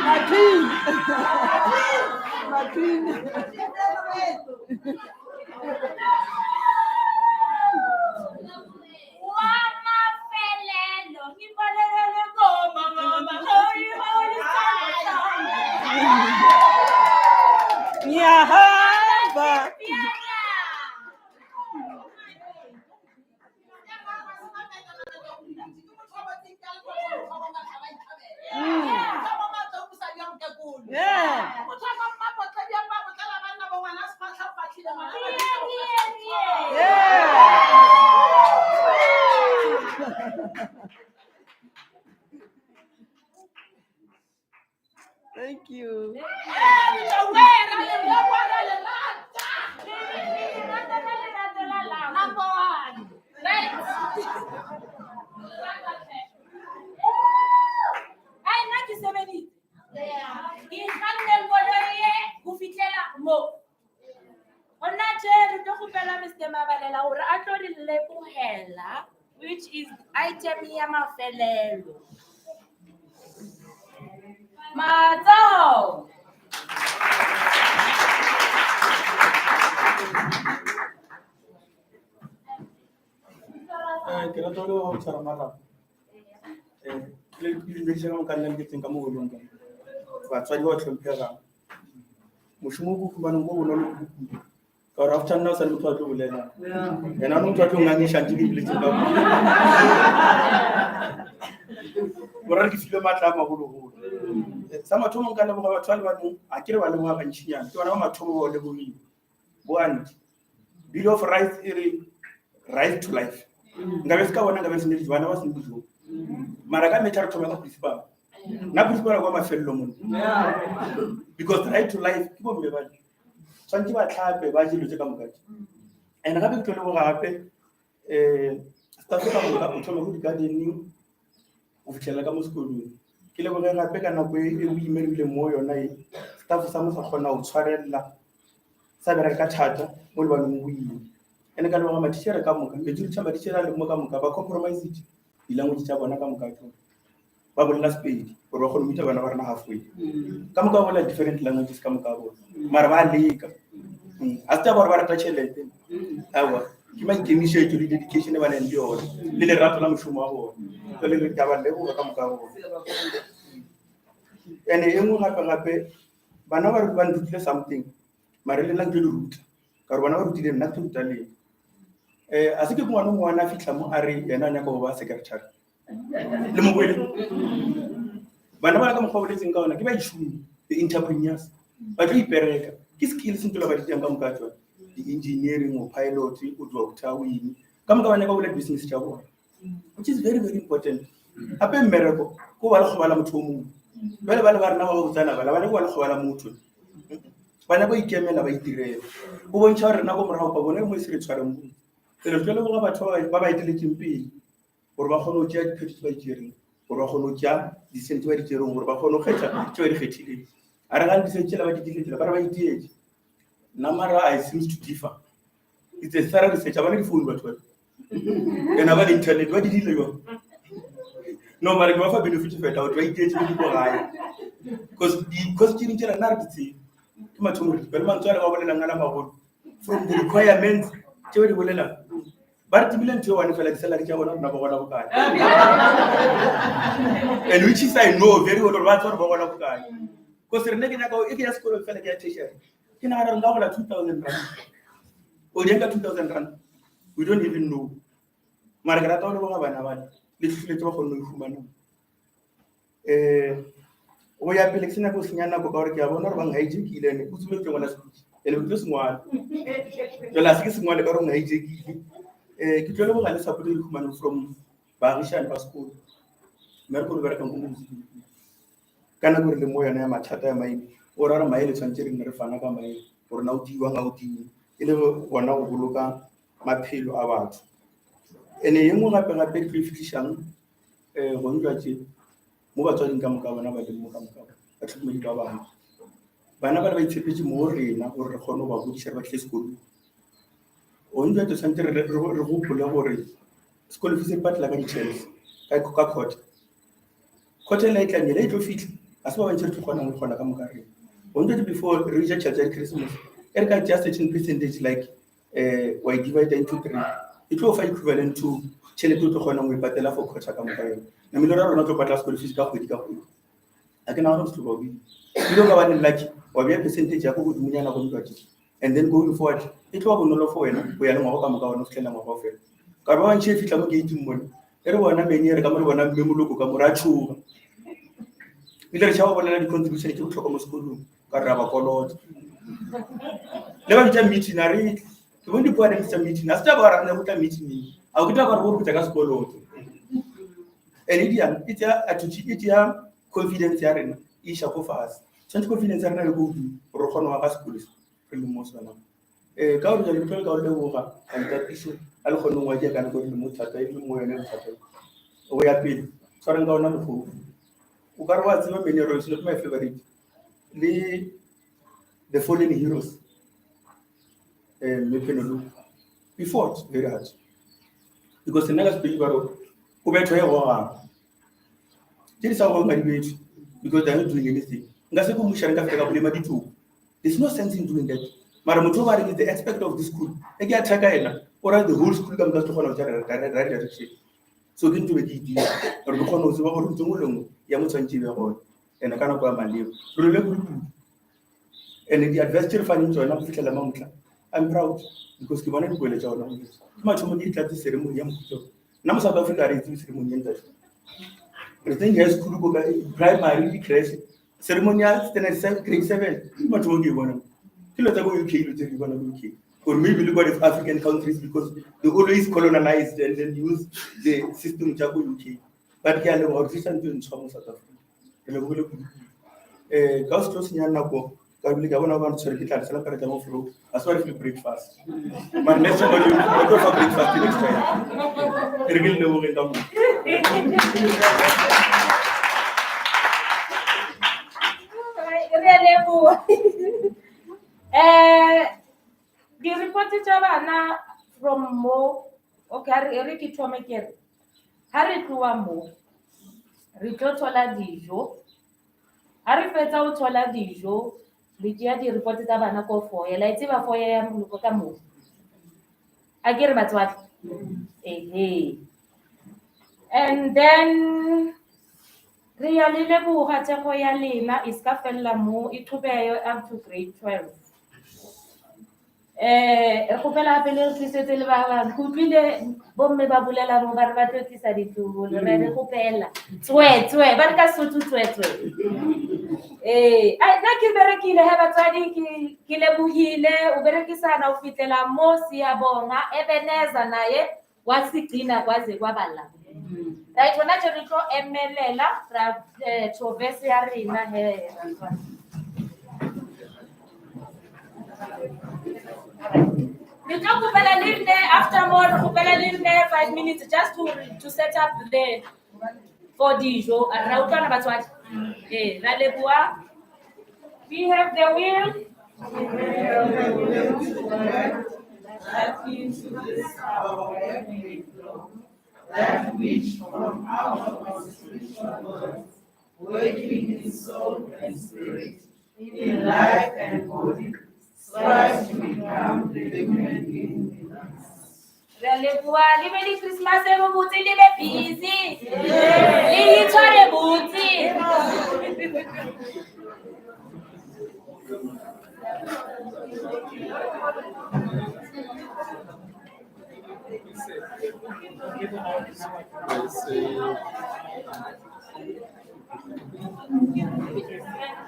My queen. My queen. Yeah, Number one. Right. Ai nna ke sebeditse. Ke kganne koloi e ho fihlela moo. Hona tje re tlo kgopela Mr. Mabalela hore a tlo re lebohela, which is item ya mafelelo. Matsoho. Ke rata ho leboha ho tshwara marapo. Le lebedisa ka moka nna le ketseng ka moo eleng ka. Batswadi ba hlomphehang. Moshomo o fumaneng bo bonolo ho kuku. Ka hore after nna o sa le motho a tlo bolela. Yena o motho a tlo ngangisha ntse ke biletse ka moo. Bora ke file matla a maholoholo. Sa mathomo nka leboha batho ba le baneng a ke re ba leboha ka ntšinyana. Ke bona ba mathomo ba lebohile. Bo anti. Bill of Rights e re right to life. Ngabe ska bona ngabe sene dijwana ba sene dijo. Mara ka metara thoma ka principal. Na principal kwa mafello mona. Because right to life ke bo mme ba di. Tshwantse ba tlhape ba je lotse ka mokati. And gape ke tlole go gape staff ka moka o thoma go di gardening o fitlhela ka mo sekolong. Ke le go gape ka nako e o imerile mo yona e staff sa mo sa kgona go tshwarella sa bera ka thata mo le baneng go ile. Ene ka lwa matitjhere ka moka le ditšha matitjhere le mo ka moka ba compromise it dilanguage tsa bona ka moka tlo ba bolela Sepedi gore ba kgone go itse bana ba rena halfway ka moka ba bolela different languages ka moka bona mara ba leka a sta ba rata tšhelete awa ke ma ikemišetšo le dedication ba nang le yona le lerato la moshomo wa bona le re ka ba leboga ka moka bona ene e nngwe gape bana ba re ba nrutile something mara le nna ke le ruta ka re bona ba rutile nna ke ruta le a se ke ngwana a fitlha mo a re yena a nyaka go ba secretary le mo kwele bana ba ka mokgwa boletseng ka ona ke ba itšhumi the entrepreneurs ba tlo ipereka ke skills ntlo ba diteng ka moka tsona di-engineering o pilot o doctor o eng ka moka ba nyaka bola business tša bona which is very very important ape mmereko ko ba le kgobala motho o mongwe bale ba le ba rena ba botsana bala ba le ba le kgobala motho bana ba ikemela ba itirela o bontšha gore nna ko morago ka bone mo e se re tshwareng mo le tlole go ga batho ba ba eteletseng pele gore ba kgone go tšea diphetogo ba itireng gore ba kgone go tšea disente ba ditireng gore ba kgone go kgetha tše ba di kgethileng a re ga le disentšela ba ditiletsela ba re ba itietse nna mara I seems to differ it's a thorough research ba le difounu batho ba ena ba le internet ba di dile yo no mara ke ba fa benefit feta gore ba itietse le go gae because tše dintšela nna re di tsebe ke mathomo re ba le mantswe a le ba bolelang a la magolo from the requirements tše ba di bolelang ba re tibile ntho e one fela di-salary tša bona rona ba gona bokae and which is I know very well gore ba tse gore ba gona bokae because re ne ke nyaka e ke ya sekolo fela ke ya tertiary ke nagana re nka gola 2,000 rand o di nka 2,000 rand we don't even know mara ke rata go leboga bana bale le tlhotlheletse ba kgonne go ifumanang go ya pele ke sena ko senya nako ka gore ke a bona gore bang hijackile o tsumetse ngwana speech ene o tlo sengwale jale a se ke sengwale ka gore nga hijackile ke tlo leboga le support e ifumaneng from baagišane ba sekolo mme re ko re berekang ko mosiki ka nako re le mo yona ya mathata ya maele o ra re maele tshwanetse re nne re fana ka maele gore na o diwang a o diwe e le gona go boloka maphelo a batho ene e nngwe gape ke tlo e fitlhišang go ntšwa tše mo batswading ka moka bona ba leng mo ka moka ba tlhokomedi ba bangwe bana ba le ba itshepetse mo rena gore re kgone go ba godiša re ba tlile sekolong go ntšwa tše tshwanetse re gopole gore sekolo fees e patela ka di-chels ka court ela e tlanyela e tlo fitlha a se ba bantši re tlo kgonang go kgona ka moka rena go ntšwa tše before re ja tšhatša ya christmas e re ka tšea certain percentage like wa divide into 3 e tlo fa equivalent to tšhelete o tlo kgonang go ipatela for quarter ka moka yone namelo ra rona tlo patela sekolo fees ka kgwedi ka kgwedi a ke nagana se tlo ba bile ile ka bane lucky wa bea percentage ya go godimonyana go ntwa tše and then going forward e tlo ba bonolo for wena go ya le ngwago ka moka ona o fitlhela ngwago fela ka ba bantšhi e fitlha mo gate-ing mone e re bona meniere ka mo re bona mme moloko ka mora tshoga ile re tšhaba bolela di-contribution ke botlhokwa mo sekolong ka re ra ba kolota le ba bitša meeting a re ke bone dipua le bitša meeting a se taba ra nna go tla meeting a go tla ka re go rutsa ka sekoloto and e tia confidence ya rena e iša ko fase Tshwanetse confidence ya rena le go godimo gore re kgone go aga sekolo se re le mo sona. Ka gore jalo tlhole ka o leboga a ntatiso a le kgoneng wa dia ka nako le mo thata e le mo yone le thata o ya pele tshwareng ka ona le go o ka re wa tseba minerals not my favorite le the fallen heroes we fought very hard because the next page baro o betho e go ga tse sa go ngadi betho because they are not doing anything nga se go mushara ka fela ka bolema dithuo. There's no sense in doing that. Mara motho ba re is the aspect of the school e ke attack ena or the whole school ka motho gona go tsara right direction. So ke ntwe ke di re go kgona go tseba gore ntwe mo lengwe ya motsantsi be gone ena kana kwa maleo re le group and the advisory fund tsona go fitlela mamutla. I'm proud because ke bona dikwele tsa ona ke mathomo ke tlatse ceremony ya motho nna mo South Africa re itse ceremony ya ntate re teng high school go primary crash ceremony ya standard grade 7 mathomo ke bona ke lo tsa go UK lo tse di bona go UK or maybe look at African countries because they always colonized and then use the system tsa go UK but ke a le go fisa ntwe ntshwa mo South Africa le go le ka se tlo senya nako ka bile ka bona ba ntshwere ke tla tsela ka re tla mo flow as well as breakfast but next time you go for breakfast next time re gele le go ga mo Di report tsa bana from mo okay re ke thome ke re ha re tloa mo re tlo thola dijo ha re fetsa o thola dijo le dia di report tsa bana ko foya la itse ba foya ya moloko ka mo a ke re batswadi and then re ya le leboga tsego ya lena iska fella mo e thubeyo up to grade 12 re gopela gape le re tlisetse le ba bang go tlile bomme ba bolela mo ba re ba tlo tlisa ditubolo re re gopela tswetswe ba re ka Sotho tswetswe nna ke berekile he batswadi ke lebohile o berekisana o fitlela mo Siyabonga Ebeneza naye wasigcina kwaze kwabala right wona tse re tlo emelela ra trovesi ya rena he we talk about live there after more live there 5 minutes just to set up the for dijo ra utlwana batswadi ra leboa we have the will that into this hour every flow that which from our constitution words working in soul and spirit in life and body strives to become living in us. Raleboa le be di Christmas e botse le be busy le itshware botse